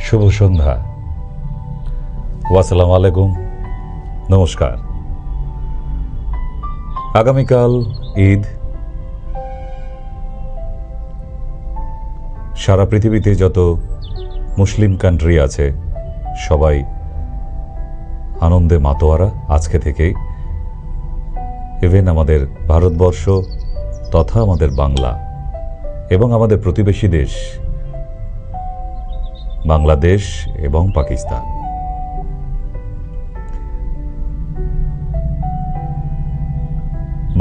শুভ সন্ধ্যা। আসসালামু আলাইকুম, নমস্কার। আগামীকাল ঈদ। সারা পৃথিবীতে যত মুসলিম কান্ট্রি আছে সবাই আনন্দে মাতোয়ারা আজকে থেকেই। ইভেন আমাদের ভারতবর্ষ তথা আমাদের বাংলা এবং আমাদের প্রতিবেশী দেশ বাংলাদেশ এবং পাকিস্তান।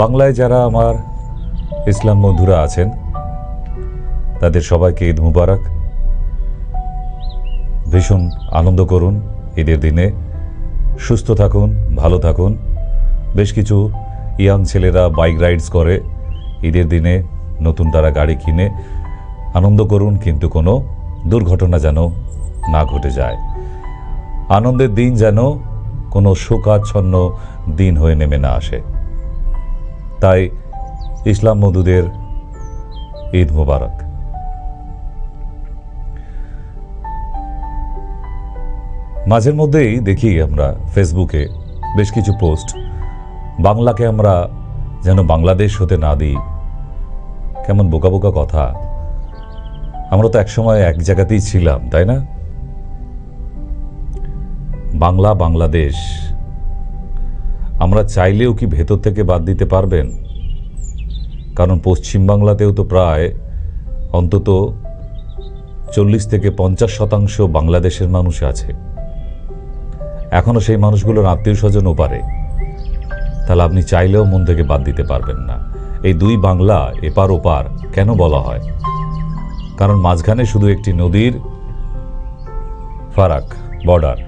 বাংলায় যারা আমার ইসলাম বন্ধুরা আছেন তাদের সবাইকে ঈদ মুবারক। ভীষণ আনন্দ করুন ঈদের দিনে, সুস্থ থাকুন, ভালো থাকুন। বেশ কিছু ইয়াং ছেলেরা বাইক রাইডস করে ঈদের দিনে, নতুন তারা গাড়ি কিনে আনন্দ করুন, কিন্তু কোনো দুর্ঘটনা যেন না ঘটে যায়। আনন্দের দিন যেন কোনো শোকাচ্ছন্ন দিন হয়ে নেমে না আসে। তাই ইসলাম বন্ধুদের ঈদ মোবারক। মাঝের মধ্যেই দেখি আমরা ফেসবুকে বেশ কিছু পোস্ট, বাংলাকে আমরা যেন বাংলাদেশ হতে না দিই। কেমন বোকা বোকা কথা। আমরা তো একসময় এক জায়গাতেই ছিলাম, তাই না? বাংলা বাংলাদেশ আমরা চাইলেও কি ভেতর থেকে বাদ দিতে পারবেন? কারণ পশ্চিম বাংলাতেও তো প্রায় অন্তত 40 থেকে 50% বাংলাদেশের মানুষ আছে। এখনো সেই মানুষগুলোর আত্মীয় স্বজনও পারে। তাহলে আপনি চাইলেও মন থেকে বাদ দিতে পারবেন না। এই দুই বাংলা এপার ওপার কেন বলা হয়? কারণ মাঝখানে শুধু একটি নদীর ফারাক, বর্ডার।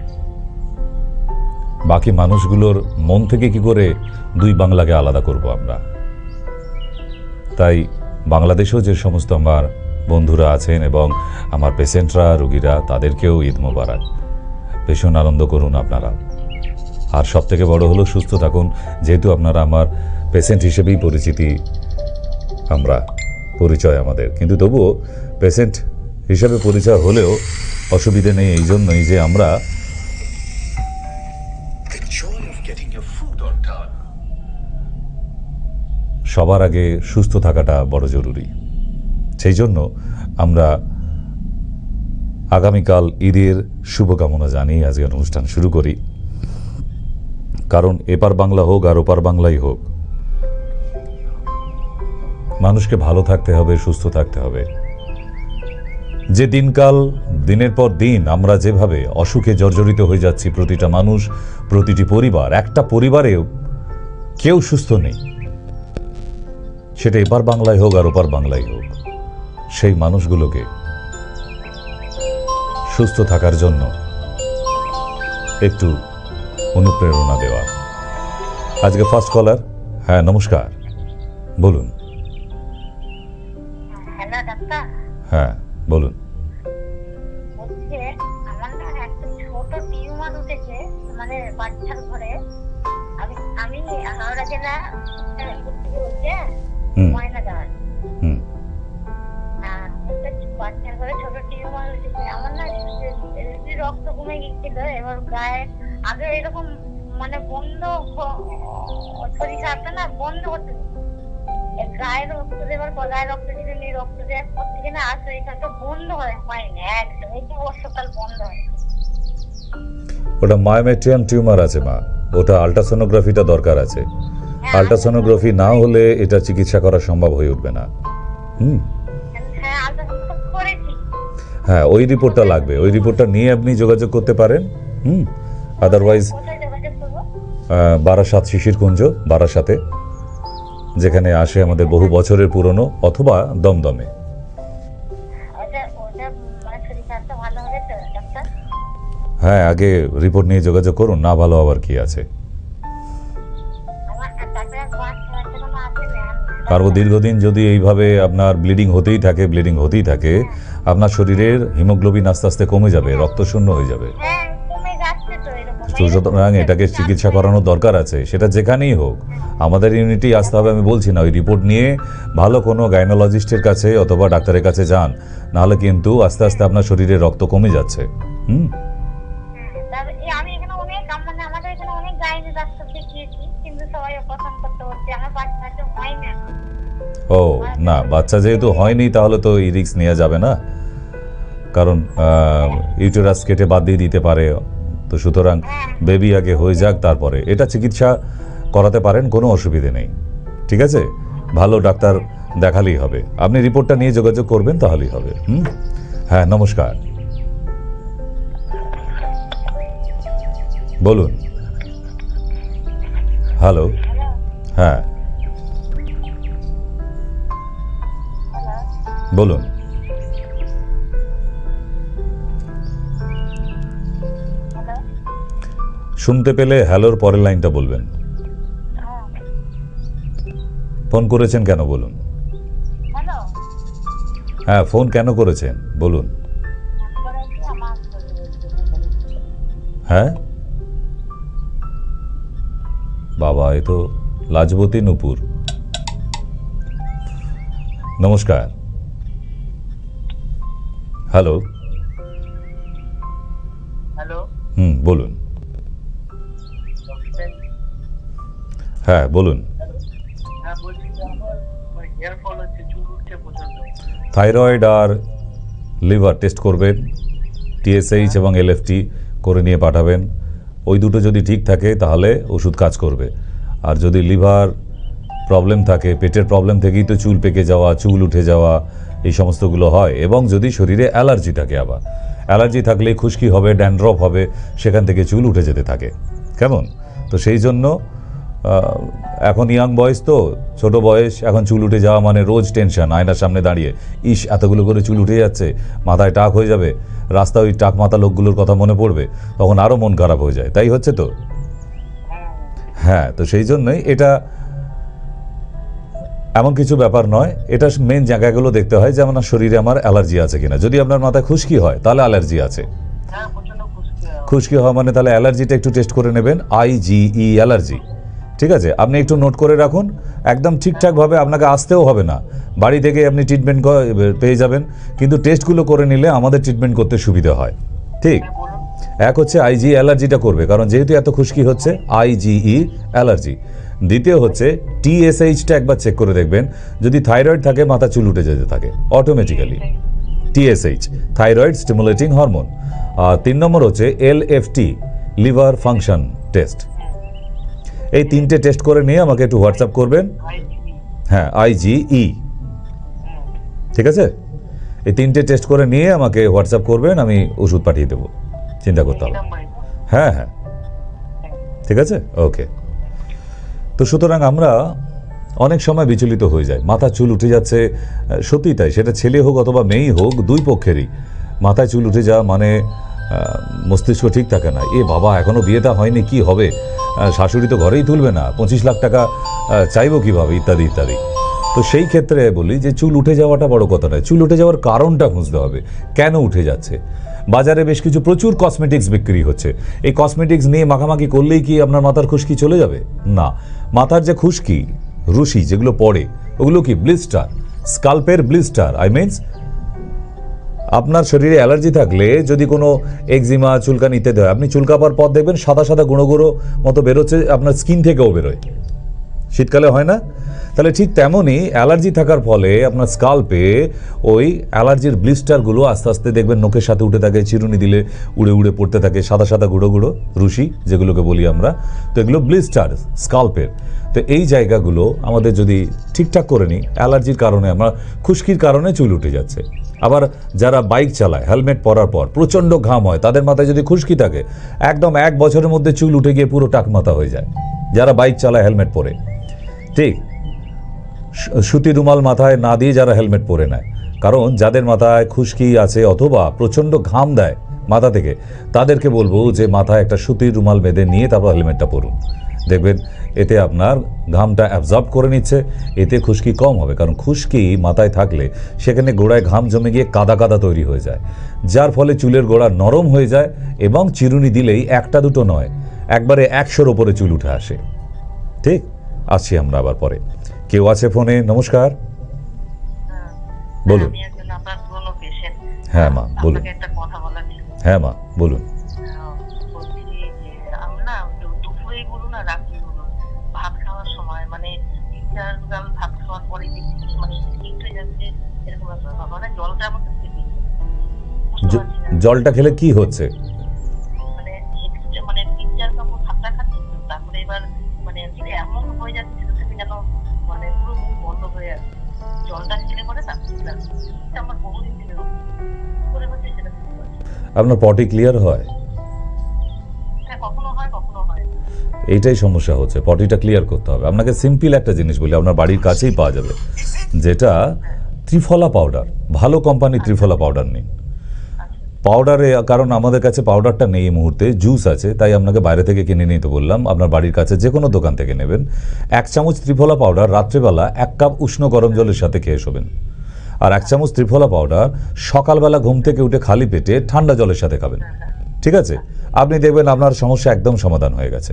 বাকি মানুষগুলোর মন থেকে কি করে দুই বাংলাকে আলাদা করব আমরা? তাই বাংলাদেশেও যে সমস্ত আমার বন্ধুরা আছেন এবং আমার পেশেন্টরা, রোগীরা, তাদেরকেও ঈদ মোবারক। ভীষণ আনন্দ করুন আপনারা। আর সব থেকে বড় হলো সুস্থ থাকুন। যেহেতু আপনারা আমার পেশেন্ট হিসেবেই পরিচয় আমাদের, কিন্তু তবুও পেশেন্ট হিসেবে পরিচয় হলেও অসুবিধে নেই এই জন্যই যে আমরা সবার আগে সুস্থ থাকাটা বড় জরুরি। সেই জন্য আমরা আগামীকাল ঈদের শুভকামনা জানিয়ে আজকের অনুষ্ঠান শুরু করি। কারণ এপার বাংলা হোক আর ওপার বাংলাই হোক, মানুষকে ভালো থাকতে হবে, সুস্থ থাকতে হবে। যে দিনকাল দিনের পর দিন আমরা যেভাবে অসুখে জর্জরিত হয়ে যাচ্ছি, প্রতিটা মানুষ, প্রতিটি পরিবার, একটা পরিবারেও কেউ সুস্থ নেই, সেটা এপার বাংলায় হোক আর ওপার বাংলায় হোক। সেই মানুষগুলোকে সুস্থ থাকার জন্য একটু অনুপ্রেরণা দেওয়া। আজকে ফার্স্ট কলার। হ্যাঁ, নমস্কার, বলুন। হ্যাঁ, বলুন। আমার না একটা ছোট টিউমার উঠেছে, মানে বাচ্চার ঘরে। আমি হাওড়া জেলা ময়না যাওয়ার বাচ্চার ঘরে ছোট টিউমার উঠেছে। আমার না রক্ত কমে গিয়েছিল। এবার গায়ে আগে এরকম মানে বন্ধ শরীর খারাপটা না বন্ধ করতে, গায়ে রক্ত দেবার গায়ে রক্ত দিলে রক্ত দেওয়ার পর থেকে না আর শরীর খারাপটা বন্ধ হয়নি একদম। এই 2 বছরকাল বন্ধ হয়। ওটা মায়োমেট্রিয়াম টিউমার আছে মা, ওটা আল্ট্রাসোনোগ্রাফিটা দরকার আছে। আল্ট্রাসোনোগ্রাফি না হলে এটা চিকিৎসা করা সম্ভব হয়ে উঠবে না। হ্যাঁ, ওই রিপোর্টটা লাগবে। ওই রিপোর্টটা নিয়ে আপনি যোগাযোগ করতে পারেন। আদারওয়াইজ বারাসাত শিশির কুঞ্জ, বারাসাতে, যেখানে আসে আমাদের বহু বছরের পুরনো, অথবা দমদমে। হ্যাঁ, আগে রিপোর্ট নিয়ে যোগাযোগ করুন, না ভালো হওয়ার কি আছে। আর দীর্ঘদিন যদি এইভাবে আপনার ব্লিডিং হতেই থাকে, আপনার শরীরের হিমোগ্লোবিন আস্তে আস্তে কমে যাবে, রক্ত শূন্য হয়ে যাবে। সুতরাং এটাকে চিকিৎসা করানোর দরকার আছে, সেটা যেখানেই হোক। আমাদের ইউনিটি আসতে হবে আমি বলছি না, ওই রিপোর্ট নিয়ে ভালো কোনো গাইনোলজিস্টের কাছে অথবা ডাক্তারের কাছে যান, নাহলে কিন্তু আস্তে আস্তে আপনার শরীরে রক্ত কমে যাচ্ছে। আমি এখানে অনেক মানে আমাদের এখানে অনেক গাইনি ডাক্তার দেখিয়েছি, কিন্তু সবাই অপারেশন করতে বলছে, আমার বাচ্চা হয় না। ও না, বাচ্চা যেহেতু হয়নি তাহলে তো এই রিস্ক নেওয়া যাবে না, কারণ ইউটেরাস কেটে বাদ দিয়ে দিতে পারে। তো সুতরাং বেবি আগে হয়ে যাক, তারপরে এটা চিকিৎসা করাতে পারেন, কোনো অসুবিধে নেই। ঠিক আছে, ভালো ডাক্তার দেখালেই হবে। আপনি রিপোর্টটা নিয়ে যোগাযোগ করবেন, তাহলেই হবে। হ্যাঁ, নমস্কার, বলুন। হ্যালো, হ্যাঁ বলুন। শুনতে পেলে হ্যালোর পরের লাইনটা বলবেন। ফোন করেছেন কেন বলুন? হ্যাঁ, ফোন কেন করেছেন বলুন? হ্যাঁ বাবা, এ তো লাজবতী নূপুর। নমস্কার, হ্যালো। হ্যালো, বলুন। হ্যাঁ বলুন। হ্যাঁ বলছি যে আমার হেয়ার ফল হচ্ছে, চুল উঠছে প্রচন্ড। থাইরয়েড আর লিভার টেস্ট করবেন, টিএসএইচ এবং এলএফটি করে নিয়ে পাঠাবেন। ওই দুটো যদি ঠিক থাকে তাহলে ওষুধ কাজ করবে। আর যদি লিভার প্রবলেম থাকে, পেটের প্রবলেম থেকেই তো চুল পেকে যাওয়া, চুল উঠে যাওয়া, এই সমস্তগুলো হয়। এবং যদি শরীরে অ্যালার্জি থাকে, আবার অ্যালার্জি থাকলে খুশকি হবে, ড্যান্ড্রফ হবে, সেখান থেকে চুল উঠে যেতে থাকে। কেমন? তো সেই জন্য এখন ইয়াং বয়স, তো ছোট বয়স, এখন চুল উঠে যাওয়া মানে রোজ টেনশন। আয়নার সামনে দাঁড়িয়ে ইস এতগুলো করে চুল উঠে যাচ্ছে, মাথায় টাক হয়ে যাবে, রাস্তায় ওই টাক মাথা লোকগুলোর কথা মনে পড়বে, তখন আরও মন খারাপ হয়ে যায়। তাই হচ্ছে তো? হ্যাঁ, তো সেই জন্যই এটা এমন কিছু ব্যাপার নয়। এটা মেন জায়গাগুলো দেখতে হয়, যেমন শরীরে আমার অ্যালার্জি আছে কিনা। যদি আপনার মাথায় খুশকি হয় তাহলে অ্যালার্জি আছে। খুশকি হওয়া মানে তাহলে অ্যালার্জিটা একটু টেস্ট করে নেবেন, IgE অ্যালার্জি। ঠিক আছে, আপনি একটু নোট করে রাখুন। একদম ঠিকঠাকভাবে আপনাকে আসতেও হবে না, বাড়ি থেকে আপনি ট্রিটমেন্ট পেয়ে যাবেন। কিন্তু টেস্টগুলো করে নিলে আমাদের ট্রিটমেন্ট করতে সুবিধা হয়। ঠিক, এক হচ্ছে IgE অ্যালার্জিটা করবে, কারণ যেহেতু এত খুশকি হচ্ছে, IgE অ্যালার্জি। দ্বিতীয় হচ্ছে TSHটা একবার চেক করে দেখবেন, যদি থাইরয়েড থাকে মাথা চুল উঠে যেতে থাকে automatically. TSH thyroid stimulating hormone. আর 3 নম্বর হচ্ছে LFT লিভার ফাংশন টেস্ট। এই 3টে টেস্ট করে নিয়ে আমাকে একটু হোয়াটসঅ্যাপ করবেন। হ্যাঁ, IgE, ঠিক আছে। এই 3টে টেস্ট করে নিয়ে আমাকে হোয়াটসঅ্যাপ করবেন, আমি ওষুধ পাঠিয়ে দেবো, চিন্তা করতে হবে। হ্যাঁ হ্যাঁ, ঠিক আছে, ওকে। তো সুতরাং আমরা অনেক সময় বিচলিত হয়ে যায়, মাথা চুল উঠে যাচ্ছে। সত্যিই তাই, সেটা ছেলে হোক অথবা মেয়েই হোক, দুই পক্ষেরই মাথায় চুল উঠে যাওয়া মানে মস্তিষ্ক ঠিক থাকে না। এ বাবা, এখনও বিয়েটা হয়নি, কি হবে, শাশুড়ি তো ঘরেই তুলবে না, 25 লাখ টাকা চাইবো কীভাবে, ইত্যাদি ইত্যাদি। তো সেই ক্ষেত্রে বলি যে চুল উঠে যাওয়াটা বড় কথা নয়, চুল উঠে যাওয়ার কারণটা খুঁজতে হবে, কেন উঠে যাচ্ছে। বাজারে বেশ কিছু প্রচুর কসমেটিক্স বিক্রি হচ্ছে। এই কসমেটিক্স নিয়ে মাখামাখি করলেই কি আপনার মাথার খুশকি চলে যাবে? না, মাথার যে খুশকি, রুশি যেগুলো পড়ে, ওগুলো কি ব্লিস্টার, স্কাল্পের ব্লিস্টার। মিনস আপনার শরীরে অ্যালার্জি থাকলে যদি কোনো এক্সিমা, চুলকানি ইত্যাদি হয়, আপনি চুলকাবার পর দেখবেন সাদা সাদা গুঁড়ো গুঁড়ো মতো বেরোচ্ছে, আপনার স্কিন থেকেও বেরোয়, শীতকালে হয় না? তাহলে ঠিক তেমনই অ্যালার্জি থাকার ফলে আপনার স্কাল্পে ওই অ্যালার্জির ব্লিস্টারগুলো আস্তে আস্তে দেখবেন নখের সাথে উঠে থাকে, চিরুনি দিলে উড়ে উড়ে পড়তে থাকে, সাদা সাদা গুঁড়ো গুঁড়ো রুশি যেগুলোকে বলি আমরা। তো এগুলো ব্লিস্টার স্কাল্পের। তো এই জায়গাগুলো আমাদের যদি ঠিকঠাক করে নিই, অ্যালার্জির কারণে আমরা খুশকির কারণে চুল উঠে যাচ্ছে। আবার যারা বাইক চালায়, হেলমেট পরার পর প্রচণ্ড ঘাম হয়, তাদের মাথায় যদি খুশকি থাকে, একদম 1 বছরের মধ্যে চুল উঠে গিয়ে পুরো টাক মাথা হয়ে যায়, যারা বাইক চালায় হেলমেট পরে। ঠিক, সুতি রুমাল মাথায় না দিয়ে যারা হেলমেট পরে নেয়, কারণ যাদের মাথায় খুশকি আছে অথবা প্রচণ্ড ঘাম দেয় মাথা থেকে, তাদেরকে বলবো যে মাথায় একটা সুতির রুমাল বেঁধে নিয়ে তারপর হেলমেটটা পরুন। দেখবেন এতে আপনার ঘামটা অ্যাবজর্ব করে নিচ্ছে, এতে খুশকি কম হবে। কারণ খুশকি মাথায় থাকলে সেখানে গোড়ায় ঘাম জমে গিয়ে কাদা কাদা তৈরি হয়ে যায়, যার ফলে চুলের গোড়া নরম হয়ে যায় এবং চিরুনি দিলেই একটা দুটো নয়, একবারে 100-র ওপরে চুল উঠে আসে। ঠিক, আসছি আমরা আবার পরে। কেউ আছে ফোনে? নমস্কার, বলুন। আমি একজন আপনার পুরনো পেশেন্ট। হ্যাঁ মা, বলুন। আপনাকে একটা কথা বলার ছিল। হ্যাঁ মা, বলুন। বলছি যে আমি না দুপুরে বলুন আর রাত্রে বলুন, ভাত খাওয়ার সময় মানে 3-4 গাল ভাত খাওয়ার পরে দেখছি মানে ঠিক হয়ে যাচ্ছে, এরকম একটা ব্যাপার। মানে জলটা আমার কাছে দিচ্ছে, বুঝতে পারছি না। জলটা খেলে কি হচ্ছে? মানে মানে 3-4 কামড় ভাতটা খাচ্ছি তো, তারপরে এবার মানে এমন হয়ে যাচ্ছে সেটা যেন মানে পুরো মুখ বন্ধ হয়ে আছে। জলটা খেলে পরে না আমার বহুদিন থেকে করে হচ্ছে, সেটা বুঝতে পারছি না। আপনার পটি ক্লিয়ার হয়? হ্যাঁ, কখনো হয় কখনো হয়। এইটাই সমস্যা হচ্ছে, পটিটা ক্লিয়ার করতে হবে আপনাকে। সিম্পল একটা জিনিস বলি, আপনার বাড়ির কাছেই পাওয়া যাবে, যেটা ত্রিফলা পাউডার। ভালো কোম্পানি ত্রিফলা পাউডার নিন। পাউডারে, কারণ আমাদের কাছে পাউডারটা নেই এই মুহূর্তে, জুস আছে, তাই আপনাকে বাইরে থেকে কিনে নিতে বললাম। আপনার বাড়ির কাছে যে কোনো দোকান থেকে নেবেন। 1 চামচ ত্রিফলা পাউডার রাত্রেবেলা 1 কাপ উষ্ণ গরম জলের সাথে খেয়ে শোবেন। আর 1 চামচ ত্রিফলা পাউডার সকালবেলা ঘুম থেকে উঠে খালি পেটে ঠান্ডা জলের সাথে খাবেন। ঠিক আছে? আপনি দেখবেন আপনার সমস্যা একদম সমাধান হয়ে গেছে।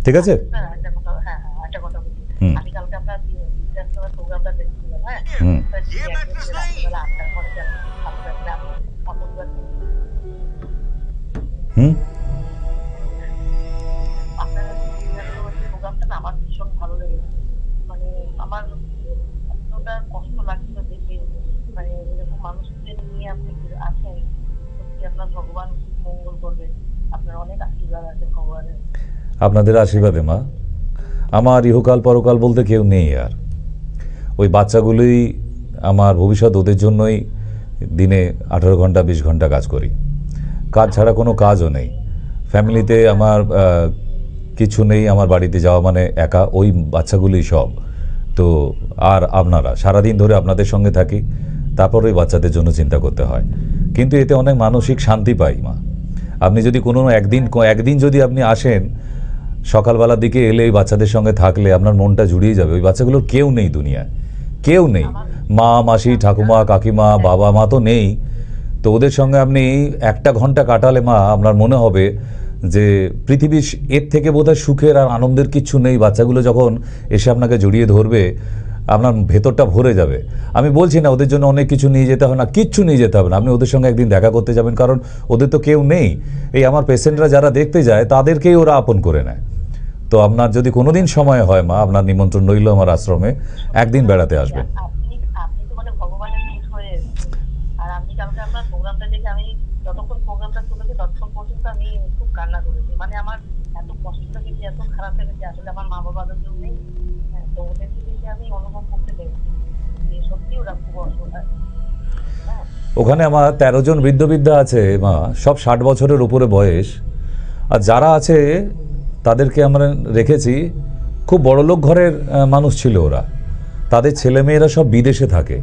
ঠিক আছে? হ্যাঁ, একটা কথা, হ্যাঁ হ্যাঁ একটা কথা বলি। হুম। আমি কালকে আপনার বিধানসভার প্রোগ্রামটা দেখছিলাম। হ্যাঁ, হুম। রাত্রিবেলা 8টার পরে আপনার হুম। আপনার বিধানসভার প্রোগ্রামটা না আমার ভীষণ ভালো লেগেছে। মানে আমার এতটা কষ্ট লাগছিল দেখে, মানে এরকম মানুষদের নিয়ে আপনি আছেন, সত্যি আপনার ভগবান মঙ্গল করবে। আপনার অনেক আশীর্বাদ আছে ভগবানের। আপনাদের আশীর্বাদে মা, আমার ইহকাল পরকাল বলতে কেউ নেই আর। ওই বাচ্চাগুলোই আমার ভবিষ্যৎ, ওদের জন্যই দিনে 18 ঘন্টা 20 ঘন্টা কাজ করি। কাজ ছাড়া কোনো কাজও নেই। ফ্যামিলিতে আমার কিছু নেই, আমার বাড়িতে যাওয়া মানে একা, ওই বাচ্চাগুলোই সব। তো আর আপনারা সারাদিন ধরে আপনাদের সঙ্গে থাকি, তারপর ওই বাচ্চাদের জন্য চিন্তা করতে হয়। কিন্তু এতে অনেক মানসিক শান্তি পাই মা। আপনি যদি কোনো একদিন যদি আপনি আসেন সকালবেলার দিকে এলে এই বাচ্চাদের সঙ্গে থাকলে আপনার মনটা জুড়িয়ে যাবে। ওই বাচ্চাগুলোর কেউ নেই দুনিয়ায়, কেউ নেই। মা, মাসি, ঠাকুমা, কাকিমা, বাবা মা তো নেই। তো ওদের সঙ্গে আপনি 1টা ঘন্টা কাটালে মা, আপনার মনে হবে যে পৃথিবীর এর থেকে বোধহয় সুখের আর আনন্দের কিচ্ছু নেই। বাচ্চাগুলো যখন এসে আপনাকে জড়িয়ে ধরবে, আপনার ভেতরটা ভরে যাবে। আমি বলছি না ওদের জন্য অনেক কিছু নিয়ে যেতে হবে না, কিচ্ছু নিয়ে যেতে হবে না। আপনি ওদের সঙ্গে একদিন দেখা করতে যাবেন, কারণ ওদের তো কেউ নেই। এই আমার পেশেন্টরা যারা দেখতে যায় তাদেরকেই ওরা আপন করে নেয়। তো আপনার যদি কোনোদিন সময় হয় মা, আপনার নিমন্ত্রণ রইল আমার আশ্রমে, একদিন বেড়াতে আসবেন। আপনি তো মানে ভগবানের দূত হয়ে এসেছেন। আর আমি কালকে আপনার প্রোগ্রামটা দেখে, আমি যতক্ষণ প্রোগ্রামটা চলেছে ততক্ষণ পর্যন্ত আমি খুব কান্না করেছি। মানে আমার এত কষ্ট লেগেছে, এত খারাপ লেগেছে। আসলে আমার মা বাবাদের কেউ নেই, তো ওদেরকে দেখে আমি অনুভব করতে পেরেছি যে সত্যি ওরা খুব অসহায়। ওখানে আমার 13 জন বৃদ্ধ আছে মা, সব 60 বছরের উপরে বয়স। আর যারা আছে তাদেরকে আমরা রেখেছি, খুব বড়লোক ঘরের মানুষ ছিল ওরা। তাদের ছেলেমেয়েরা সব বিদেশে থাকে।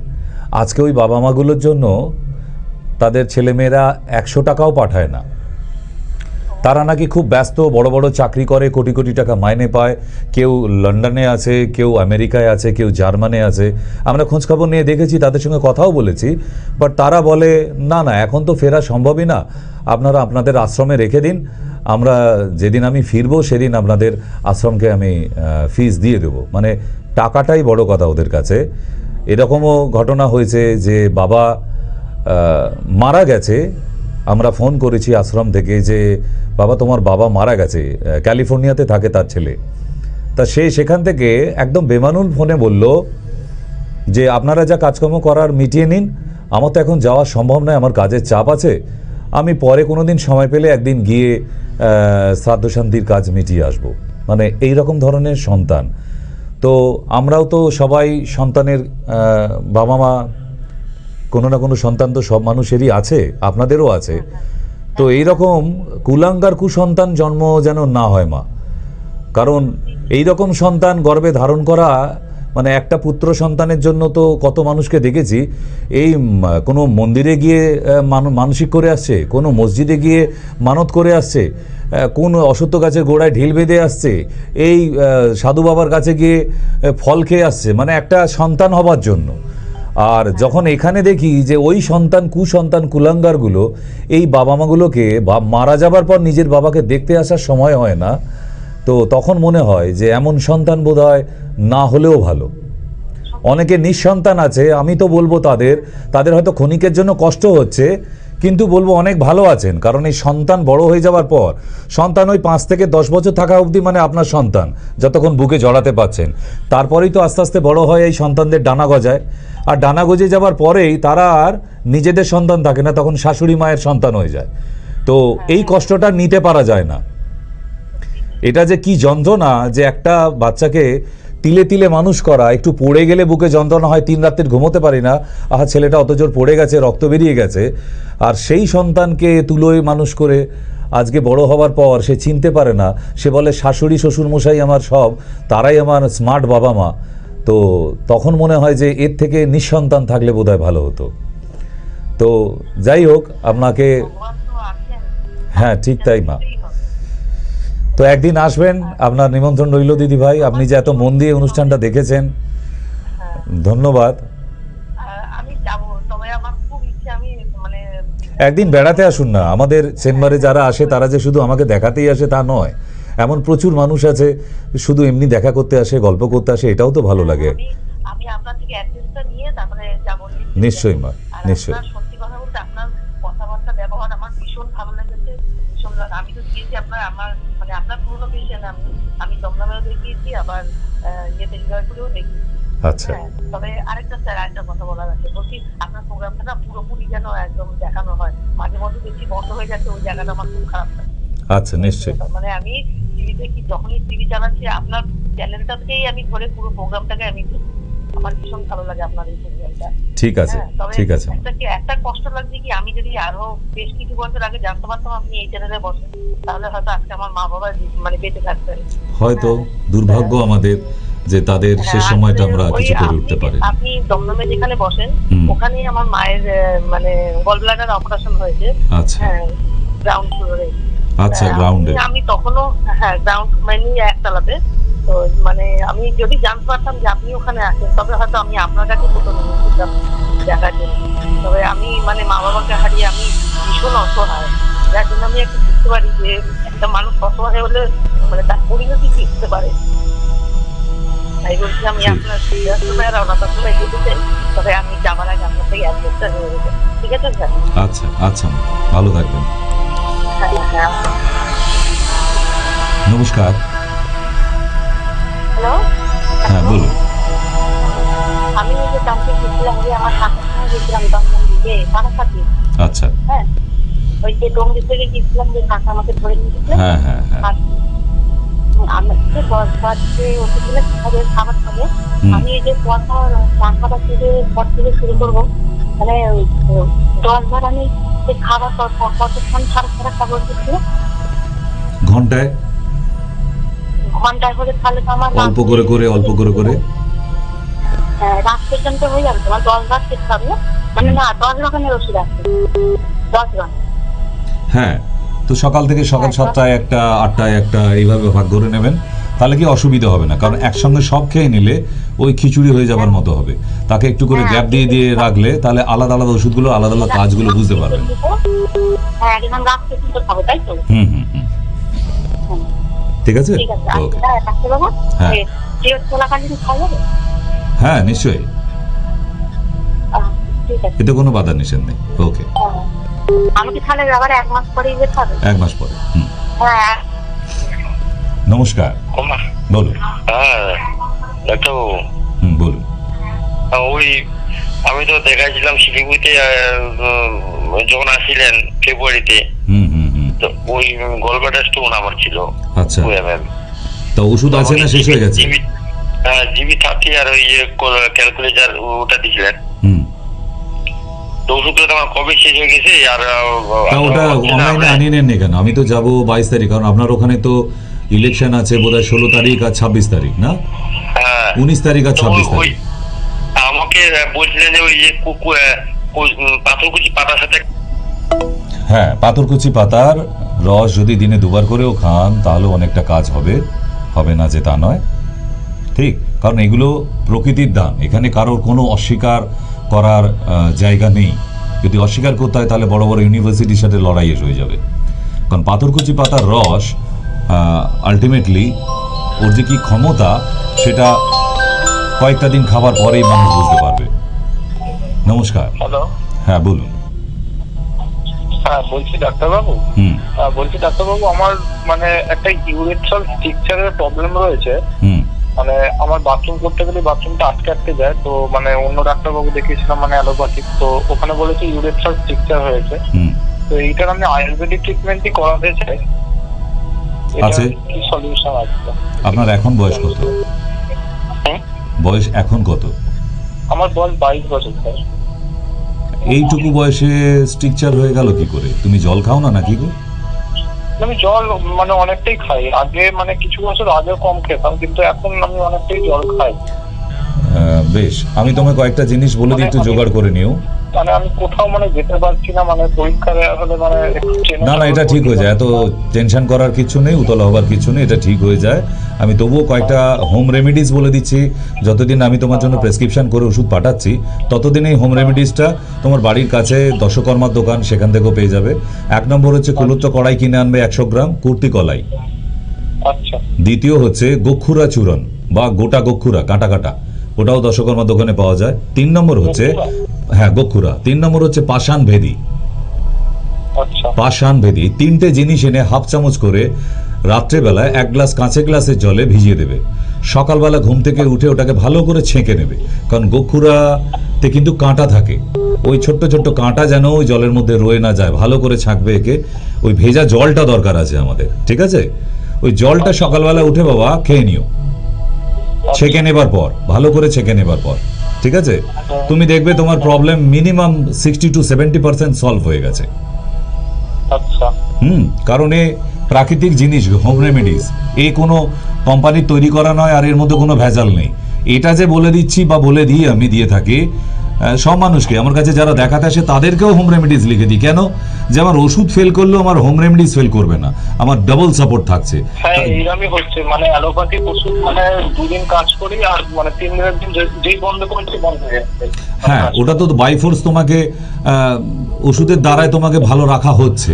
আজকে ওই বাবা মাগুলোর জন্য তাদের ছেলেমেয়েরা 100 টাকাও পাঠায় না। তারা নাকি খুব ব্যস্ত, বড় বড় চাকরি করে, কোটি কোটি টাকা মাইনে পায়। কেউ লন্ডনে আছে, কেউ আমেরিকায় আছে, কেউ জার্মানে আছে। আমরা খোঁজখবর নিয়ে দেখেছি, তাদের সঙ্গে কথাও বলেছি। বাট তারা বলে না না, এখন তো ফেরা সম্ভবই না, আপনারা আপনাদের আশ্রমে রেখে দিন। আমরা যেদিন আমি ফিরবো সেদিন আপনাদের আশ্রমকে আমি ফিস দিয়ে দেবো। মানে টাকাটাই বড় কথা ওদের কাছে। এরকমও ঘটনা হয়েছে যে বাবা মারা গেছে, আমরা ফোন করেছি আশ্রম থেকে যে বাবা তোমার বাবা মারা গেছে, ক্যালিফোর্নিয়াতে থাকে তার ছেলে। তা সে সেখান থেকে একদম বেমানুল ফোনে বলল যে আপনারা যা কাজকর্ম করার মিটিয়ে নিন, আমার তো এখন যাওয়া সম্ভব নয়, আমার কাজের চাপ আছে, আমি পরে কোনো দিন সময় পেলে একদিন গিয়ে শ্রাদ্ধ শান্তির কাজ মিটিয়ে আসবো। মানে এই রকম ধরনের সন্তান। তো আমরাও তো সবাই সন্তানের বাবা মা, কোনো না কোনো সন্তান তো সব মানুষেরই আছে, আপনাদেরও আছে। তো এইরকম কুলাঙ্গার কুসন্তান জন্ম যেন না হয় মা। কারণ এই রকম সন্তান গর্ভে ধারণ করা মানে একটা পুত্র সন্তানের জন্য তো কত মানুষকে দেখেছি, এই কোনো মন্দিরে গিয়ে মানসিক করে আসছে, কোনো মসজিদে গিয়ে মানত করে আসছে, কোন অসত্য গাছের গোড়ায় ঢিল বেঁধে আসছে, এই সাধু বাবার কাছে গিয়ে ফল খেয়ে আসছে, মানে একটা সন্তান হবার জন্য। আর যখন এখানে দেখি যে ওই সন্তান কুসন্তান কুলাঙ্গারগুলো এই বাবা মাগুলোকে মারা যাবার পর নিজের বাবাকে দেখতে আসার সময় হয় না, তো তখন মনে হয় যে এমন সন্তান বোধহয় না হলেও ভালো। অনেকে নিঃসন্তান আছে, আমি তো বলবো তাদের হয়তো ক্ষণিকের জন্য কষ্ট হচ্ছে, কিন্তু বলবো অনেক ভালো আছেন, কারণ এই সন্তান বড় হয়ে যাওয়ার পর সন্তান ওই 5 থেকে 10 বছর থাকা অবধি মানে আপনার সন্তান যতক্ষণ বুকে জড়াতে পাচ্ছেন, তারপরেই তো আস্তে আস্তে বড় হয় এই সন্তানদের ডানা গজায়, আর ডানা গজে যাওয়ার পরেই তারা আর নিজেদের সন্তান থাকে না, তখন শাশুড়ি মায়ের সন্তান হয়ে যায়। তো এই কষ্টটা নিতে পারা যায় না। এটা যে কি যন্ত্রণা যে একটা বাচ্চাকে তিলে তিলে মানুষ করা, একটু পড়ে গেলে বুকে যন্ত্রণা হয়, 3 রাতের ঘুমোতে পারি না, আহা ছেলেটা অত জোর পড়ে গেছে, রক্ত বেরিয়ে গেছে, আর সেই সন্তানকে তুলোয় মানুষ করে আজকে বড় হওয়ার পর সে চিনতে পারে না, সে বলে শাশুড়ি শ্বশুর মশাই আমার সব, তারাই আমার স্মার্ট বাবা মা। তো তখন মনে হয় যে এর থেকে নিঃসন্তান থাকলে বোধহয় ভালো হতো। তো যাই হোক, আপনাকে, হ্যাঁ ঠিক তাই মা। তো একদিন আসবেন, আপনার নিমন্ত্রণ রইল দিদি ভাই, আপনি যে এত মন দিয়ে অনুষ্ঠানটা দেখেছেন, ধন্যবাদ। আমি যাব, তবে আমার খুব ইচ্ছে, আমি মানে একদিন বেড়াতে আসুন না, আমাদের চেম্বারে যারা আসে তারা যে শুধু আমাকে দেখাতেই আসে তা নয়, এমন প্রচুর মানুষ আছে শুধু এমনি দেখা করতে আসে, গল্প করতে আসে, এটাও তো ভালো লাগে। আমি আপনার থেকে অ্যাড্রেসটা নিয়ে তারপরে যাব। নিশ্চয়ই মা, নিশ্চয়ই। সত্যি কথা বলতে আপনার কথাবার্তা ব্যবহার আমার ভীষণ ভালো লেগেছে, ভীষণ। আমি তো গিয়েছি আমার মানে আপনার পুরোনো পেশেন্ট, আমি দমদমেও দেখিয়েছি, আবার ইয়েতে হৃদয়পুরেও দেখি। আচ্ছা, তবে আরেকটা স্যার, আরেকটা কথা বলার আছে, বলছি আপনার প্রোগ্রামটা না পুরোপুরি যেন একদম দেখানো হয়, মাঝে মধ্যে বেশি বন্ধ হয়ে যাচ্ছে, ওই জায়গাটা আমার খুব খারাপ লাগে। আচ্ছা নিশ্চয়ই। মানে আমি টিভিতে কি যখনই টিভি চালাচ্ছি আপনার চ্যানেলটা থেকেই আমি ধরে পুরো প্রোগ্রামটাকে আমি দেখি, আমার ভীষণ ভালো লাগে আপনার এই প্রোগ্রামটা। ঠিক আছে, ঠিক আছে। একটা কষ্ট লাগছে কি, আমি যদি আরো বেশ কিছু বছর আগে জানতে পারতাম আপনি এই চ্যানেলে বসেন, তাহলে হয়তো আজকে আমার মা বাবা মানে বেঁচে থাকতেন। হয়তো দুর্ভাগ্য আমাদের যে তাদের শেষ সময়টা আমরা কিছু করে উঠতে পারি। আপনি দমদমে যেখানে বসেন ওখানেই আমার মায়ের মানে গল ব্লাডার অপারেশন হয়েছে। আচ্ছা, গ্রাউন্ড ফ্লোরে। আচ্ছা, গ্রাউন্ডে। আমি তখনও গ্রাউন্ড মানে একতলাতে, তো মানে আমি যদি জানতে পারতাম যে আপনি ওখানে আছেন, তবে হয়তো আমি আপনার কাছে প্রথমে যেতাম দেখার জন্য। তবে আমি মানে মা বাবাকে হারিয়ে আমি ভীষণ অসহায়, যার জন্য আমি একটু বুঝতে পারি যে একটা মানুষ অসহায় হলে মানে তার পরিণতি কি হতে পারে। তাই বলছি আমি আপনার সময় রওনা সময় যেতে চাই, তবে আমি যাবার আগে আপনার থেকে অ্যাড্রেসটা নিয়ে নেবো, ঠিক আছে স্যার? আচ্ছা আচ্ছা, ভালো থাকবেন। হ্যাঁ, নমস্কার। হ্যালো, হ্যাঁ বলুন। আমি ওই যে কালকে গেছিলাম, যে আমার কাকার সঙ্গে গেছিলাম দমদম দিকে বারাসাতে। আচ্ছা, হ্যাঁ, ওই যে টঙ্গী থেকে গেছিলাম, যে কাকা আমাকে ধরে নিয়ে গেছিলেন। হ্যাঁ হ্যাঁ হ্যাঁ। আমাকে 10 বাজে ওষুধগুলো খাবার খাবে, আমি এই যে পরপর টাকাটা থেকে পর থেকে শুরু করবো, মানে 10 বার আমি খাবার কতক্ষণ ছাড়া খাবার দিচ্ছি, ঘন্টায় ঘন্টায় করে, তাহলে তো আমার অল্প করে করে অল্প করে করে রাত পর্যন্ত হয়ে যাবে। তোমার 10 বার খেতে হবে, মানে না 10 রকমের ওষুধ আছে, 10 বার। হ্যাঁ, তো সকাল থেকে সকাল 7টায় একটা, 8টায় একটা, এইভাবে ভাগ করে নেবেন, তাহলে কি অসুবিধা হবে না। কারণ একসঙ্গে সব খেয়ে নিলে ওই খিচুড়ি হয়ে যাবার মতো হবে। তাকে একটু করে গ্যাপ দিয়ে দিয়ে রাখলে তাহলে আলাদা আলাদা ওষুধগুলো, আলাদা আলাদা কাজগুলো বুঝতে পারবেন। হ্যাঁ, একদম রাত পর্যন্ত খাবো, তাই তো? হুম হুম হুম, ঠিক আছে, ওকে। হ্যাঁ হ্যাঁ নিশ্চয়ই, এতে কোনো বাধা নিষেধ নেই। ওকে, আমাকে তাহলে আবার 1 মাস পরে যেতে হবে? 1 মাস পরে। হ্যাঁ, নমস্কার, বলুন। হ্যাঁ ডাক্তারবাবু, বলুন। ওই আমি তো দেখাইছিলাম শিলিগুড়িতে যখন আসছিলেন ফেব্রুয়ারিতে, তো ওই গলব্লাডার স্টোন আমার ছিল। আচ্ছা, তো ওষুধ আছে না শেষ হয়ে গেছে? জিবি 30 আর ওই ক্যালকুলেটর ওটা দিছিলেন, তো ওষুধগুলো আমার কবে শেষ হয়ে গেছে। আর ওটা অনলাইনে আনিয়ে নেন কেন? আমি তো যাবো 22 তারিখ, কারণ আপনার ওখানে তো ইলেকশন আছে বোধহয় 16 তারিখ আর 26 তারিখ, না 19 তারিখ আর 26 তারিখ। আমাকে বলছিলেন যে ওই যে পাথরকুচি পাতার সাথে, হ্যাঁ, পাথরকুচি পাতার রস যদি দিনে 2 বার করেও খান তাহলে অনেকটা কাজ হবে, হবে না যে তা নয়, ঠিক। কারণ এগুলো প্রকৃতির দান, এখানে কারোর কোনো অস্বীকার করার জায়গা নেই। যদি অস্বীকার করতে হয় তাহলে বড় বড় ইউনিভার্সিটির সাথে লড়াই হয়ে যাবে। কারণ পাথরকুচি পাতার রস আলটিমেটলি ওর যে কি ক্ষমতা সেটা কয়েকটা দিন খাবার পরেই মানুষ বুঝতে পারবে। নমস্কার। হ্যালো, হ্যাঁ বলুন। হ্যাঁ বলছি ডাক্তারবাবু, আমার মানে একটা ইউরেথ্রাল স্ট্রাকচারের প্রবলেম রয়েছে। মানে আমার বাথরুম করতে গেলে বাথরুমটা আটকে যায়, তো মানে অন্য ডাক্তারবাবু দেখিয়েছিলাম মানে অ্যালোপ্যাথিক, তো ওখানে বলেছে ইউরেথ্রাল স্ট্রাকচার হয়েছে। তো এইটার আমি আয়ুর্বেদিক ট্রিটমেন্টই করাতে চাই। আছে কি সলিউশন আছে? আপনার এখন বয়স কত? বয়স এখন কত? আমার বয়স 22 বছর স্যার। এইটুকু বয়সে স্ট্রাকচার হয়ে গেল কি করে? তুমি জল খাও না নাকি গো? আমি জল মানে অনেকটাই খাই, আগে মানে কিছু বছর আগে কম খেতাম, কিন্তু এখন আমি অনেকটাই জল খাই। বেশ, আমি তোমায় কয়েকটা জিনিস বলে দিই, একটু জোগাড় করে নিও। মানে আমি কোথাও মানে যেতে পারছি না, মানে পরীক্ষার হলে মানে না না, এটা ঠিক হয়ে যায়, এত টেনশন করার কিছু নেই, উতলা হবার কিছু নেই, এটা ঠিক হয়ে যায়। আমি তবুও কয়েকটা হোম রেমেডিস বলে দিচ্ছি। যতদিন আমি তোমার জন্য প্রেসক্রিপশন করে ওষুধ পাঠাচ্ছি ততদিন এই হোম রেমেডিসটা তোমার বাড়ির কাছে দশকর্মার দোকান, সেখান থেকেও পেয়ে যাবে। 1 নম্বর হচ্ছে কুলুত্ত কড়াই কিনে আনবে 100 গ্রাম, কুর্তি কলাই। আচ্ছা। দ্বিতীয় হচ্ছে গোক্ষুরা চূরণ বা গোটা গোক্ষুরা কাটা কাটা, ওটাও দশকর্মা দোকানে পাওয়া যায়। 3 নম্বর হচ্ছে হ্যাঁ গোক্ষুরা। 3 নম্বর হচ্ছে পাষাণ ভেদি। পাষাণ ভেদি 3টে জিনিস এনে হাফ চামচ করে রাত্রেবেলায় 1 গ্লাস কাঁচের গ্লাসের জলে ভিজিয়ে দেবে। সকালবেলা ঘুম থেকে উঠে ওটাকে ভালো করে ছেঁকে নেবে, কারণ গোক্ষুরাতে কিন্তু কাঁটা থাকে। ওই ছোট্ট ছোট্ট কাঁটা যেন ওই জলের মধ্যে রয়ে না যায়, ভালো করে ছাঁকবে একে। ওই ভেজা জলটা দরকার আছে আমাদের, ঠিক আছে? ওই জলটা সকালবেলা উঠে বাবা খেয়ে নিও, ছেঁকে নেবার পর, ভালো করে ছেঁকে নেবার পর, ঠিক আছে? তুমি দেখবে তোমার প্রবলেম মিনিমাম 60 to 70% সলভ হয়ে গেছে। আচ্ছা। কারণ এ প্রাকৃতিক জিনিস, হোম রেমেডিস, এ কোনো কোম্পানির তৈরি করা নয়, আর এর মধ্যে কোনো ভেজাল নেই। এটা যে বলে দিচ্ছি বা বলে দিই, আমি দিয়ে থাকি সব মানুষকে, আমার কাছে যারা দেখাতে আসে তাদেরকেও হোম রেমেডিস লিখে দিই। কেন? যে আমার ওষুধ ফেল করলেও আমার হোম রেমেডিস ফেল করবে না, আমার ডাবল সাপোর্ট থাকছে। হ্যাঁ, এইরকমই হচ্ছে, মানে অ্যালোপ্যাথিক ওষুধ মানে 2 দিন কাজ করি, আর মানে 3 দিনের দিন যেই বন্ধ করেছি বন্ধ হয়ে যাচ্ছে। হ্যাঁ, ওটা তো বাই ফোর্স তোমাকে ওষুধের দ্বারাই তোমাকে ভালো রাখা হচ্ছে।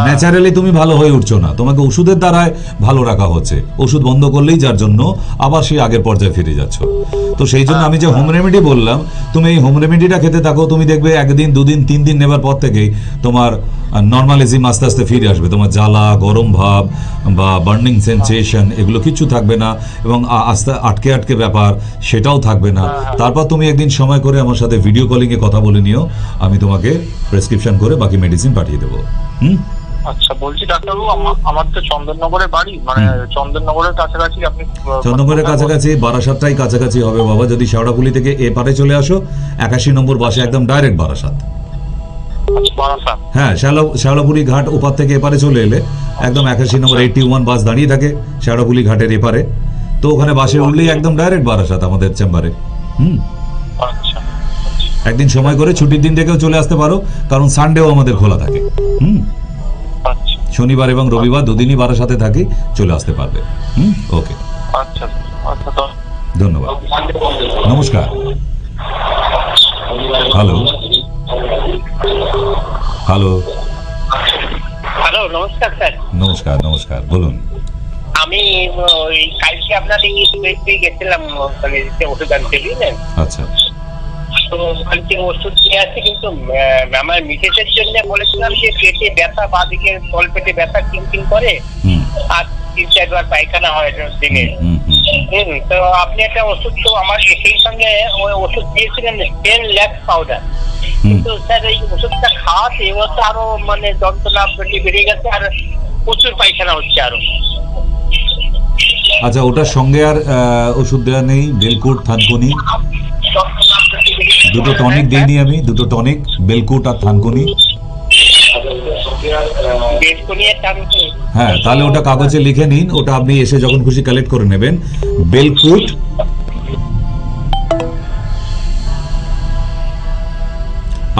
ন্যাচারালি তুমি ভালো হয়ে উঠছো না, তোমাকে ওষুধের দ্বারাই ভালো রাখা হচ্ছে। ওষুধ বন্ধ করলেই যার জন্য আবার সেই আগের পর্যায়ে ফিরে যাচ্ছ। তো সেই জন্য আমি যে হোম রেমেডি বললাম, তুমি এই হোম রেমেডিটা খেতে থাকো, তুমি দেখবে 1 দিন 2 দিন 3 দিন নেবার পর থেকেই তোমার নর্মালিজম আস্তে আস্তে ফিরে আসবে। তোমার জ্বালা, গরম ভাব বা বার্নিং সেন্সেশন এগুলো কিচ্ছু থাকবে না, এবং আস্তে আটকে আটকে ব্যাপার সেটাও থাকবে না। তারপর তুমি একদিন সময় করে আমার সাথে ভিডিও কলিংয়ে কথা বলে নিও, আমি তোমাকে প্রেসক্রিপশন করে বাকি মেডিসিন পাঠিয়ে দেবো। আচ্ছা, বলছি ডাক্তারবাবু, আমার তো চন্দননগরে বাড়ি, মানে চন্দননগরের কাছাকাছি। আপনি চন্দননগরের কাছাকাছি, বারাসাতটাই কাছাকাছি হবে বাবা। যদি শেওড়াফুলি থেকে এপারে চলে আসো, 81 নম্বর বাসে একদম ডাইরেক্ট বারাসাত। হ্যাঁ, শেওড়াফুলি ঘাট ওপার থেকে এপারে চলে এলে একদম 81 নম্বর 81 বাস দাঁড়িয়ে থাকে শেওড়াফুলি ঘাটের এপারে। তো ওখানে বাসে উঠলেই একদম ডাইরেক্ট বারাসাত আমাদের চেম্বারে। আচ্ছা, একদিন সময় করে ছুটির দিন থেকেও চলে আসতে পারো, কারণ সানডেও আমাদের খোলা থাকে। শনিবার এবং রবিবার 2 দিনই বারাসাতে থাকি, চলে আসতে পারবে। ওকে, আচ্ছা, ধন্যবাদ, নমস্কার। হ্যালো হ্যালো হ্যালো, নমস্কার স্যার। নমস্কার নমস্কার, বলুন। আমি ওই কালকে আপনাদের গেছিলাম ওষুধ আনতে, বুঝলেন? আচ্ছা। তো ওখান থেকে ওষুধ নিয়ে আসছি, কিন্তু আমার মিসেসের জন্য বলেছিলাম যে পেটে ব্যথা, বা দিকে তল পেটে ব্যথা কিনকিন করে, আর 3-4 বার পায়খানা হয় দিনে। তো আপনি একটা ওষুধ, তো আমার সেই সঙ্গে ওই ওষুধ দিয়েছিলেন 10 লাখ পাউডার। কিন্তু স্যার এই ওষুধটা খাওয়াতে এবার তো আরো মানে যন্ত্রণা পেটে বেড়ে গেছে, আর প্রচুর পায়খানা হচ্ছে আরো। আচ্ছা, ওটার সঙ্গে আর ওষুধ দেওয়া নেই? বেলকুট, থানকুনি, দুটো টনিক দিইনি আমি, দুটো টনিক, বেলকুট আর থানকুনি। হ্যাঁ, তাহলে ওটা কাগজে লিখে নিন, ওটা আপনি এসে যখন খুশি কালেক্ট করে নেবেন। বেলকুট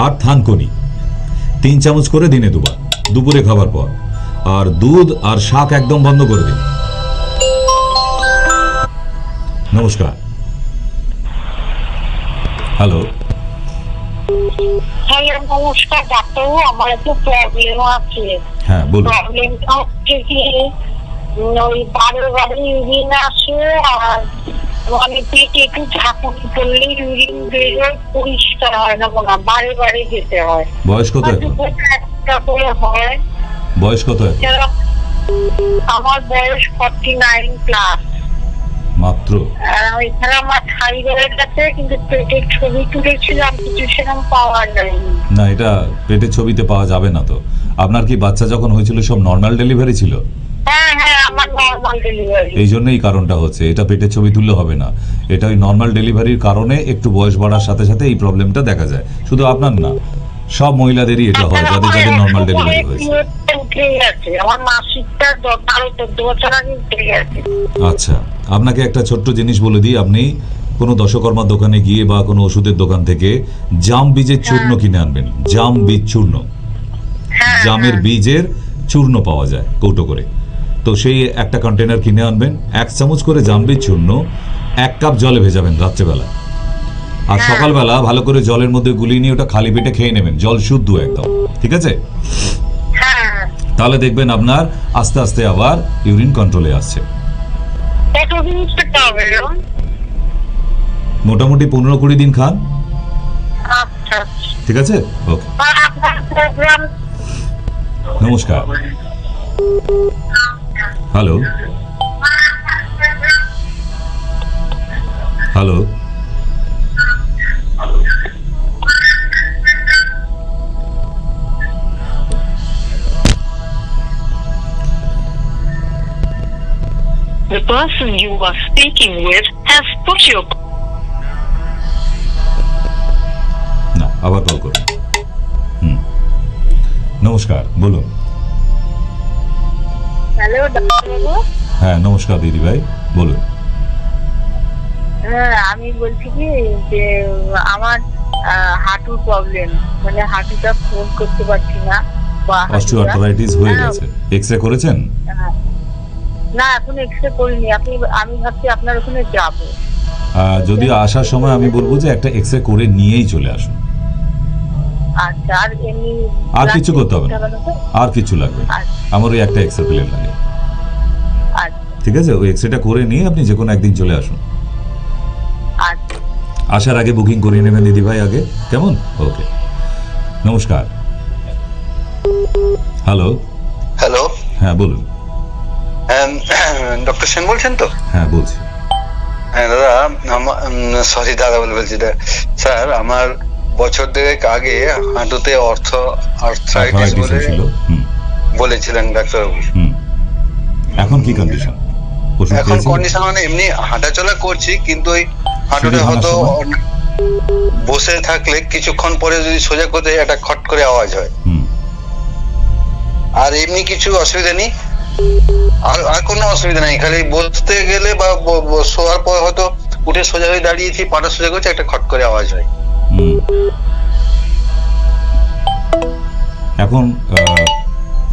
আর থানকুনি 3 চামচ করে দিনে 2 বার, দুপুরে খাবার পর। আর দুধ আর শাক একদম বন্ধ করে দিন। নমস্কার। হ্যালো, হ্যালো, নমস্কার ডাক্তারবাবু। আমার একটু প্রবলেম আছে। হ্যাঁ বলুন। প্রবলেমটা হচ্ছে কি, ওই বারে ইউরিন আসে, আর মানে পেটে একটু ঝাঁকুনি পড়লে ইউরিন বেরোয়, পরিষ্কার হয় না, বারে যেতে হয়। বয়স কত এখন? একটা করে হয়। বয়স কত এখন? আমার বয়স 49 প্লাস। মাত্র? এখানে আমার থাইরয়েড আছে, কিন্তু পেটের ছবি তুলেছিলাম, কিছু সেরকম পাওয়া যায়নি। না, এটা পেটের ছবিতে পাওয়া যাবে না তো। আপনার কি বাচ্চা যখন হয়েছিল সব নর্মাল ডেলিভারি ছিল? হ্যাঁ, আমার নর্মাল ডেলিভারি। এই জন্যই কারণটা হচ্ছে, এটা পেটের ছবি তুললে হবে না। এটা ওই নর্মাল ডেলিভারির কারণে একটু বয়স বাড়ার সাথে সাথে এই প্রবলেমটা দেখা যায়। শুধু আপনার না, সব মহিলাদেরই এটা হয় যাদের যাদের নর্মাল ডেলিভারি হয়েছে। আমার মাসিকটা 12-14 বছর আগে উঠে গেছে। আচ্ছা, আপনাকে একটা ছোট্ট জিনিস বলে দিই। আপনি কোনো দশকর্মার দোকানে গিয়ে বা কোনো ওষুধের দোকান থেকে জাম বীজের চূর্ণ কিনে আনবেন। জাম বীজ চূর্ণ, জামের বীজের চূর্ণ পাওয়া যায় কৌটো করে। তো সেই একটা কন্টেনার কিনে আনবেন। 1 চামচ করে জাম বীজ চূর্ণ 1 কাপ জলে ভেজাবেন রাত্রেবেলা, আর সকালবেলা ভালো করে জলের মধ্যে গুলিয়ে নিয়ে ওটা খালি পেটে খেয়ে নেবেন, জল শুদ্ধ একদম। ঠিক আছে? তাহলে দেখবেন আপনার আস্তে আস্তে আবার ইউরিন কন্ট্রোলে আসছে। মোটামুটি 15-20 দিন খান। ঠিক আছে? ওকে, নমস্কার। Hello, hello, The person you are speaking with has put your... না, আবার কল করুন। নমস্কার, বলুন। হ্যালো ডাক্তারবাবু। হ্যাঁ নমস্কার দিদি ভাই, বলুন। হ্যাঁ, আমি বলছি কি যে আমার হাঁটুর প্রবলেম, মানে হাঁটুটা ফোন করতে পারছি না। অস্টিওআর্থ্রাইটিস হয়ে গেছে। এক্সরে করেছেন? না, এখন এক্সরে করিনি। আমি ভাবছি আপনার ওখানে যাব। যদি আসার সময় আমি বলবো যে একটা এক্সরে করে নিয়েই চলে আসুন। আচ্ছা, আর এমনি আর কিছু করতে হবে না, আর কিছু লাগবে না। আমার ওই একটা এক্সরে প্লেন লাগে। ঠিক আছে, ওই এক্সরেটা করে নিয়ে আপনি যে কোনো একদিন চলে আসুন। আসার আগে বুকিং করিয়ে নেবেন দিদি ভাই আগে, কেমন? ওকে, নমস্কার। হ্যালো। হ্যালো, হ্যাঁ বলুন। ডক্টর সেন বলছেন তো? হ্যাঁ বলছি। হ্যাঁ দাদা, সরি দাদা বলছি। স্যার, আমার বছর দেড়েক আগে হাঁটুতে আর্থ্রাইটিস বলেছিলেন ডাক্তারবাবু। এখন কি কন্ডিশন? এখন কন্ডিশন মানে এমনি হাঁটাচলা করছি, কিন্তু ওই হাঁটুটা হয়তো বসে থাকলে কিছুক্ষণ পরে যদি সোজা করতে একটা খট করে আওয়াজ হয়। আর এমনি কিছু অসুবিধা নেই, আর কোনো অসুবিধা নেই। খালি বসতে গেলে বা শোয়ার পর হয়তো উঠে সোজা হয়ে দাঁড়িয়েছি, পাটা সোজা করছি, একটা খট করে আওয়াজ হয়। এখন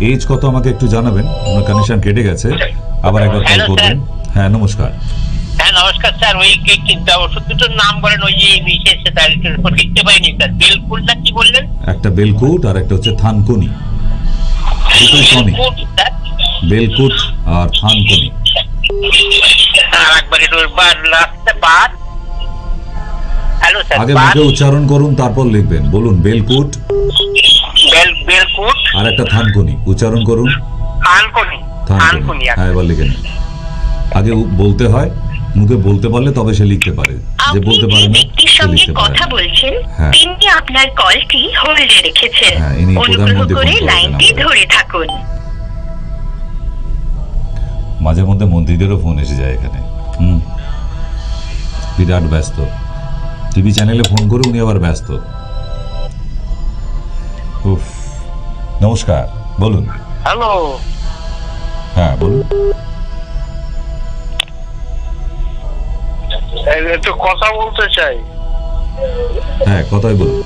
এজ কত আমাকে একটু জানাবেন? আপনার কানেকশন কেটে গেছে, আবার একবার কল করবেন। হ্যাঁ নমস্কার। হ্যাঁ নমস্কার স্যার। ওই ওষুধ দুটোর নাম বলেন, ওই যে বিশেষ লিখতে পাইনি স্যার। বেলকুট না কি বললেন? একটা বেলকুট আর একটা হচ্ছে থানকুনি। বেলকুট আর থানকুনি। আগে মুখে উচ্চারণ করুন, তারপর লিখবেন। বলুন বেলকুট, বেলকুট আর একটা থানকুনি। উচ্চারণ করুন। থানকুনি। হ্যাঁ, এবার লিখে নিন। আগে বলতে হয়, মুখে বলতে পারলে তবে সে লিখতে পারে। যে বলতে পারে না সে লিখতে পারে না। হ্যাঁ, তিনি আপনার কলটি হোল্ডে রেখেছেন। হ্যাঁ, ইনি প্রধানমন্ত্রী করে লাইনটি ধরে থাকুন। মাঝে মধ্যে মন্ত্রীদেরও ফোন এসে যায় এখানে। বিরাট ব্যস্ত। টিভি চ্যানেলে ফোন করে উনি আবার ব্যস্ত। নমস্কার, বলুন। হ্যালো। হ্যাঁ বলুন। একটু কথা বলতে চাই। হ্যাঁ, কথাই বলুন।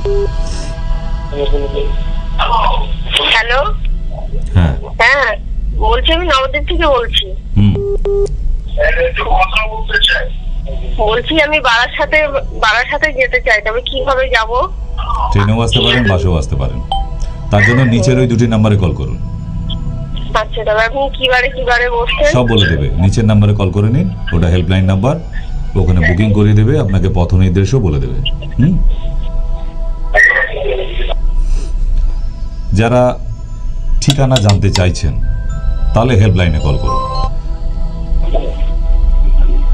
হ্যালো। হ্যাঁ হ্যাঁ বলছি, আমি নবদ্বীপ থেকে বলছি। একটু কথা বলতে চাই। বলছি আমি বারাসাতে যেতে চাই, তবে কিভাবে যাব? ট্রেনেও আসতে পারেন, বাসেও আসতে পারেন। তার জন্য নিচের ওই দুটি নাম্বারে কল করুন। আচ্ছা, তবে আপনি কিবারে বসছেন সব বলে দেবে। নিচের নাম্বারে কল করে নিন, ওটা হেল্পলাইন নাম্বার, ওখানে বুকিং করিয়ে দেবে, আপনাকে পথ নির্দেশও বলে দেবে। যারা ঠিকানা জানতে চাইছেন তাহলে হেল্পলাইনে কল করুন,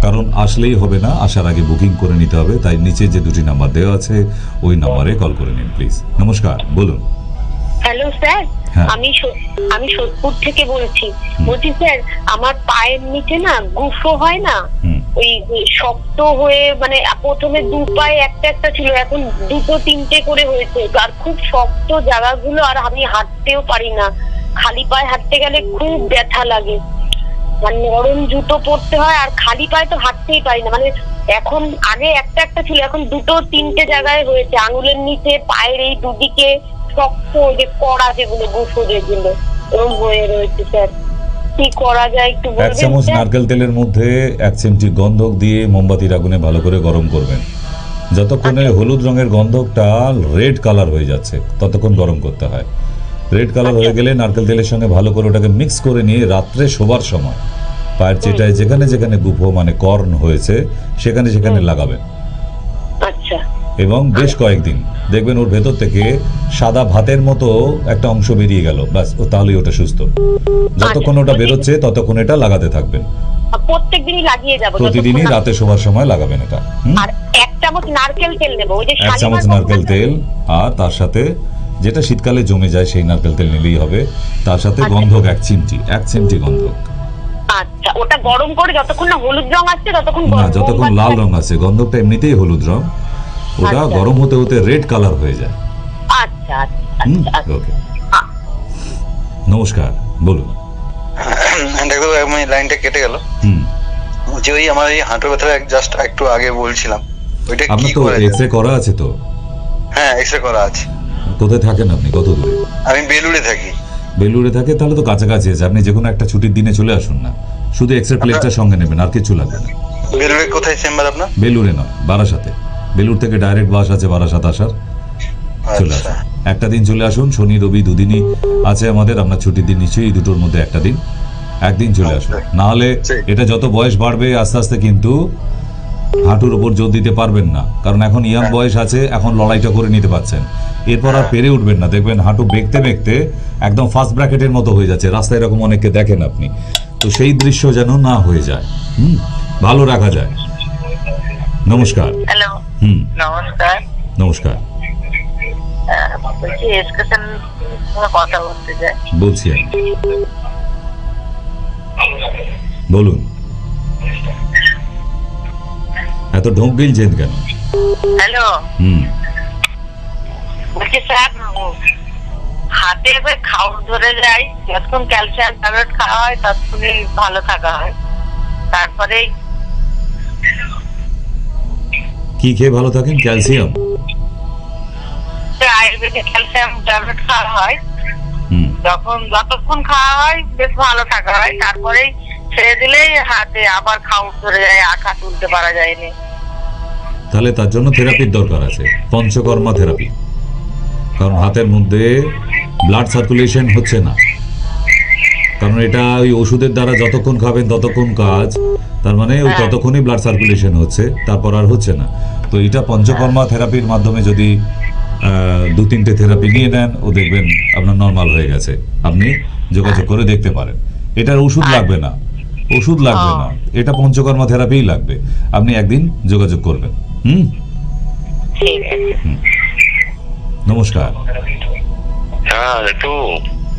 কারণ আসলেই হবে না, আসার আগে বুকিং করে নিতে হবে। তাই নিচে যে দুটি নাম্বার দেওয়া আছে ওই নাম্বারে কল করে নিন প্লিজ। নমস্কার, বলুন। হ্যালো স্যার, হ্যাঁ। আমি সোদপুর থেকে বলছি স্যার, আমার পায়ের নিচে না গুফো হয় না, ওই শক্ত হয়ে, মানে প্রথমে দু পায়ে একটা ছিল, এখন দুটো তিনটে করে হয়েছে, আর খুব শক্ত জায়গাগুলো, আর আমি হাঁটতেও পারি না, খালি পায়ে হাঁটতে গেলে খুব ব্যথা লাগে, মানে নরম জুতো পরতে হয়, আর খালি পায়ে তো হাঁটতেই পারি না। মানে এখন আগে একটা ছিল, এখন দুটো তিনটে জায়গায় হয়েছে, আঙুলের নিচে, পায়ের এই দুদিকে শক্ত যে কড়া, যেগুলো গুফো যেগুলো এরকম হয়ে রয়েছে স্যার, কি করা যায় একটু বলবেন? 1 চামচ নারকেল তেলের মধ্যে 1 চিমটি গন্ধক দিয়ে মোমবাতির আগুনে ভালো করে গরম করবেন। যতক্ষণে হলুদ রঙের গন্ধকটা রেড কালার হয়ে যাচ্ছে ততক্ষণ গরম করতে হয়। রেড কালার হয়ে গেলে নারকেল তেলের সঙ্গে ভালো করে ওটাকে মিক্স করে নিয়ে রাত্রে শোবার সময় পায়ের চেটায় যেখানে যেখানে গুফো মানে কর্ন হয়েছে সেখানে সেখানে লাগাবেন। আচ্ছা। এবং বেশ কয়েকদিন দেখবেন ওর ভেতর থেকে সাদা ভাতের মতো একটা অংশ বেরিয়ে গেল, ব্যাস তাহলেই ওটা সুস্থ। যতক্ষণ ওটা বেরোচ্ছে ততক্ষণ এটা লাগাতে থাকবেন, প্রত্যেকদিনই লাগিয়ে যাব, প্রতিদিনই রাতে শোবার সময় লাগাবেন এটা। আর 1 চামচ নারকেল তেল নেব, ওই যে 1 চামচ নারকেল তেল, আর তার সাথে যেটা শীতকালে জমে যায় সেই নারকেল তেল নিলেই হবে, তার সাথে গন্ধক 1 চিমটি গন্ধক। আচ্ছা, ওটা গরম করে যতক্ষণ না হলুদ রং আসছে ততক্ষণ না, যতক্ষণ লাল রং আছে, গন্ধকটা এমনিতেই হলুদ রং, ওটা গরম হতে হতে রেড কালার হয়ে যায়। আচ্ছা ওকে, নমস্কার, বলুন। ডাক্তারবাবু আমি লাইনটা কেটে গেল, যে ওই আমার এই হাঁটু ব্যথা জাস্ট একটু আগে বলছিলাম, ওইটা কি করে? এক্সরে করা আছে তো? হ্যাঁ, এক্সরে করা আছে। কোথায় থাকেন আপনি, কত দূরে? আমি বেলুড়ে থাকি। বেলুড়ে থাকে, তাহলে তো কাছাকাছি আছে। আপনি যে কোনো একটা ছুটির দিনে চলে আসুন না, শুধু এক্সরে প্লেটটা সঙ্গে নেবেন, আর কিছু লাগবে না। বেলুড়ে কোথায় চেম্বার আপনার? বেলুড়ে নয়, বারাসাতে। বেলুড় থেকে ডাইরেক্ট বাস আছে বারাসাত আসার, চলে আসুন। একটা দিন চলে আসুন, শনি রবি দুদিনই আছে আমাদের, আপনার ছুটির দিন নিশ্চয়ই দুটোর মধ্যে একটা দিন, একদিন চলে আসুন। না হলে এটা যত বয়স বাড়বে আস্তে আস্তে কিন্তু হাঁটুর উপর জোর দিতে পারবেন না, কারণ এখন ইয়াং বয়স আছে, এখন লড়াইটা করে নিতে পারছেন, এরপর আর পেরে উঠবেন না। দেখবেন হাঁটু বেঁকতে বেঁকতে একদম ফার্স্ট ব্র্যাকেটের মতো হয়ে যাচ্ছে, রাস্তায় এরকম অনেককে দেখেন আপনি, তো সেই দৃশ্য যেন না হয়ে যায়, ভালো রাখা যায়। নমস্কার। হ্যালো। নমস্কার। নমস্কার, বলছি এডুকেশন কথা বলতে চাই। বলছি আমি, বলুন। এত ঢোক গিলছেন কেন? হ্যালো। বলছি স্যার, হাতে এবার খাউট ধরে যায়, যতক্ষণ ক্যালসিয়াম ট্যাবলেট খাওয়া হয় ততক্ষণই ভালো থাকা হয়, তারপরে কি খেয়ে ভালো থাকেন? ক্যালসিয়াম? আয়ুর্বেদিক ক্যালসিয়াম ট্যাবলেট খাওয়া হয়, যতক্ষণ খাওয়া হয় বেশ ভালো থাকা হয়, তারপরে ছেড়ে দিলেই হাতে আবার খাউট ধরে যায়, আঁকা তুলতে পারা যায়নি। তাহলে তার জন্য থেরাপির দরকার আছে, পঞ্চকর্মা থেরাপি, কারণ হাতের মধ্যে ব্লাড সার্কুলেশন হচ্ছে না, কারণ এটা ওই ওষুধের দ্বারা যতক্ষণ খাবেন ততক্ষণ কাজ, তার মানে ওই ততক্ষণই ব্লাড সার্কুলেশন হচ্ছে, তারপর আর হচ্ছে না। তো এটা পঞ্চকর্মা থেরাপির মাধ্যমে যদি 2-3টে থেরাপি নিয়ে নেন, ও দেখবেন আপনার নর্মাল হয়ে গেছে। আপনি যোগাযোগ করে দেখতে পারেন। এটার ওষুধ লাগবে না, ওষুধ লাগবে না, এটা পঞ্চকর্মা থেরাপিই লাগবে। আপনি একদিন যোগাযোগ করবেন। নমস্কার। হ্যাঁ, একটু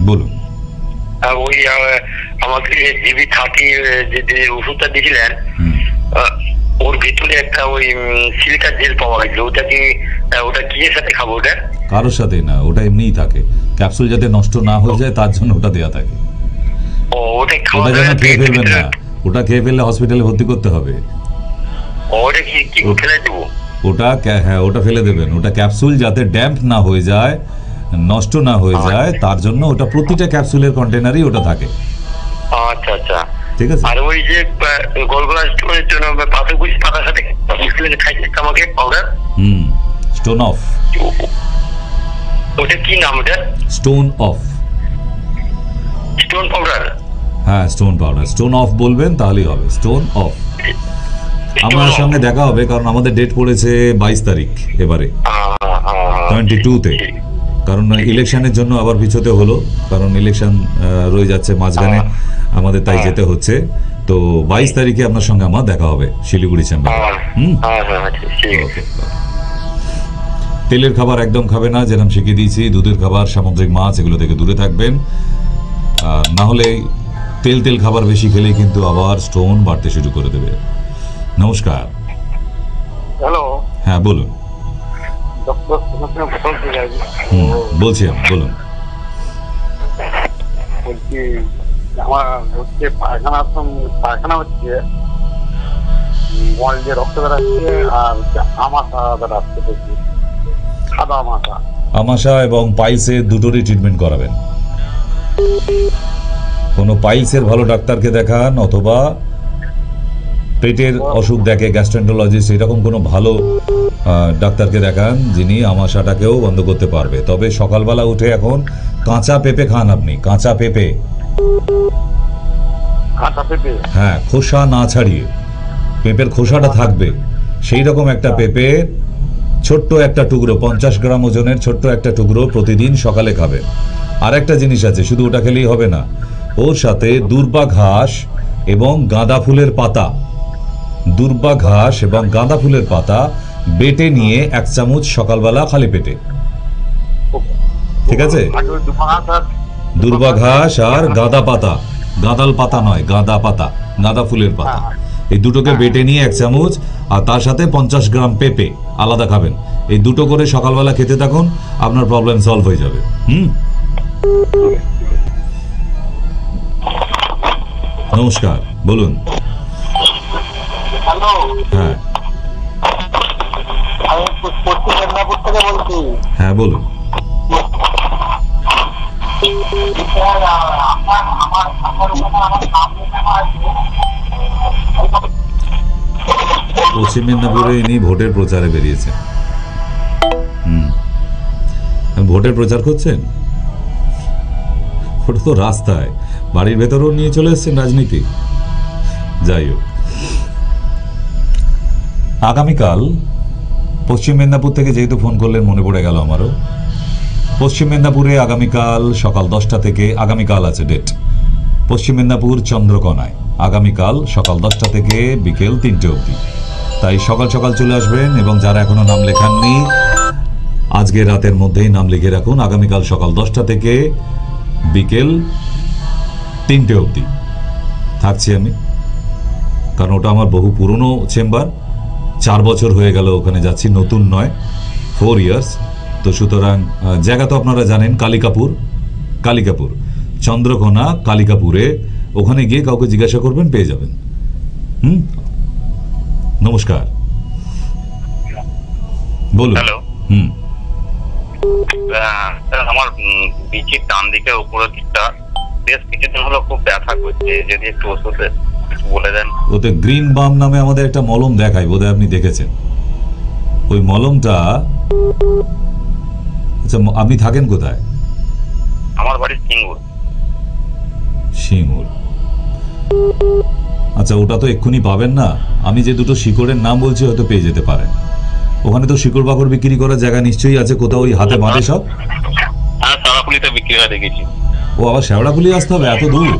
বলুন। ওই আমাকে GB30 যে ওষুধটা দিয়েছিলেন, ওর ভিতরে একটা ওই সিলিকার জেল পাওয়া গেছিল, ওটা কি এর সাথে খাবো? ওটা কারোর সাথে না, ওটা এমনিই থাকে, ক্যাপসুল যাতে নষ্ট না হয়ে যায় তার জন্য ওটা দেয়া থাকে। ওটা যেন খেয়ে ফেলবেন না, ওটা খেয়ে ফেললে হসপিটালে ভর্তি করতে হবে। ওটা কি ফেলে দেবো? ওটা হ্যাঁ, ওটা ফেলে দেবেন। ওটা ক্যাপসুল যাতে ড্যাম্প না হয়ে যায়, নষ্ট না হয়ে যায়, তার জন্য ওটা প্রতিটা ক্যাপসুলের কন্টেনারই ওটা থাকে। আচ্ছা আচ্ছা। ঠিক আছে। আর ওই যে গলগলা স্টোনের জন্য পাতা কুচি পাতার সাথে খাইছে আমাকে পাউডার, স্টোন অফ, ওটা কি নাম? ওটা স্টোন অফ, স্টোন পাউডার। হ্যাঁ স্টোন পাউডার, স্টোন অফ বলবেন তাহলেই হবে, স্টোন অফ। আমার সঙ্গে দেখা হবে, কারণ আমাদের ডেট পড়েছে 22 তারিখ এবারে 22-তে, কারণ ইলেকশনের জন্য আবার পিছোতে হলো, কারণ ইলেকশন রয়ে যাচ্ছে মাঝখানে আমাদের, তাই যেতে হচ্ছে। তো 22 তারিখে আপনার সঙ্গে আমার দেখা হবে শিলিগুড়ি চেম্বারে। তেলের খাবার একদম খাবে না, যেরকম শিখিয়ে দিয়েছি। দুধের খাবার, সামুদ্রিক মাছ, এগুলো থেকে দূরে থাকবেন। না হলে তেল খাবার বেশি খেলে কিন্তু আবার স্টোন বাড়তে শুরু করে দেবে। নমস্কার। হ্যালো, হ্যাঁ বলুন। বলছি আমি, বলুন। বলছি আমার হচ্ছে পায়খানা হচ্ছে, মল দিয়ে রক্ত বেরাচ্ছে, আর আমাশা বেরাচ্ছে, সাদা আমাশা। আমাশা এবং পাইলসের দুটোরই ট্রিটমেন্ট করাবেন। কোনো পাইলসের ভালো ডাক্তারকে দেখান, অথবা পেটের অসুখ দেখে গ্যাস্ট্রেন্টোলজিস্ট, এরকম কোনো ভালো ডাক্তারকে দেখান যিনি আমাশাটাকেও বন্ধ করতে পারবে। তবে সকালবেলা উঠে এখন কাঁচা পেঁপে খান আপনি, কাঁচা পেঁপে, হ্যাঁ খোসা না ছাড়িয়ে, পেঁপের খোসাটা থাকবে সেই রকম একটা পেঁপে, ছোট্ট একটা টুকরো, 50 গ্রাম ওজনের ছোট্ট একটা টুকরো প্রতিদিন সকালে খাবেন। আর একটা জিনিস আছে, শুধু ওটা খেলেই হবে না, ওর সাথে দূর্বা ঘাস এবং গাঁদা ফুলের পাতা, দূর্বা ঘাস এবং গাঁদা ফুলের পাতা বেটে নিয়ে 1 চামচ সকালবেলা খালি পেটে, ঠিক আছে? দূর্বা ঘাস আর গাঁদা পাতা, গাঁদাল পাতা নয়, গাঁদা পাতা, গাঁদা ফুলের পাতা, এই দুটোকে বেটে নিয়ে 1 চামচ, আর তার সাথে 50 গ্রাম পেঁপে আলাদা খাবেন। এই দুটো করে সকালবেলা খেতে থাকুন, আপনার প্রবলেম সলভ হয়ে যাবে। নমস্কার, বলুন। হ্যাঁ পশ্চিম মেদিনীপুর থেকে বলছি। হ্যাঁ বলুন। পশ্চিম মেদিনীপুরে ইনি ভোটের প্রচারে বেরিয়েছে। ভোটের প্রচার করছেন, ওটা তো রাস্তায়, বাড়ির ভেতরেও নিয়ে চলে এসছেন রাজনীতি। যাই হোক, আগামীকাল পশ্চিম মেদিনীপুর থেকে যেহেতু ফোন করলেন মনে পড়ে গেল আমারও। পশ্চিম মেদিনীপুরে আগামীকাল সকাল 10টা থেকে, আগামীকাল আছে ডেট, পশ্চিম মেদিনীপুর চন্দ্রকোনায় আগামীকাল সকাল 10টা থেকে বিকেল 3টে অবধি। তাই সকাল সকাল চলে আসবেন, এবং যারা এখনো নাম লেখাননি আজকে রাতের মধ্যেই নাম লিখে রাখুন। আগামীকাল সকাল 10টা থেকে বিকেল 3টে অবধি থাকছি আমি, কারণ ওটা আমার বহু পুরনো চেম্বার, 4 বছর হয়ে গেল ওখানে যাচ্ছি, নতুন নয়, 4 ইয়ার্স। তো সুতরাং জায়গা তো আপনারা জানেন, কালিকাপুর চন্দ্রকোনা কালিকাপুরে, ওখানে গিয়ে কাউকে জিজ্ঞাসা করবেন, পেয়ে যাবেন। নমস্কার, বলুন। হ্যালো, আমার বিচির ডান দিকে উপরের দিকটা বেশ কিছুদিন হলো খুব ব্যথা করছে, যদি একটু ওষুধ বলে দেন। ওতে গ্রিন বাম নামে আমাদের একটা মলম দেখায়, বোধহয় আপনি দেখেছেন ওই মলমটা। আচ্ছা, আপনি থাকেন কোথায়? আমার বাড়ি সিঙ্গুর। আচ্ছা, ওটা তো এক্ষুনি পাবেন না। আমি যে দুটো শিকড়ের নাম বলছি হয়তো পেয়ে যেতে পারেন। ওখানে তো শিকড় বাকড় বিক্রি করার জায়গা নিশ্চয়ই আছে কোথাও, ওই হাতে বাঁধে সব। হ্যাঁ, শ্যাওড়াফুলিতে বিক্রি হয় দেখেছি। ও, আবার শ্যাওড়াফুলি আসতে হবে এত দূর?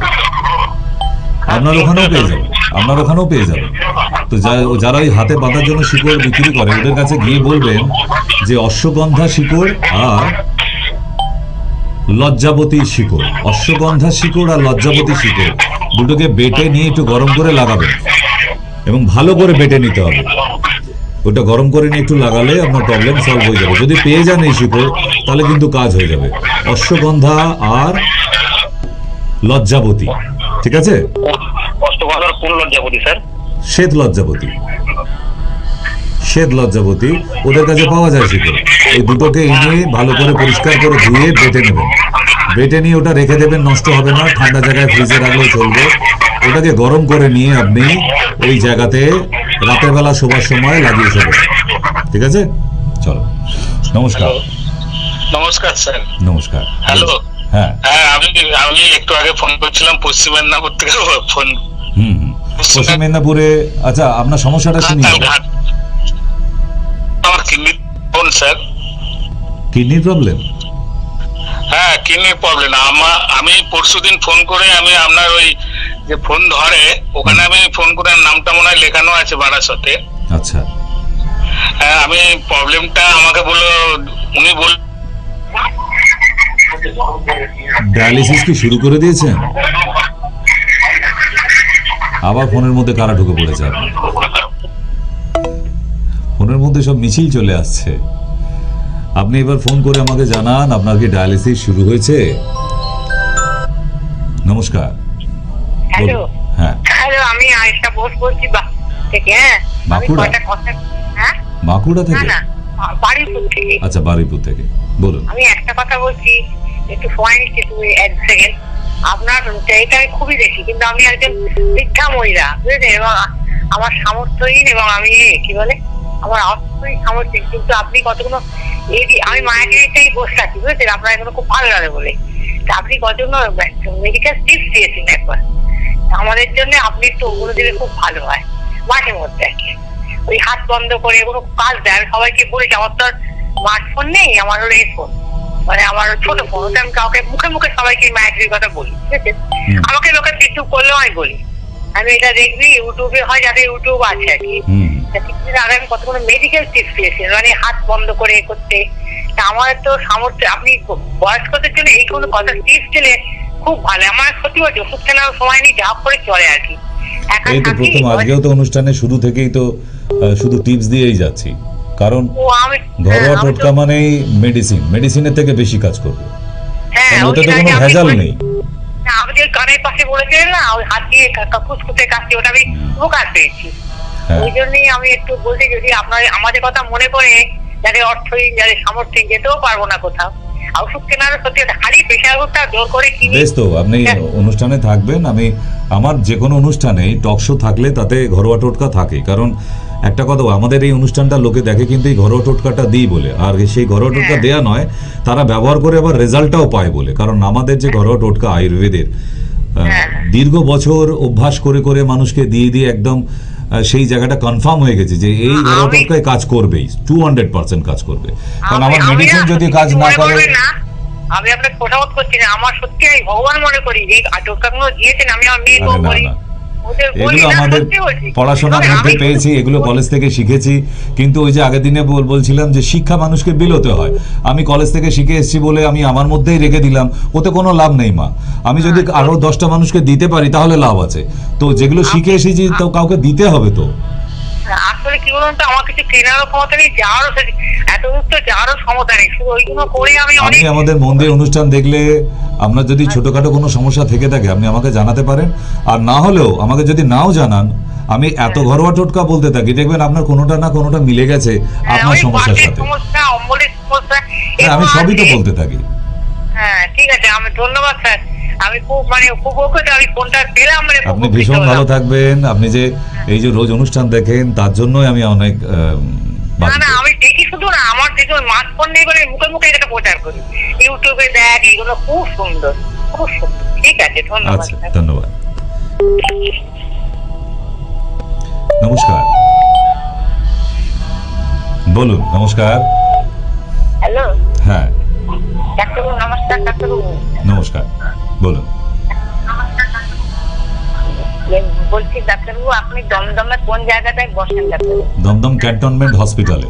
আপনার ওখানেও পেয়ে যাবেন। তো যারা ওই হাতে বাঁধার জন্য শিকড় বিক্রি করে, ওদের কাছে গিয়ে বলবেন যে অশ্বগন্ধা শিকড় আর লজ্জাবতী শিকড়, অশ্বগন্ধা শিকড় আর লজ্জাবতী শিকড় দুটোকে বেটে নিয়ে একটু গরম করে লাগাবেন, এবং ভালো করে বেটে নিতে হবে। ওটা গরম করে নিয়ে একটু লাগালে আপনার প্রবলেম সলভ হয়ে যাবে। যদি পেয়ে যান এই শিকড়, তাহলে কিন্তু কাজ হয়ে যাবে। অশ্বগন্ধা আর লজ্জাবতী, ঠিক আছে? শ্বেত লজ্জাবতী, ওদের কাছে পাওয়া যায় শিকড়। এই দুটোকে এনে ভালো করে পরিষ্কার করে ধুয়ে বেটে নেবেন। বেটে নিয়ে ওটা রেখে দেবেন, নষ্ট হবে না, ঠান্ডা জায়গায় ফ্রিজে রাখলেও চলবে। ওটাকে গরম করে নিয়ে আপনি ওই জায়গাতে রাতের বেলা শোবার সময় লাগিয়ে ফেলুন, ঠিক আছে? চলো, নমস্কার। নমস্কার স্যার। নমস্কার। হ্যালো। হ্যাঁ হ্যাঁ, আমি একটু আগে ফোন করছিলাম পশ্চিম মেদিনীপুর থেকে ফোন। পশ্চিম মেদিনীপুরে। আচ্ছা, আপনার সমস্যাটা শুনি। আমার কিডনির ফোন স্যার। কিডনির প্রবলেম? হ্যাঁ, কিডনির প্রবলেম। আমি পরশুদিন ফোন করে আমি আপনার ওই যে ফোন ধরে ওখানে আমি ফোন করে নামটা মনে হয় লেখানো আছে বারাসতে। আচ্ছা। হ্যাঁ, আমি প্রবলেমটা আমাকে বললো, উনি বল ডায়ালিসিস কি শুরু করে দিয়েছেন? আবার ফোনের মধ্যে কারা ঢুকে পড়েছে? আপনি ফোনের মধ্যে সব মিছিল চলে আসছে। আপনি এবার ফোন করে আমাকে জানান আপনার কি ডায়ালিসিস শুরু হয়েছে? নমস্কার। হ্যালো। হ্যাঁ হ্যালো, আমি আয়েশা বোস বলছি থেকে। হ্যাঁ, বাঁকুড়া? হ্যাঁ, বাঁকুড়া থেকে? না, বারুইপুর থেকে। আচ্ছা, বারুইপুর থেকে বলুন। আমি একটা কথা বলছি, একটু সময় নিচ্ছি, তুমি এক সেকেন্ড। আপনার এটা আমি খুবই দেখি, কিন্তু আমি একজন বৃদ্ধা মহিলা, বুঝলেন, এবং আমার সামর্থ্যহীন, এবং আমি কি বলে আমার অর্থনৈতিক সামর্থ্য, কিন্তু আপনি কতগুলো আমি মায়ের থেকে বসে আছি, বুঝলেন, আপনার এগুলো খুব ভালো লাগে বলে। আপনি কতগুলো মেডিকেল টিপস দিয়েছেন একবার আমাদের জন্য, আপনি একটু ওগুলো দিলে খুব ভালো হয় মাঝে মধ্যে আর কি। ওই হাত বন্ধ করে কোনো কাজ দেয়। আমি সবাইকে বলেছি, আমার তো স্মার্টফোন নেই, আমার হলো এই ফোন, মানে আমার ছোট ফোন, ওটা আমি কাউকে মুখে মুখে সবাইকে মায়ের কথা বলি, ঠিক আছে? আমাকে লোকে কিছু করলেও আমি বলি, আমি এটা দেখবি ইউটিউবে হয়, যাদের ইউটিউব আছে আর কি। কিছুদিন আগে আমি কতগুলো মেডিকেল টিপস দিয়েছি, মানে হাত বন্ধ করে করতে। তা আমার তো সামর্থ্য, আপনি বয়স্কদের জন্য এই কোনো কথা টিপস দিলে খুব ভালো। আমার সত্যি বলছি, ওষুধ কেনার সময় নেই, যা করে চলে আর কি। এই তো প্রথম, আজকেও তো অনুষ্ঠানে শুরু থেকেই তো শুধু টিপস দিয়েই যাচ্ছি, কারণ ঘরোয়া টোটকা মানেই মেডিসিন, মেডিসিনের থেকে বেশি কাজ করবে, ওতে তো কোনো ভেজাল নেই। আমি যে কানের পাশে বলেছিলেন না, ওই হাত দিয়ে কুচকুচে কাটছি, ওটা আমি উপকার পেয়েছি। ওই জন্যই আমি একটু বলতে, যদি আপনার আমাদের কথা মনে করে, যাদের অর্থহীন, যাদের সামর্থ্যহীন, যেতেও পারবো না কোথাও, ওষুধ কেনার সত্যি খালি প্রেশার ওষুধটা জোর করে কিনি। বেশ, তো আপনি অনুষ্ঠানে থাকবেন, আমি আমার যে কোনো অনুষ্ঠানে টক শো থাকলে তাতে ঘরোয়া টোটকা থাকে, কারণ একটা কথা, আমাদের এই অনুষ্ঠানটা লোকে দেখে কিন্তু এই ঘরোয়া টোটকাটা দিই বলে, আর সেই ঘরোয়া টোটকা দেয়া নয়, তারা ব্যবহার করে আবার রেজাল্টটাও পায় বলে। কারণ আমাদের যে ঘরোয়া টোটকা আয়ুর্বেদের দীর্ঘ বছর অভ্যাস করে করে মানুষকে দিয়ে দিয়ে একদম সেই জায়গাটা কনফার্ম হয়ে গেছে যে এই ঘরোয়া টোটকায় কাজ করবেই, 200% কাজ করবে। কারণ আমার মেডিসিন যদি কাজ না করে, আমি আপনার প্রশংসা করছি না, আমার সত্যি আমি ভগবান মনে করি যে টোটকাগুলো দিয়েছেন, আমি আমার মেয়েকেও বলি। এগুলো আমাদের পড়াশোনার মধ্যে পেয়েছি, এগুলো কলেজ থেকে শিখেছি। কিন্তু ওই যে আগের দিনে বলছিলাম যে শিক্ষা মানুষকে বিলোতে হয়, আমি কলেজ থেকে শিখে এসেছি বলে আমি আমার মধ্যেই রেখে দিলাম, ওতে কোনো লাভ নেই মা। আমি যদি আরো 10টা মানুষকে দিতে পারি তাহলে লাভ আছে। তো যেগুলো শিখে এসেছি তো কাউকে দিতে হবে। তো আসলে কি বলুন তো, আমার কিছু কেনারও ক্ষমতা নেই, যাওয়ারও এত দূর যাওয়ারও ক্ষমতা নেই, শুধু ওইগুলো করে আমি আপনি আমাদের মন্দির অনুষ্ঠান দেখলে, আপনার যদি ছোটখাটো কোনো সমস্যা থেকে থাকে আপনি আমাকে জানাতে পারেন, আর না হলেও আমাকে যদি নাও জানান, আমি এত ঘরোয়া টোটকা বলতে থাকি, দেখবেন আপনার কোনোটা না কোনোটা মিলে গেছে আপনার সমস্যার সাথে। আমি সবই তো বলতে থাকি। হ্যাঁ, ঠিক আছে, আমি ধন্যবাদ স্যার, আমি খুব উপকৃত, আমি ফোনটা পেলাম। আপনি ভীষণ ভালো থাকবেন। আপনি যে এই যে রোজ অনুষ্ঠান দেখেন, তার জন্যই আমি অনেক না আমি দেখি, শুধু না, আমার যেগুলো স্মার্টফোন নেই বলে মুখে মুখে এটা প্রচার করি, ইউটিউবে দেখ, এগুলো খুব সুন্দর, খুব সুন্দর। ঠিক আছে, ধন্যবাদ। আচ্ছা, ধন্যবাদ। নমস্কার, বলুন। নমস্কার। হ্যালো। হ্যাঁ, ডাক্তারবাবু নমস্কার। ডাক্তারবাবু নমস্কার, বলুন। বলছি ডাক্তারবাবু, আপনি দমদমে কোন জায়গাটায় বসেন? ডাক্তারবাবু, দমদম ক্যান্টনমেন্ট হসপিটালে,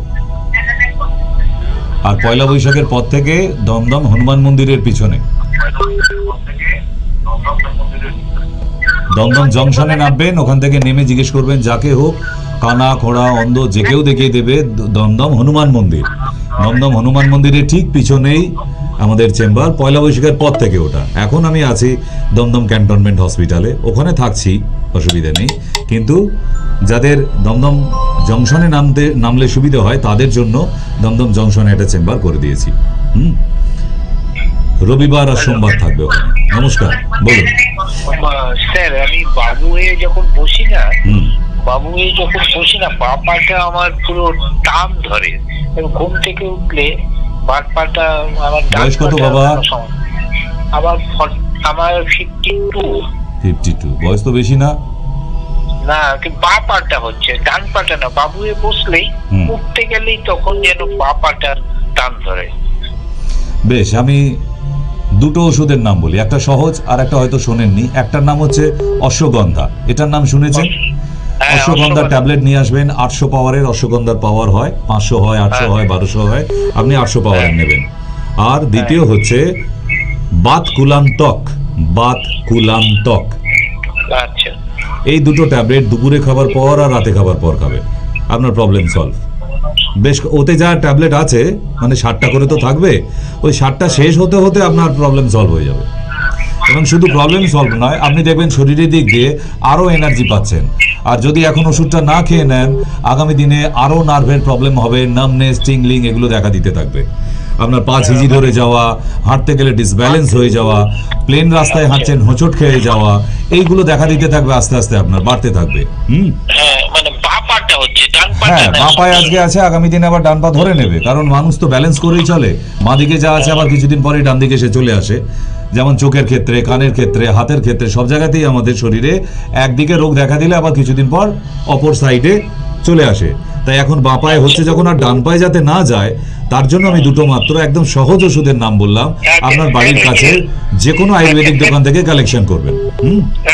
আর পয়লা বৈশাখের পর থেকে দমদম হনুমান মন্দিরের পিছনে। দমদম জংশনে নামবেন, ওখান থেকে নেমে জিজ্ঞেস করবেন যাকে হোক, কানা খোড়া অন্ধ যে কেউ দেখিয়ে দেবে দমদম হনুমান মন্দির। দমদম হনুমান মন্দিরের ঠিক পিছনেই আমাদের চেম্বার, পয়লা বৈশাখের পর থেকে ওটা। এখন আমি আছি দমদম ক্যান্টনমেন্ট হসপিটালে, ওখানে থাকছি, অসুবিধা নেই। কিন্তু যাদের দমদম জংশনে নামলে সুবিধা হয় তাদের জন্য দমদম জংশনে একটা চেম্বার করে দিয়েছি। রবিবার আর সোমবার থাকবে ওখানে। নমস্কার, বলুন। স্যার আমি বাবু হয়ে যখন বসি না, পা পাটা আমার পুরো টান ধরে, ঘুম থেকে উঠলে পা পাটা আমার বয়স কত বাবা? আমার 52। বয়স তো বেশি না। না, পা পাটা হচ্ছে, ডান পাটা না। বাবু হয়ে বসলেই, উঠতে গেলেই তখন যেন পা পাটা টান ধরে। বেশ, আমি দুটো ওষুধের নাম বলি, একটা সহজ আর একটা হয়তো শোনেননি। একটার নাম হচ্ছে অশ্বগন্ধা, এটার নাম শুনেছেন? অশ্বগন্ধা ট্যাবলেট নিয়ে আসবেন। 800 পাওয়ারের অশ্বগন্ধার পাওয়ার হয়, 500 হয়, 800 হয়, 1200 হয়, আপনি 800 পাওয়ারের নেবেন। আর দ্বিতীয় হচ্ছে বাতকুলান্তক। আচ্ছা, এই দুটো ট্যাবলেট দুপুরে খাবার পর আর রাতে খাবার পর খাবেন, আপনার প্রবলেম সলভ। বেশ, ওতে যা ট্যাবলেট আছে মানে 60টা করে তো থাকবে, ওই 60টা শেষ হতে হতে আপনার প্রবলেম সলভ হয়ে যাবে। এবং শুধু প্রবলেম সলভ নয়, আপনি দেখবেন শরীরের দিক দিয়ে আরও এনার্জি পাচ্ছেন। আর যদি এখন ওষুধটা না খেয়ে নেন, আগামী দিনে আরও নার্ভের প্রবলেম হবে, নামনেস, টিংলিং এগুলো দেখা দিতে থাকবে। আপনার পা ঝিঝি ধরে যাওয়া, হাঁটতে গেলে ডিসব্যালেন্স হয়ে যাওয়া, প্লেন রাস্তায় হাঁটছেন হোঁচট খেয়ে যাওয়া, এইগুলো দেখা দিতে থাকবে, আস্তে আস্তে আপনার বাড়তে থাকবে। হ্যাঁ, বাঁ পায়ে আজকে আছে, আগামী দিনে আবার ডান পা ধরে নেবে, কারণ মানুষ তো ব্যালেন্স করেই চলে। বাঁ দিকে যা আছে আবার কিছুদিন পরে ডান দিকে সে চলে আসে। যেমন চোখের ক্ষেত্রে, কানের ক্ষেত্রে, হাতের ক্ষেত্রে, সব জায়গাতেই আমাদের শরীরে একদিকে রোগ দেখা দিলে আবার কিছুদিন পর অপর সাইডে চলে আসে। তাই এখন বাঁ পায়ে হচ্ছে যখন, আর ডান পায়ে যাতে না যায় তার জন্য আমি দুটো মাত্র একদম সহজ ওষুধের নাম বললাম। আপনার বাড়ির কাছে যে কোনো আয়ুর্বেদিক দোকান থেকে কালেকশন করবেন।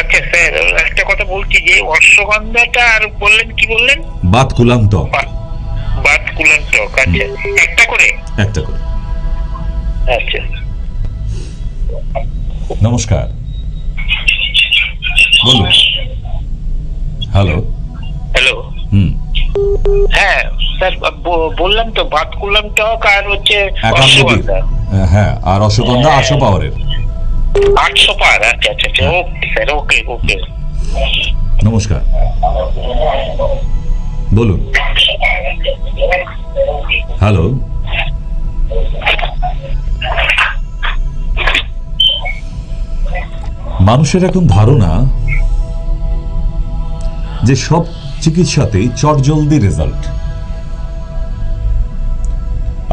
আচ্ছা স্যার, একটা কথা বলছি যে অশ্বগন্ধাটা আর বললেন, কি বললেন? বাতকুলান্তক। আচ্ছা, একটা করে। আচ্ছা, নমস্কার, বলুন। হ্যালো। হ্যাঁ স্যার, বললাম তো বাতকুলান্তক আর হচ্ছে অশ্বগন্ধা। হ্যাঁ, আর অশ্বগন্ধা 800 পাওয়ারের। 800 পাওয়ার। আচ্ছা, ওকে স্যার, ওকে। নমস্কার, বলুন। হ্যালো। মানুষের এখন ধারণা যে সব চিকিৎসাতেই চটজলদি রেজাল্ট।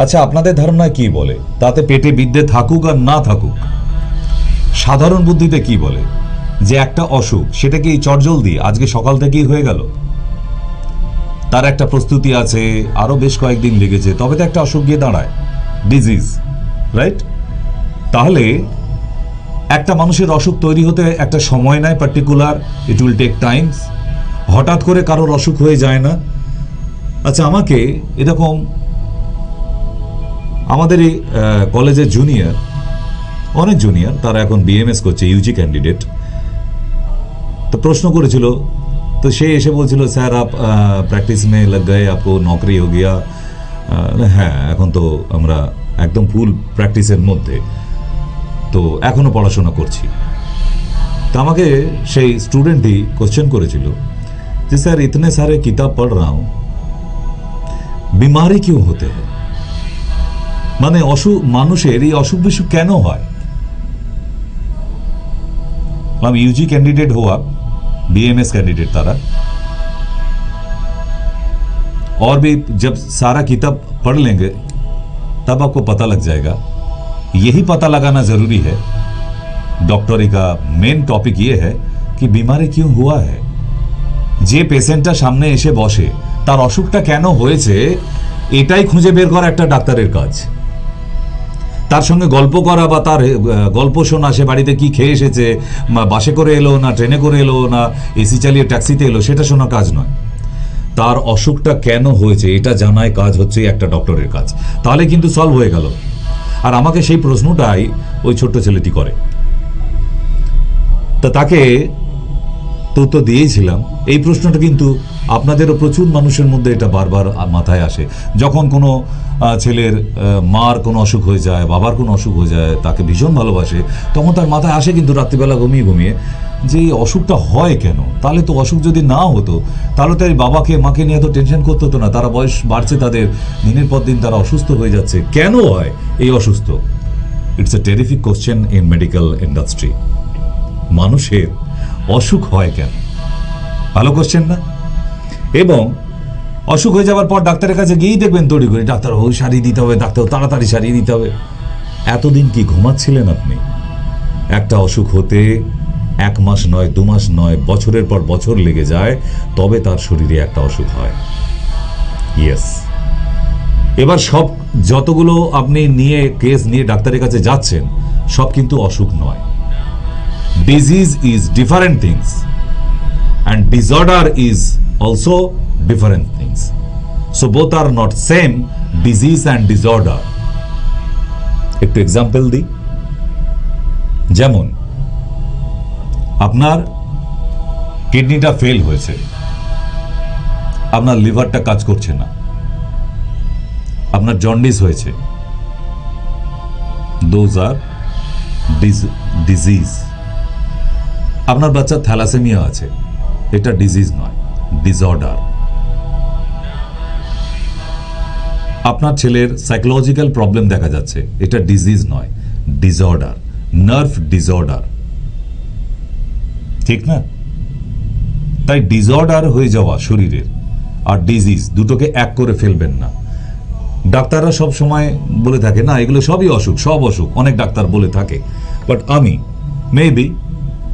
আচ্ছা, আপনাদের ধারণা কি বলে? তাতে পেটে বিদ্যে থাকুক আর না থাকুক, সাধারণ বুদ্ধিতে কি বলে? যে একটা অসুখ, সেটা কি চটজলদি আজকে সকাল থেকেই হয়ে গেল? তার একটা প্রস্তুতি আছে, আরো বেশ কয়েকদিন লেগেছে, তবে তো একটা অসুখ গিয়ে দাঁড়ায়, ডিজিজ, রাইট? তাহলে একটা মানুষের অসুখ তৈরি হতে একটা সময় নেয়, particular, it will take times. হঠাৎ করে কারোর অসুখ হয়ে যায় না। আচ্ছা, আমাকে এরকম আমাদের এই কলেজের জুনিয়র, অনেক জুনিয়র, তারা এখন বিএমএস করছে, ইউজি ক্যান্ডিডেট, তো প্রশ্ন করেছিল। তো সে এসে বলছিল, স্যার আপ প্র্যাকটিস মে লগ গয়ে, আপকো নকরি হো গিয়া। হ্যাঁ, এখন তো আমরা একদম ফুল প্র্যাকটিসের মধ্যে, তো এখনো পড়াশোনা করছি। তো আমাকে সেই স্টুডেন্টই কোশ্চেন করেছিল যে, স্যার ইতনে সারে কিতাব পড় রা হুঁ, বিমারি কিউ হতে হ্যায়? মানে মানুষের এই অসুখ বিসুখ কেন হয়? ইউজি कैंडिडेट हो आप, बीएमएस कैंडिडेट तारा, और भी जब सारा किताब पढ़ लेंगे तब आपको पता लग जाएगा। यही पता लगाना जरूरी है। डॉक्टरी का मेन टॉपिक ये है कि बीमारी क्यों हुआ है। যে পেশেন্টটা সামনে এসে বসে তার অসুখটা কেন হয়েছে এটাই খুঁজে বের করা একটা ডাক্তারের কাজ। তার সঙ্গে গল্প করা বা তার গল্প শোনা, সে বাড়িতে কি খেয়ে এসেছে, বাসে করে এলো না ট্রেনে করে এলো না এসি চালিয়ে ট্যাক্সিতে এলো, সেটা শোনা কাজ নয়। তার অসুখটা কেন হয়েছে এটা জানায় কাজ হচ্ছে একটা ডক্টরের কাজ। তাহলে কিন্তু সলভ হয়ে গেল। আর আমাকে সেই প্রশ্নটাই ওই ছোট্ট ছেলেটি করে, তা তাকে তো দিয়েছিলাম। এই প্রশ্নটা কিন্তু আপনাদেরও প্রচুর মানুষের মধ্যে এটা বারবার মাথায় আসে। যখন কোনো ছেলের মার কোনো অসুখ হয়ে যায়, বাবার কোনো অসুখ হয়ে যায়, তাকে ভীষণ ভালোবাসে, তখন তার মাথায় আসে কিন্তু রাত্রিবেলা ঘুমিয়ে যে এই অসুখটা হয় কেন। তাহলে তো অসুখ যদি না হতো তাহলে তো এই বাবাকে মাকে নিয়ে তো টেনশন করতে হতো না। তারা বয়স বাড়ছে, তাদের দিনের পর দিন তারা অসুস্থ হয়ে যাচ্ছে। কেন হয় এই অসুস্থ? It's a terrific question in medical industry. মানুষের অসুখ হয় কেন? ভালো কোশ্চেন না? এবং অসুখ হয়ে যাওয়ার পর ডাক্তারের কাছে গিয়েই দেখবেন তৈরি করে, ডাক্তার ওই সারিয়ে দিতে হবে, ডাক্তার তাড়াতাড়ি সারিয়ে দিতে হবে। এতদিন কি ঘুমাচ্ছিলেন আপনি? একটা অসুখ হতে 1 মাস নয়, 2 মাস নয়, বছরের পর বছর লেগে যায়, তবে তার শরীরে একটা অসুখ হয়। ইয়েস। এবার সব যতগুলো আপনি নিয়ে কেস নিয়ে ডাক্তারের কাছে যাচ্ছেন, সব কিন্তু অসুখ নয়। Disease is different things and disorder is also different things, so both are not same, disease and disorder. একটু এক্সাম্পল দিই। যেমন আপনার কিডনিটা ফেল হয়েছে, আপনার লিভারটা কাজ করছে না, আপনার জন্ডিস হয়েছে, those are disease. আপনার বাচ্চার থ্যালাসেমিয়া আছে, এটা ডিজিজ নয়, ডিসঅর্ডার। আপনার ছেলের সাইকোলজিক্যাল প্রবলেম দেখা যাচ্ছে, এটা ডিজিজ নয়, ডিসঅর্ডার, নার্ভ ডিসঅর্ডার, ঠিক না? তাই ডিসঅর্ডার হয়ে যাওয়া শরীরের আর ডিজিজ দুটোকে এক করে ফেলবেন না। ডাক্তাররা সব সময় বলে থাকে না এগুলো সবই অসুখ, সব অসুখ, অনেক ডাক্তার বলে থাকে। বাট মেবি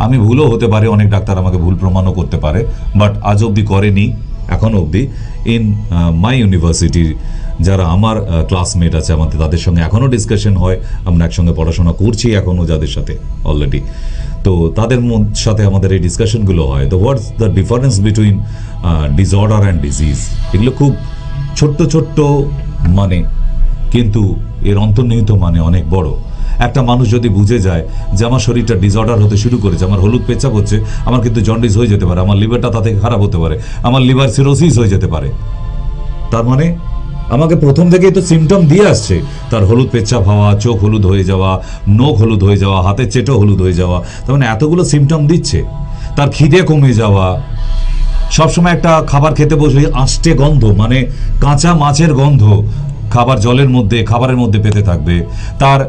আমি ভুলও হতে পারে, অনেক ডাক্তার আমাকে ভুল প্রমাণও করতে পারে, বাট আজ অবধি করেনি এখনো অবধি। ইন মাই ইউনিভার্সিটির যারা আমার ক্লাসমেট আছে, আমাদের তাদের সঙ্গে এখনও ডিসকাশন হয়, আমরা একসঙ্গে পড়াশোনা করছি এখনও যাদের সাথে অলরেডি, তো তাদের সাথে আমাদের এই ডিসকাশনগুলো হয়। তো what's the difference between disorder and disease? এগুলো খুব ছোট্ট ছোট্ট মানে, কিন্তু এর অন্তর্নিহিত মানে অনেক বড়। একটা মানুষ যদি বুঝে যায় যে আমার শরীরটা ডিসঅর্ডার হতে শুরু করেছে, আমার হলুদ পেচ্ছাপ হচ্ছে, আমার কিন্তু জন্ডিস হয়ে যেতে পারে, আমার লিভারটা তা থেকে খারাপ হতে পারে, আমার লিভার সিরোসিস হয়ে যেতে পারে, তার মানে আমাকে প্রথম থেকেই তো সিমটম দিয়ে আসছে, তার হলুদ পেচ্ছাপ হওয়া, চোখ হলুদ হয়ে যাওয়া, নখ হলুদ হয়ে যাওয়া, হাতের চেটো হলুদ হয়ে যাওয়া, তার মানে এতগুলো সিমটম দিচ্ছে। তার খিদে কমে যাওয়া, সবসময় একটা খাবার খেতে বসলে আষ্টে গন্ধ, মানে কাঁচা মাছের গন্ধ খাবারের মধ্যে পেতে থাকবে, তার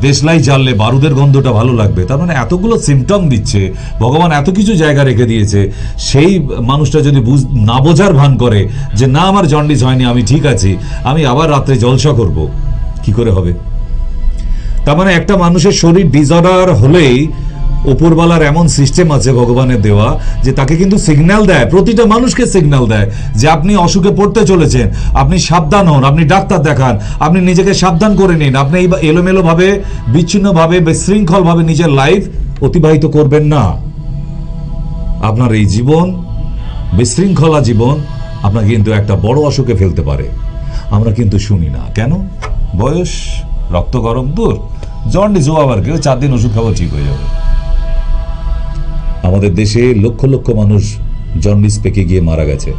দেশলাই জ্বাললে বারুদের গন্ধটা ভালো লাগবে। তার মানে এতগুলো সিমটম দিচ্ছে, ভগবান এত কিছু জায়গা রেখে দিয়েছে। সেই মানুষটা যদি না বোঝার ভান করে যে না আমার জন্ডিস হয়নি, আমি ঠিক আছি, আমি আবার রাত্রে জলসা করব, কি করে হবে? তার মানে একটা মানুষের শরীর ডিসঅর্ডার হলেই উপরওয়ালার এমন সিস্টেম আছে ভগবানের দেওয়া, যে তাকে কিন্তু সিগন্যাল দেয়, প্রতিটা মানুষকে সিগন্যাল দেয় যে আপনি অসুখে পড়তে চলেছেন, আপনি সাবধান হন, আপনি ডাক্তার দেখান, আপনি নিজেকে সাবধান করে নিন, আপনি এই এলোমেলোভাবে, বিচ্ছিন্নভাবে, বিশৃঙ্খলভাবে নিজের লাইফ অতিবাহিত করবেন না। আপনার এই জীবন, বিশৃঙ্খলা জীবন, আপনাকে কিন্তু একটা বড় অসুখে ফেলতে পারে। আমরা কিন্তু শুনি না কেন? বয়স, রক্ত গরম, দূর জন্ডিস ও আবার কেউ 4 দিন ওষুধ খাওয়া ঠিক হয়ে যাবে। আমাদের দেশে লক্ষ লক্ষ মানুষ জন্ডিস পেকে গিয়ে মারা গেছে।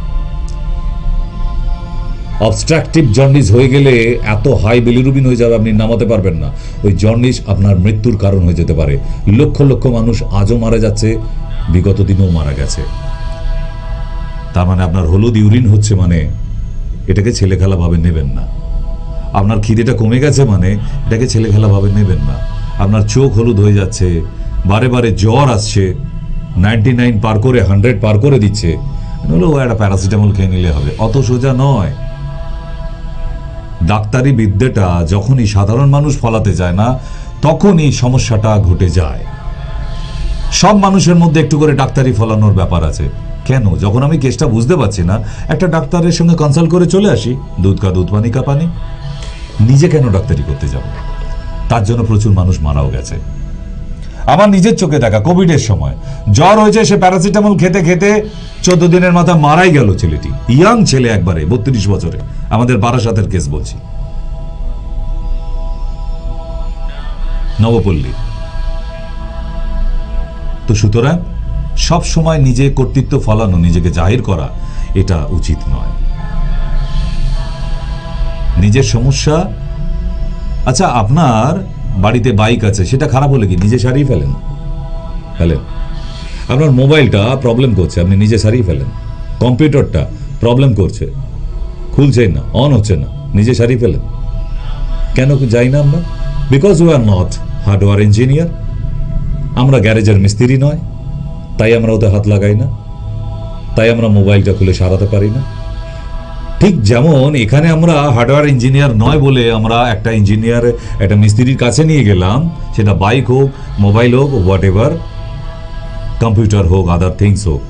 অবস্ট্রাকটিভ জন্ডিস হয়ে গেলে এত হাই বিলিরুবিন হয়ে যাবে, আপনি নামাতে পারবেন না। ওই জন্ডিস আপনার মৃত্যুর কারণ হয়ে যেতে পারে। লক্ষ লক্ষ মানুষ আজও মারা যাচ্ছে, বিগত দিনেও মারা গেছে। তার মানে আপনার হলুদ ইউরিন হচ্ছে মানে এটাকে ছেলেখেলা ভাবে নেবেন না। আপনার খিদেটা কমে গেছে মানে এটাকে ছেলেখেলা ভাবে নেবেন না। আপনার চোখ হলুদ হয়ে যাচ্ছে, বারে বারে জ্বর আসছে, 99 পার করে 100 পার করে দিচ্ছে, হলো ও একটা প্যারাসিটামল খেয়ে নিলে হবে, অত সোজা নয়। ডাক্তারি বিদ্যাটা যখনই সাধারণ মানুষ ফলাতে যায় না, তখনই সমস্যাটা ঘটে যায়। সব মানুষের মধ্যে একটু করে ডাক্তারি ফলানোর ব্যাপার আছে। কেন? যখন আমি কেসটা বুঝতে পারছি না, একটা ডাক্তারের সঙ্গে কনসাল্ট করে চলে আসি, দুধ কা দুধ, পানি কা পানি। নিজে কেন ডাক্তারি করতে যাব? তার জন্য প্রচুর মানুষ মারাও গেছে। আমার নিজের চোখে দেখা, কোভিডের সময় জ্বর হয়েছে, সে প্যারাসিটামল খেতে খেতে 14 দিনের মাথায় মারাই গেল ছেলেটি। ইয়াং ছেলে, একবারে 32 বছরে, আমাদের বারাসাতের কেস বলছি, নবপল্লী। তো সুতরাং সব সময় নিজে কর্তৃত্ব ফলানো, নিজেকে জাহির করা, এটা উচিত নয়। নিজের সমস্যা, আচ্ছা আপনার বাড়িতে বাইক আছে, সেটা খারাপ হলে কি নিজে সারিয়ে ফেলেন? আপনার মোবাইলটা প্রবলেম করছে, আপনি নিজে সারিয়ে ফেলেন। কম্পিউটারটা প্রবলেম করছে, খুলছে না, অন হচ্ছে না, নিজে সারিয়ে ফেলেন। কেন যাই না আমরা? Because we are not hardware engineer, আমরা গ্যারেজের মিস্ত্রি নয়, তাই আমরা ওতে হাত লাগাই না, তাই আমরা মোবাইলটা খুলে সারাতে পারি না। ঠিক যেমন এখানে আমরা হার্ডওয়্যার ইঞ্জিনিয়ার নয় বলে আমরা একটা ইঞ্জিনিয়ার একটা মিস্ত্রির কাছে নিয়ে গেলাম, সেটা বাইক হোক, মোবাইল হোক, হোয়াট এভার, কম্পিউটার হোক, আদার থিংস হোক,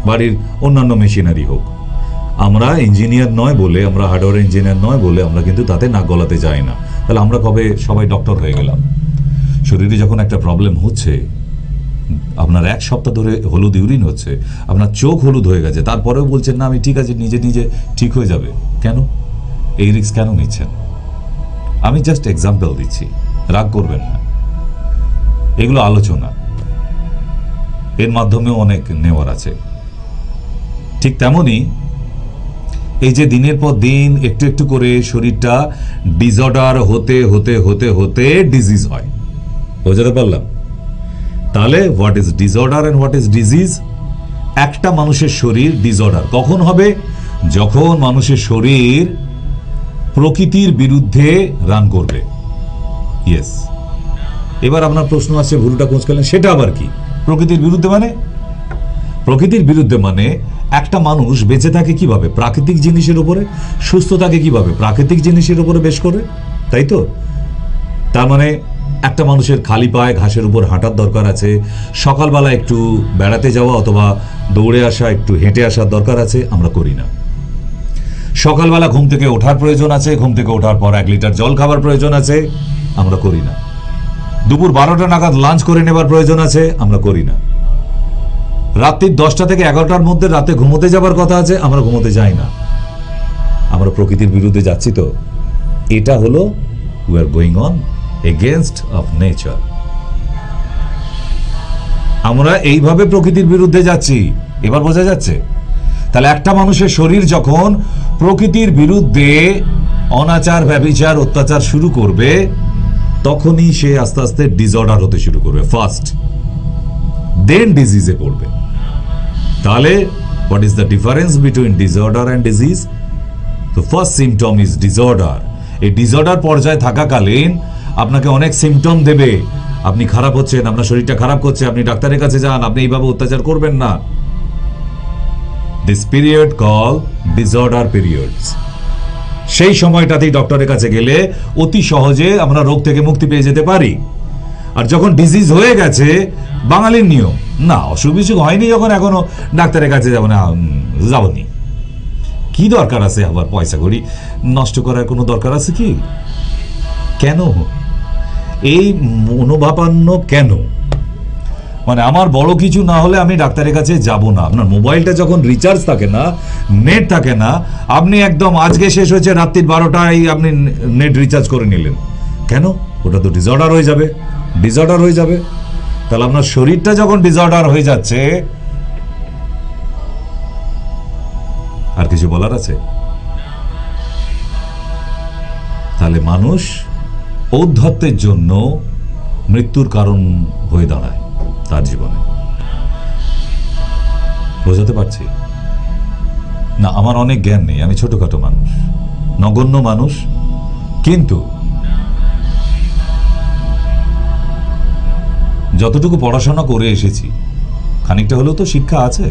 বাড়ির অন্যান্য মেশিনারি হোক। আমরা ইঞ্জিনিয়ার নয় বলে, আমরা হার্ডওয়্যার ইঞ্জিনিয়ার নয় বলে আমরা কিন্তু তাতে নাক গলাতে যাই না। তাহলে আমরা কবে সবাই ডক্টর হয়ে গেলাম? শরীরে যখন একটা প্রবলেম হচ্ছে, আপনার 1 সপ্তাহ ধরে হলুদ ইউরিন হচ্ছে, আপনার চোখ হলুদ হয়ে গেছে, তারপরেও বলছেন না আমি ঠিক আছে, নিজে নিজে ঠিক হয়ে যাবে, কেন? এই রিস্ক কেন নিচ্ছেন? আমি জাস্ট এক্সাম্পল দিচ্ছি, রাগ করবেন না, এগুলো আলোচনা, এর মাধ্যমেও অনেক নেওয়ার আছে। ঠিক তেমনি এই যে দিনের পর দিন একটু একটু করে শরীরটা ডিসঅর্ডার হতে হতে হতে হতে ডিজিজ হয়। বোঝাতে পারলাম? তাহলে what is disorder and what is disease? একটা মানুষের শরীর ডিসঅর্ডার কখন হবে? যখন মানুষের শরীর প্রকৃতির বিরুদ্ধে রান করবে। ইয়েস। এবার আপনার প্রশ্ন আছে, ভুরুটা কোঁচকালেন, সেটা আবার কি? প্রকৃতির বিরুদ্ধে মানে? প্রকৃতির বিরুদ্ধে মানে একটা মানুষ বেঁচে থাকে কিভাবে? প্রাকৃতিক জিনিসের উপরে। সুস্থ থাকে কিভাবে? প্রাকৃতিক জিনিসের উপরে বেশ করে, তাই তো? তার মানে একটা মানুষের খালি পায়ে ঘাসের উপর হাঁটার দরকার আছে, সকালবেলা একটু বেড়াতে যাওয়া অথবা দৌড়ে আসা, একটু হেঁটে আসার দরকার আছে, আমরা করি না। সকালবেলা ঘুম থেকে ওঠার প্রয়োজন আছে, ঘুম থেকে ওঠার পর 1 লিটার জল খাবার প্রয়োজন আছে, আমরা করি না। দুপুর 12টা নাগাদ লাঞ্চ করে নেবার প্রয়োজন আছে, আমরা করি না। রাত্রির 10টা থেকে 11টার মধ্যে রাতে ঘুমোতে যাবার কথা আছে, আমরা ঘুমোতে যাই না। আমরা প্রকৃতির বিরুদ্ধে যাচ্ছি তো। এটা হলো we are going on against of nature. আমরা এইভাবে প্রকৃতির বিরুদ্ধে যাচ্ছি। এবার বোঝা যাচ্ছে? তাহলে একটা মানুষের শরীর যখন প্রকৃতির বিরুদ্ধে অনাচার, ব্যভিচার, অত্যাচার শুরু করবে, তখনই সে আস্তে আস্তে ডিসঅর্ডার হতে শুরু করবে ফার্স্ট, দেন ডিজিজে পড়বে। তাহলে what is the difference between disorder and disease? তো ফার্স্ট সিমটম ইজ ডিসঅর্ডার। এই ডিসঅর্ডার পর্যায়ে থাকাকালীন আপনাকে অনেক সিমটম দেবে, আপনি খারাপ হচ্ছেন, আপনার শরীরটা খারাপ করছে, আপনি ডাক্তারের কাছে যান, আপনি এইভাবে অত্যাচার করবেন না। This period call disorder periods. সেই সময়টাতেই ডক্টরের কাছে গেলে অতি সহজে আমরা রোগ থেকে মুক্তি পেয়ে যেতে পারি। আর যখন ডিজিজ হয়ে গেছে, বাঙালির নিয়ম, না অসুখ বিসুখ হয়নি যখন এখনো ডাক্তারের কাছে যাবো না, যাবনি, কি দরকার আছে আবার পয়সা করি নষ্ট করার কোনো দরকার আছে কি? কেন এই মনোভাবান্ন? কেন? মানে আমার বড় কিছু না হলে আমি ডাক্তারের কাছে যাব না। আপনার মোবাইলটা যখন রিচার্জ থাকে না, নেট থাকে না, আপনি একদম আজকে শেষ হয়েছে রাত্রির 12টায় আপনি নেট রিচার্জ করে নিলেন, কেন? ওটা তো ডিসঅর্ডার হয়ে যাবে, ডিসঅর্ডার হয়ে যাবে। তাহলে আপনার শরীরটা যখন ডিসঅর্ডার হয়ে যাচ্ছে, আর কিছু বলার আছে? তাহলে মানুষ ঔদ্ধত্যের জন্য মৃত্যুর কারণ হয়ে দাঁড়ায় তার জীবনে। বোঝাতে পারছি না? আমার অনেক জ্ঞান নেই, আমি ছোটখাটো মানুষ, নগণ্য মানুষ, কিন্তু যতটুকু পড়াশোনা করে এসেছি খানিকটা হলেও তো শিক্ষা আছে।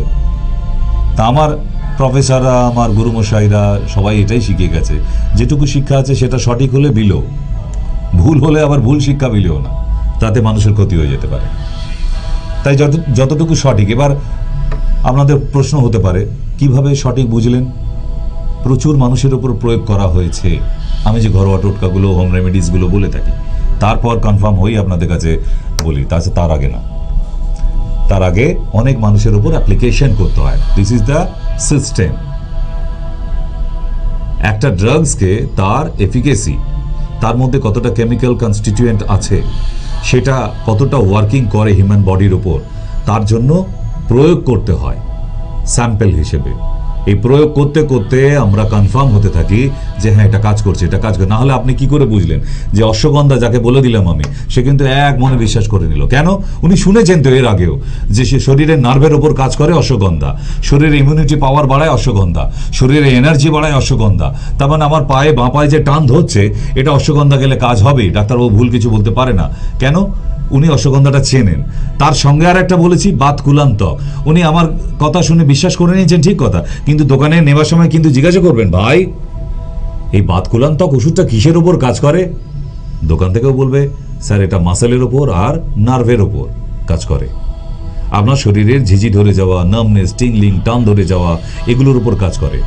তা আমার প্রফেসররা, আমার গুরুমশাইরা সবাই এটাই শিখে গেছে, যেটুকু শিক্ষা আছে সেটা সঠিক হলে বিলো, ভুল হলে আবার ভুল শিক্ষা বিলেও না, তাতে মানুষের ক্ষতি হয়ে যেতে পারে। তাই যতটুকু সঠিক। এবার আপনাদের প্রশ্ন হতে পারে, কিভাবে সঠিক বুঝলেন? প্রচুর মানুষের উপর প্রয়োগ করা হয়েছে। আমি যে ঘরোয়া টোটকাগুলো, হোম রেমেডিসগুলো বলে থাকি, তারপর কনফার্ম হই আপনাদের কাছে বলি। তার আগে না, তার আগে অনেক মানুষের উপর অ্যাপ্লিকেশন করতে হয়। This is the system. একটা ড্রাগসকে তার এফিকেসি, তার মধ্যে কতটা কেমিক্যাল কনস্টিটিউয়েন্ট আছে, সেটা কতটা ওয়ার্কিং করে হিউম্যান বডির উপর, তার জন্য প্রয়োগ করতে হয় স্যাম্পল হিসেবে। এই প্রয়োগ করতে করতে আমরা কনফার্ম হতে থাকি যে হ্যাঁ এটা কাজ করছে, এটা কাজ করে। না হলে আপনি কি করে বুঝলেন যে অশ্বগন্ধা যাকে বলে দিলাম আমি, সে কিন্তু এক মনে বিশ্বাস করে নিল। কেন? উনি শুনেছেন তো এর আগেও যে সে শরীরের নার্ভের ওপর কাজ করে অশ্বগন্ধা, শরীরের ইমিউনিটি পাওয়ার বাড়ায় অশ্বগন্ধা, শরীরে এনার্জি বাড়ায় অশ্বগন্ধা। তার মানে আমার পায়ে, বাঁ পায়ে যে টান ধরছে, এটা অশ্বগন্ধা গেলে কাজ হবেই। ডাক্তারবাবু ভুল কিছু বলতে পারে না। কেন? উনি অশ্বগন্ধাটা চেনেন। তার সঙ্গে আর একটা বলেছি বাতকুলান্তক, উনি আমার কথা শুনে বিশ্বাস করে নিয়েছেন, ঠিক কথা, কিন্তু দোকানে নেবার সময় কিন্তু জিজ্ঞাসা করবেন, ভাই এই বাতকুলান্তক ওষুধটা কিসের ওপর কাজ করে? দোকান থেকেও বলবে, স্যার এটা মাসেলের ওপর আর নার্ভের ওপর কাজ করে। আপনার শরীরের ঝিঝি ধরে যাওয়া, নামনেস, টিংলিং, টান ধরে যাওয়া, এগুলোর উপর কাজ করে,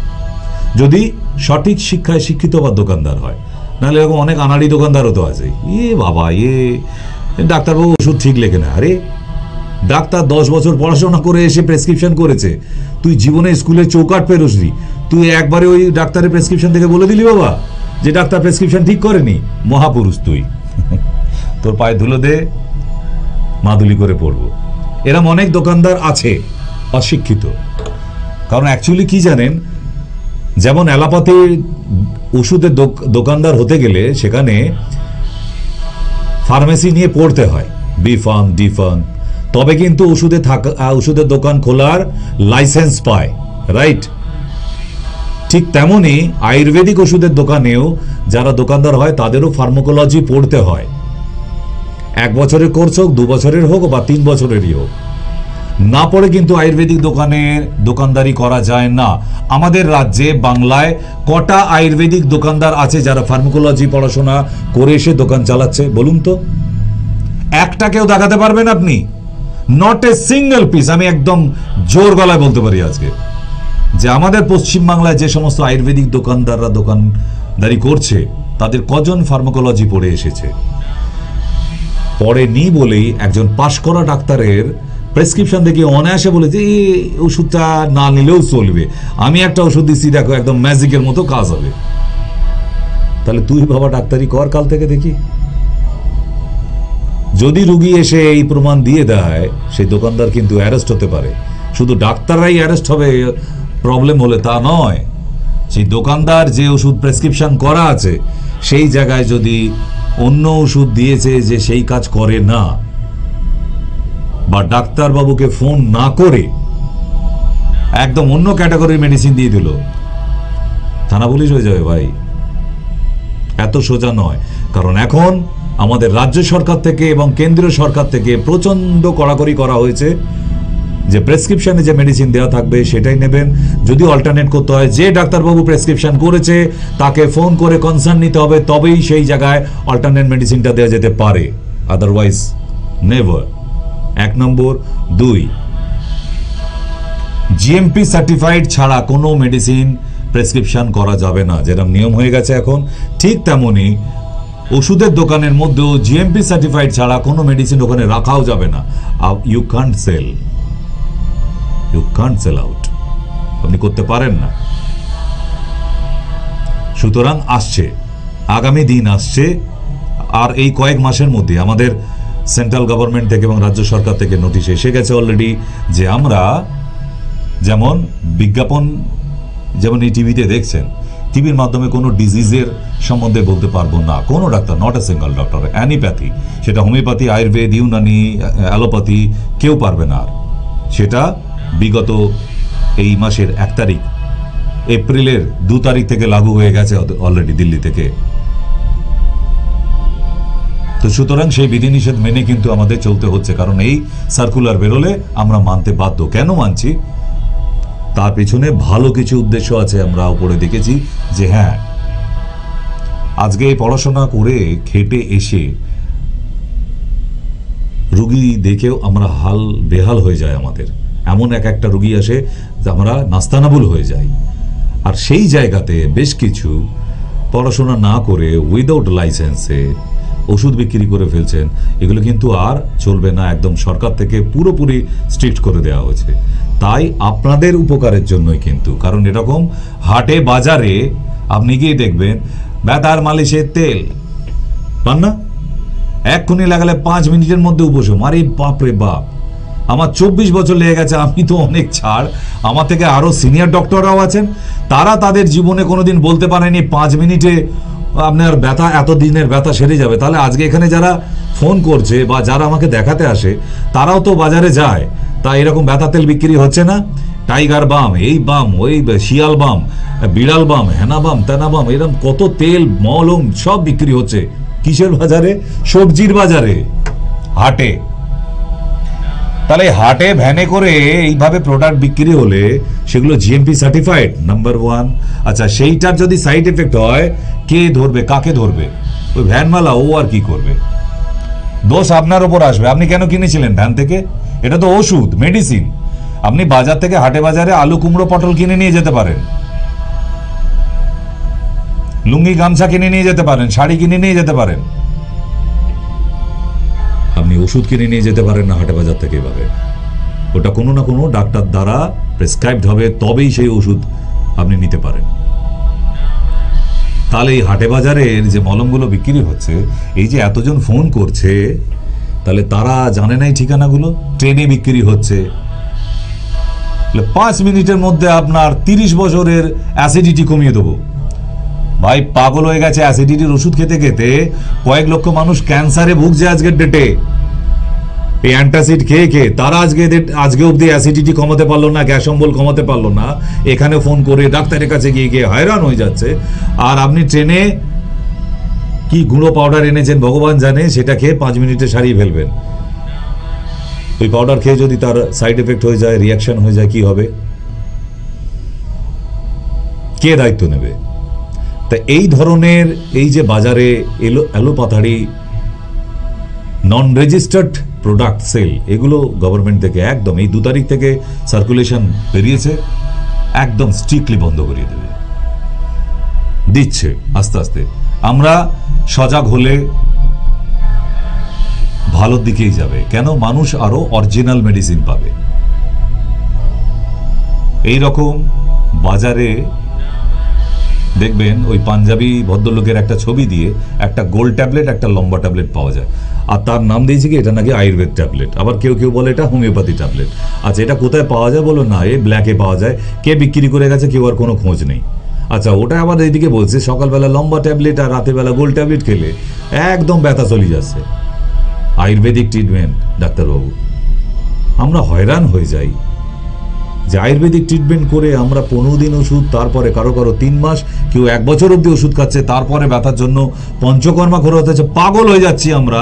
যদি সঠিক শিক্ষায় শিক্ষিত বা দোকানদার হয়। নাহলে এরকম অনেক আনাড়ি দোকানদারও তো আছে, বাবা ডাক্তারবাবু ওষুধ ঠিক লেখে না। আরে ডাক্তার 10 বছর পড়াশোনা করে এসে প্রেসক্রিপশন করেছে, তুই জীবনে স্কুলে চৌকাট পেরোসনি, তুই একবারে ওই ডাক্তারের প্রেসক্রিপশন থেকে বলে দিলি বাবা যে ডাক্তার প্রেসক্রিপশন ঠিক করেনি? মহাপুরুষ তুই, তোর পায়ে ধুলো দে, মাদুলি করে পড়বো। এরম অনেক দোকানদার আছে অশিক্ষিত। কারণ অ্যাকচুয়ালি কি জানেন, যেমন অ্যালোপ্যাথির ওষুধের দোকানদার হতে গেলে সেখানে ফার্মেসি নিয়ে পড়তে হয়, বি ফার্ম, ডি ফার্ম, তবে কিন্তু ওষুধের দোকান খোলার লাইসেন্স পায়, রাইট? ঠিক তেমনি আয়ুর্বেদিক ওষুধের দোকানেও যারা দোকানদার হয় তাদেরও ফার্মাকোলজি পড়তে হয়। 1 বছরের কোর্স হোক, 2 বছরের হোক বা 3 বছরেরই হোক, না পড়ে কিন্তু আয়ুর্বেদিক দোকানের দোকানদারি করা যায় না। আমাদের রাজ্যে বাংলায় কটা আয়ুর্বেদিক দোকানদার আছে যারা ফার্মাকোলজি পড়াশোনা করে এসে দোকান চালাচ্ছে বলুন তো? একটাকেও দেখাতে পারবেন আপনি? Not a single piece. আমি একদম জোর গলায় বলতে পারি আজকে যে আমাদের পশ্চিমবাংলায় যে সমস্ত আয়ুর্বেদিক দোকানদাররা দোকানদারি করছে তাদের কজন ফার্মাকোলজি পড়ে এসেছে? পড়েনি বলেই একজন পাশ করা ডাক্তারের প্রেসক্রিপশন দেখে অনায়াসে বলেছে এই ওষুধটা না নিলেও চলবে, আমি একটা ওষুধ দিচ্ছি, দেখো একদম ম্যাজিকের মতো কাজ হবে। তাহলে তুই বাবা ডাক্তারি কর কাল থেকে দেখি। যদি রুগী এসে এই প্রমাণ দিয়ে দেয়, সেই দোকানদার কিন্তু অ্যারেস্ট হতে পারে। শুধু ডাক্তাররাই অ্যারেস্ট হবে প্রবলেম হলে তা নয়, সেই দোকানদার যে ওষুধ প্রেসক্রিপশন করা আছে সেই জায়গায় যদি অন্য ওষুধ দিয়েছে যে সেই কাজ করে না, বা ডাক্তারবাবুকে ফোন না করে একদম অন্য ক্যাটাগরির মেডিসিন দিয়ে দিল, থানা পুলিশ হয়ে যাবে ভাই। এত সোজা নয়। কারণ এখন আমাদের রাজ্য সরকার থেকে এবং কেন্দ্রীয় সরকার থেকে প্রচন্ড কড়াকড়ি করা হয়েছে যে প্রেসক্রিপশনে যে মেডিসিন দেওয়া থাকবে সেটাই নেবেন। যদি অল্টারনেট করতে হয়, যে ডাক্তারবাবু প্রেসক্রিপশন করেছে তাকে ফোন করে কনসার্ন নিতে হবে, তবেই সেই জায়গায় অল্টারনেট মেডিসিনটা দেওয়া যেতে পারে, আদারওয়াইজ নেভার। 1 নম্বর। 2, জিএমপি সার্টিফাইড ছাড়া কোনো মেডিসিন প্রেসক্রিপশন করা যাবে না, যেরকম নিয়ম হয়ে গেছে এখন। ঠিক তেমনি ওষুধের দোকানের মধ্যেও জিএমপি সার্টিফাইড ছাড়া কোনো মেডিসিন ওখানে রাখাও যাবে না। ইউ কান্ট সেল আউট, আপনি করতে পারেন না। সুতরাং আসছে, আগামী দিন আসছে, আর এই কয়েক মাসের মধ্যে আমাদের সেন্ট্রাল গভর্নমেন্ট থেকে এবং রাজ্য সরকার থেকে নোটিশ এসে গেছে অলরেডি যে আমরা যেমন বিজ্ঞাপন, যেমন এই টিভিতে দেখছেন, টিভির মাধ্যমে কোনো ডিজিজের সম্বন্ধে বলতে পারবো না কোনো doctor, not a single doctor. Allopathy, সেটা হোমিওপ্যাথি, আয়ুর্বেদ, ইউনানি, অ্যালোপ্যাথি, কেউ পারবে না। আর সেটা বিগত এই মাসের 1 তারিখ, এপ্রিলের 2 তারিখ থেকে লাগু হয়ে গেছে অলরেডি দিল্লি থেকে। তো সুতরাং সেই বিধিনিষেধ মেনে কিন্তু আমাদের চলতে হচ্ছে, কারণ এই সার্কুলার বেরোলে আমরা মানতে বাধ্য। কেন মানছি? তার পিছনে ভালো কিছু উদ্দেশ্য আছে। আমরা উপরে দেখেছি যে হ্যাঁ, আজকে পড়াশোনা করে খেটে এসে রুগী দেখেও আমরা বেহাল হয়ে যায়। আমাদের এমন একটা রুগী আসে যে আমরা নাস্তানাবুল হয়ে যাই। আর সেই জায়গাতে বেশ কিছু পড়াশোনা না করে উইদাউট লাইসেন্সে ওষুধ বিক্রি করে ফেলছেন। এগুলো কিন্তু আর চলবে না, একদম সরকার থেকে পুরোপুরি স্ট্রিক্ট করে দেওয়া হয়েছে। তাই আপনাদের উপকারের জন্যই কিন্তু, কারণ এরকম হাটে বাজারে আপনি গিয়ে দেখবেন ব্যথার মালিশের তেল পান না, 1 খুনি লাগালে 5 মিনিটের মধ্যে উপশম। আরে বাপ রে বাপ, আমার 24 বছর লেগে গেছে, আমি তো অনেক ছাড়, আমার থেকে আরো সিনিয়র ডক্টররাও আছেন, তারা তাদের জীবনে কোনোদিন বলতে পারেনি 5 মিনিটে আপনার ব্যথা, এত দিনের ব্যথা সেরে যাবে। তাহলে আজকে এখানে যারা ফোন করছে বা যারা আমাকে দেখাতে আসে তারাও তো বাজারে যায়, তা এরকম ব্যথা তেল বিক্রি হচ্ছে না? টাইগার বাম, এই বাম, ওই শিয়াল বাম, বিড়াল বাম, হেনা বাম, তেনা বাম, এরকম কত তেল মলম সব বিক্রি হচ্ছে। কিসের বাজারে? সবজির বাজারে, হাটে। তাহলে হাটে ভ্যানে করে এইভাবে প্রোডাক্ট বিক্রি হলে সেগুলো জিএমপি সার্টিফাইড, নাম্বার 1। আচ্ছা, সেইটার যদি সাইড এফেক্ট হয়, কে ধরবে, কাকে ধরবে? ওই ভ্যানওয়ালা, ও আর কি করবে? দোষ আপনার ওপর আসবে। আপনি কেন কিনেছিলেন ভ্যান থেকে? এটা তো ওষুধ, মেডিসিন। আপনি বাজার থেকে, হাটে বাজারে আলু কুমড়ো পটল কিনে নিয়ে যেতে পারেন, লুঙ্গি গামছা কিনে নিয়ে যেতে পারেন, শাড়ি কিনে নিয়ে যেতে পারেন, আপনি ওষুধ কিনে নিয়ে যেতে পারেন না হাটে বাজার থেকে। এভাবে ওটা কোনো না কোনো ডাক্তার দ্বারা প্রেসক্রাইবড হবে, তবেই সেই ওষুধ আপনি নিতে পারেন। তাহলে এই হাটে বাজারের যে মলমগুলো বিক্রি হচ্ছে, এই যে এতজন ফোন করছে, তাহলে তারা জানে না এই ঠিকানাগুলো? ট্রেনে বিক্রি হচ্ছে, 5 মিনিটের মধ্যে আপনার 30 বছরের অ্যাসিডিটি কমিয়ে দেবো। ভাই পাগল হয়ে গেছে অ্যাসিডিটির ওষুধ খেতে খেতে। কয়েক লক্ষ মানুষ ক্যান্সারে ভুগছে আজকের ডেটে এই অ্যান্টাসিড খেয়ে খেয়ে। তারা আজকে অব্দি অ্যাসিডিটি কমাতে পারলো না, গ্যাস অম্বল কমাতে পারলো না, এখানে ফোন করে ডাক্তারের কাছে গিয়ে গিয়ে হয়রান হয়ে যাচ্ছে। আর আপনি ট্রেনে কি গুঁড়ো পাউডার এনেছেন ভগবান জানে, সেটা খেয়ে 5 মিনিটে সারিয়ে ফেলবেন। ওই পাউডার খেয়ে যদি তার সাইড এফেক্ট হয়ে যায়, রিয়াকশন হয়ে যায়, কি হবে? কে দায়িত্ব নেবে? তা এই ধরনের এই যে বাজারে এলোপাথাড়ি নন রেজিস্টার্ড প্রোডাক্ট সেল, এগুলো গভর্নমেন্ট থেকে একদম এই 2 তারিখ থেকে সার্কুলেশন বেরিয়েছে, একদম স্ট্রিক্টলি বন্ধ করিয়ে দেবে, দিচ্ছে আস্তে আস্তে। আমরা সজাগ হলে ভালোর দিকেই যাবে। কেন? মানুষ আরো অরিজিনাল মেডিসিন পাবে। এই রকম বাজারে দেখবেন ওই পাঞ্জাবি ভদ্রলোকের একটা ছবি দিয়ে একটা গোল ট্যাবলেট, একটা লম্বা ট্যাবলেট পাওয়া যায়, আর তার নাম দিয়েছে কি এটা নাকি আয়ুর্বেদ ট্যাবলেট। আবার কেউ কেউ বলে এটা হোমিওপ্যাথি ট্যাবলেট। আচ্ছা, এটা কোথায় পাওয়া যায় বলো না? এই ব্ল্যাকে পাওয়া যায়, কে বিক্রি করে গেছে কেউ আর কোনো খোঁজ নেই। আচ্ছা, ওটা আবার এইদিকে বলছে সকালবেলা লম্বা ট্যাবলেট আর রাতের বেলা গোল ট্যাবলেট খেলে একদম ব্যথা চলে যাচ্ছে। আয়ুর্বেদিক ট্রিটমেন্ট ডাক্তারবাবু, আমরা হয়রান হয়ে যাই যে আয়ুর্বেদিক ট্রিটমেন্ট করে আমরা 15 দিন ওষুধ, তারপরে কারো 3 মাস, কেউ 1 বছর অব্দি ওষুধ খাচ্ছে, তারপরে ব্যথার জন্য পঞ্চকর্মা করে হতেছে। পাগল হয়ে যাচ্ছি আমরা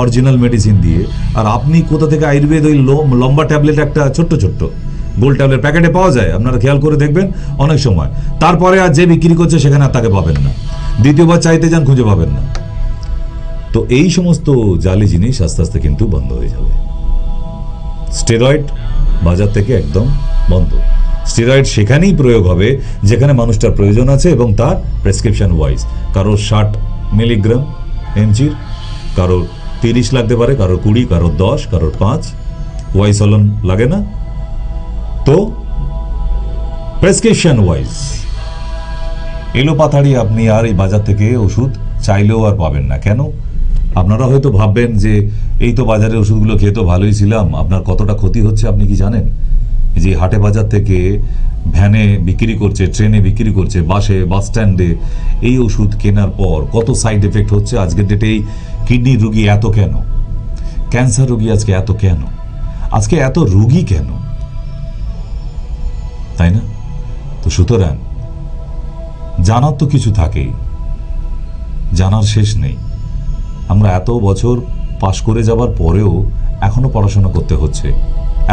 অরিজিনাল মেডিসিন দিয়ে। আর আপনি কোথা থেকে আয়ুর্বেদ ওই লম্বা ট্যাবলেট, একটা ছোট্ট ছোট্ট গোল ট্যাবলেট প্যাকেটে পাওয়া যায়, আপনারা খেয়াল করে দেখবেন অনেক সময়। তারপরে আর যে বিক্রি করছে সেখানে আর তাকে পাবেন না, দ্বিতীয়বার চাইতে যান খুঁজে পাবেন না। তো এই সমস্ত জালি জিনিস আস্তে আস্তে কিন্তু বন্ধ হয়ে যাবে। স্টেরয়েড বাজার থেকে একদম বন্ধ। স্টেরয়েড সেখানেই প্রয়োগ হবে যেখানে মানুষটার প্রয়োজন আছে এবং তার প্রেসক্রিপশন ওয়াইজ। কারোর 60 মিলিগ্রাম এমজির, কারোর 30 লাগতে পারে, কারোর 20, কারোর 10, কারোর 5। ওয়াইসলন লাগে না তো প্রেসক্রিপশন ওয়াইজ। এলোপাথাড়ি আপনি আর এই বাজার থেকে ওষুধ চাইলেও আর পাবেন না। কেন? আপনারা হয়তো ভাববেন যে এই তো বাজারে ওষুধগুলো খেয়ে তো ভালোই ছিলাম, আপনার কতটা ক্ষতি হচ্ছে আপনি কি জানেন? যে হাটে বাজার থেকে ভ্যানে বিক্রি করছে, ট্রেনে বিক্রি করছে, বাসে, বাস স্ট্যান্ডে এই ওষুধ কেনার পর কত সাইড এফেক্ট হচ্ছে। আজকের ডেটে এই কিডনি রোগী এত কেন, ক্যান্সার রোগী আজকে এত কেন, আজকে এত রোগী কেন, তাই না? তো সুতরাং জানার তো কিছু থাকেই, জানার শেষ নেই। আমরা এত বছর পাশ করে যাবার পরেও এখনো পড়াশোনা করতে হচ্ছে,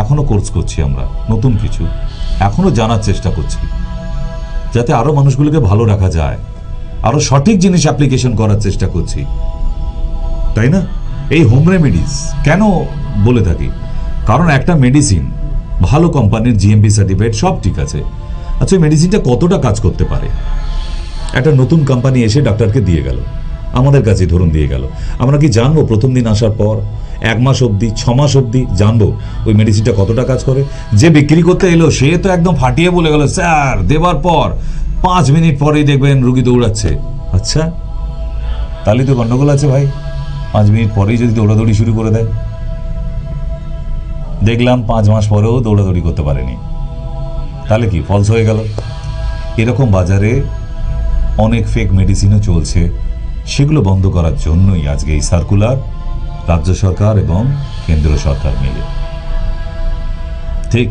এখনো কোর্স করছি আমরা নতুন কিছু, এখনো জানার চেষ্টা করছি যাতে আরো মানুষগুলোকে ভালো রাখা যায়, আরো সঠিক জিনিস অ্যাপ্লিকেশন করার চেষ্টা করছি, তাই না? এই হোম রেমেডিস কেন বলে থাকি? কারণ একটা মেডিসিন ভালো কোম্পানির জিএমপি সার্টিফাইড, সব ঠিক আছে। আচ্ছা, ওই মেডিসিনটা কতটা কাজ করতে পারে? একটা নতুন কোম্পানি এসে ডাক্তারকে দিয়ে গেল, আমাদের কাছে ধরুন দিয়ে গেল, আমরা কি জানবো প্রথম দিন আসার পর 1 মাস অবধি, 6 মাস অবধি জানবো ওই মেডিসিনটা কতটা কাজ করে? যে বিক্রি করতে এলো সে তো একদম ফাটিয়ে বলে গেল, স্যার দেবার পর 5 মিনিট পরেই দেখবেন রুগী দৌড়াচ্ছে। আচ্ছা, তাহলে তো গন্ডগোল আছে ভাই। 5 মিনিট পরেই যদি দৌড়াদৌড়ি শুরু করে দেয়, দেখলাম 5 মাস পরেও দৌড়াদৌড়ি করতে পারেনি, তাহলে কি ফলস হয়ে গেল? এরকম বাজারে অনেক ফেক মেডিসিনও চলছে, সেগুলো বন্ধ করার জন্যই আজকে এই সার্কুলার রাজ্য সরকার এবং কেন্দ্র সরকার মিলে। ঠিক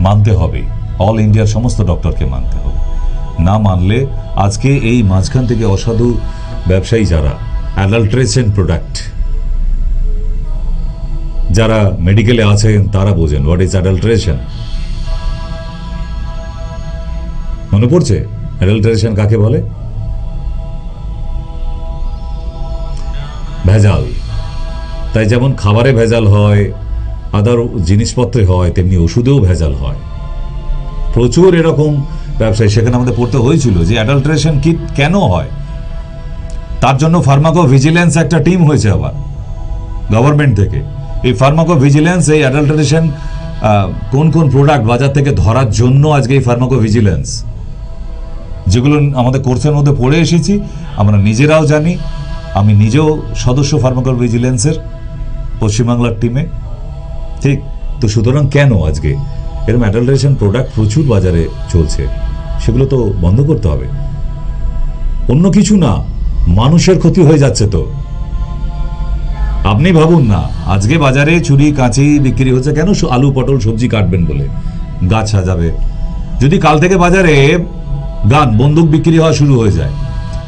মানতে হবে, অল ইন্ডিয়ার সমস্ত ডক্টরকে মানতে হবে, না মানলে আজকে এই মাঝখান থেকে অসাধু ব্যবসায়ী যারা অ্যাডাল্ট্রেশন প্রোডাক্ট, যারা মেডিকেলে আছেন তারা বোঝেন হোয়াট ইজ অ্যাডাল্ট্রেশন। মনে পড়ছে অ্যাডাল্ট্রেশন কাকে বলে? ভেজাল। তাই যেমন খাবারে ভেজাল হয়, আদার জিনিসপত্রে হয়, তেমনি ওষুধেও ভেজাল হয়। প্রচুর এরকম ব্যবসায়ী, সেখানে আমাদের পড়তে হয়েছিল যে অ্যাডাল্ট্রেশন কি কেন হয়। তার জন্য ফার্মাকো ভিজিলেন্স একটা টিম হয়েছে আবার গভর্নমেন্ট থেকে। এই ফার্মাকো ভিজিলেন্স এই অ্যাডাল্ট্রেশন কোন কোন প্রোডাক্ট বাজার থেকে ধরার জন্য আজকে এই ফার্মাকো ভিজিলেন্স, যেগুলো আমাদের কোর্সের মধ্যে পড়ে এসেছি, আমরা নিজেরাও জানি। আমি নিজেও সদস্য ফার্মাকো ভিজিলেন্সের পশ্চিমবাংলার টিমে। ঠিক তো, সুতরাং কেন আজকে এরকম অ্যাডাল্ট্রেশন প্রোডাক্ট প্রচুর বাজারে চলছে, সেগুলো তো বন্ধ করতে হবে। অন্য কিছু না, মানুষের ক্ষতি হয়ে যাচ্ছে তো। আপনি ভাবুন না, আজকে বাজারে ছুরি কাঁচি বিক্রি হচ্ছে কেন? আলু পটল সবজি কাটবেন বলে, গাছ সাজাবে। যদি কাল থেকে বাজারে গান বন্দুক বিক্রি হওয়া শুরু হয়ে যায়,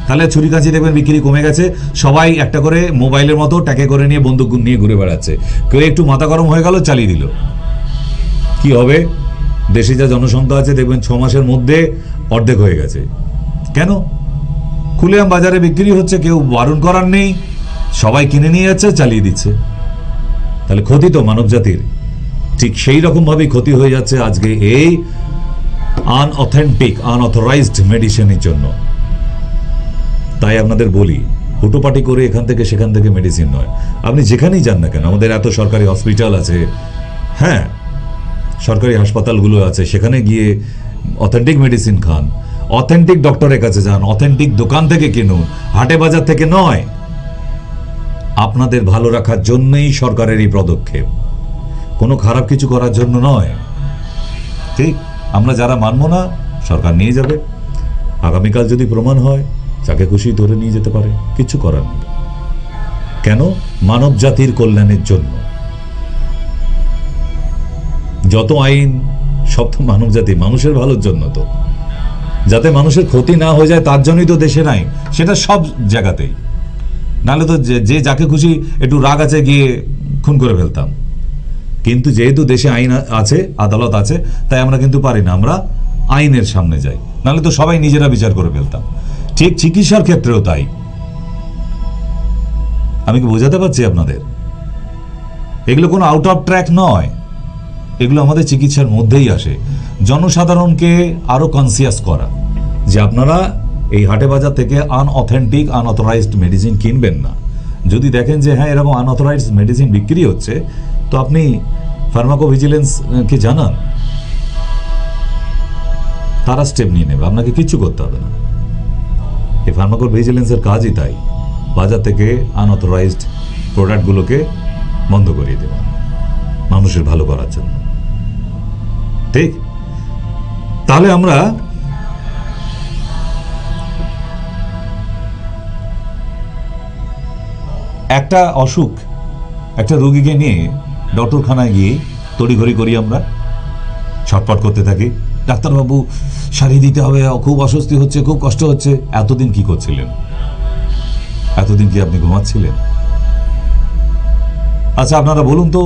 তাহলে ছুরি কাঁচি দেখবেন বিক্রি কমে গেছে। সবাই একটা করে মোবাইলের মতো ট্যাকে করে নিয়ে বন্দুক নিয়ে ঘুরে বেড়াচ্ছে। কেউ একটু মাথা গরম হয়ে গেল, চালিয়ে দিল। কি হবে? দেশে যা জনসংখ্যা আছে দেখবেন 6 মাসের মধ্যে অর্ধেক হয়ে গেছে। কেন? খুলেআম বাজারে বিক্রি হচ্ছে, কেউ বারণ করার নেই, সবাই কিনে নিয়ে যাচ্ছে, চালিয়ে দিচ্ছে। তাহলে ক্ষতি তো মানব জাতির। ঠিক সেই রকম ভাবেই ক্ষতি হয়ে যাচ্ছে আজকে এই আনঅথরাইজড মেডিসিনের জন্য। তাই আপনাদের বলি, হুটোপাটি করে এখান থেকে সেখান থেকে মেডিসিন নয়। আপনি যেখানেই যান না কেন, আমাদের এত সরকারি হসপিটাল আছে, হ্যাঁ সরকারি হাসপাতালগুলো আছে, সেখানে গিয়ে অথেন্টিক মেডিসিন খান, অথেন্টিক ডক্টরের কাছে যান, অথেন্টিক দোকান থেকে কিনুন, হাটে বাজার থেকে নয়। আপনাদের ভালো রাখার জন্যই সরকারের এই পদক্ষেপ, কোনো খারাপ কিছু করার জন্য নয়। ঠিক, আমরা যারা মানব না, সরকার নিয়ে যাবে। আগামীকাল যদি প্রমাণ হয়, যাকে খুশি ধরে নিয়ে যেতে পারে, কিছু করার নেই। কেন? মানব জাতির কল্যাণের জন্য। যত আইন সব তো মানব জাতি, মানুষের ভালোর জন্য তো, যাতে মানুষের ক্ষতি না হয়ে যায় তার জন্যই তো দেশে নাই। সেটা সব জায়গাতেই, নাহলে তো যে যাকে খুশি একটু রাগ আছে গিয়ে খুন করে ফেলতাম। কিন্তু যেহেতু দেশে আইন আছে, আদালত আছে, তাই আমরা কিন্তু পারি না, আমরা আইনের সামনে যাই, নাহলে তো সবাই নিজেরা বিচার করে ফেলতাম। ঠিক চিকিৎসার ক্ষেত্রেও তাই। আমি কি বোঝাতে পারছি আপনাদের? এগুলো কোনো আউট অফ ট্র্যাক নয়, এগুলো আমাদের চিকিৎসার মধ্যেই আসে। জনসাধারণকে আরো কনসিয়াস করা যে আপনারা এই হাটে বাজার থেকে আনঅথরাইজড মেডিসিন কিনবেন না। যদি দেখেন যে হ্যাঁ এরকম আনঅথরাইজড মেডিসিন বিক্রি হচ্ছে, তো আপনি ফার্মাকো ভিজিলেন্সকে জানান, তারা স্টেপ নিয়ে নেবে, আপনাকে কিচ্ছু করতে হবে না। এই ফার্মাকো ভিজিলেন্সের কাজই তাই, বাজার থেকে আনঅথরাইজড প্রোডাক্টগুলোকে বন্ধ করিয়ে দেওয়া, মানুষের ভালো করার জন্য। ঠিক, তাহলে আমরা একটা অসুখ, একটা রোগীকে নিয়ে ডক্টরখানায় গিয়ে তড়িঘড়ি করি, আমরা ছটপট করতে থাকি, ডাক্তারবাবু সারিয়ে দিতে হবে, খুব অস্বস্তি হচ্ছে, খুব কষ্ট হচ্ছে। এতদিন কি করছিলেন? এতদিন কি আপনি ঘুমাচ্ছিলেন? আচ্ছা আপনারা বলুন তো,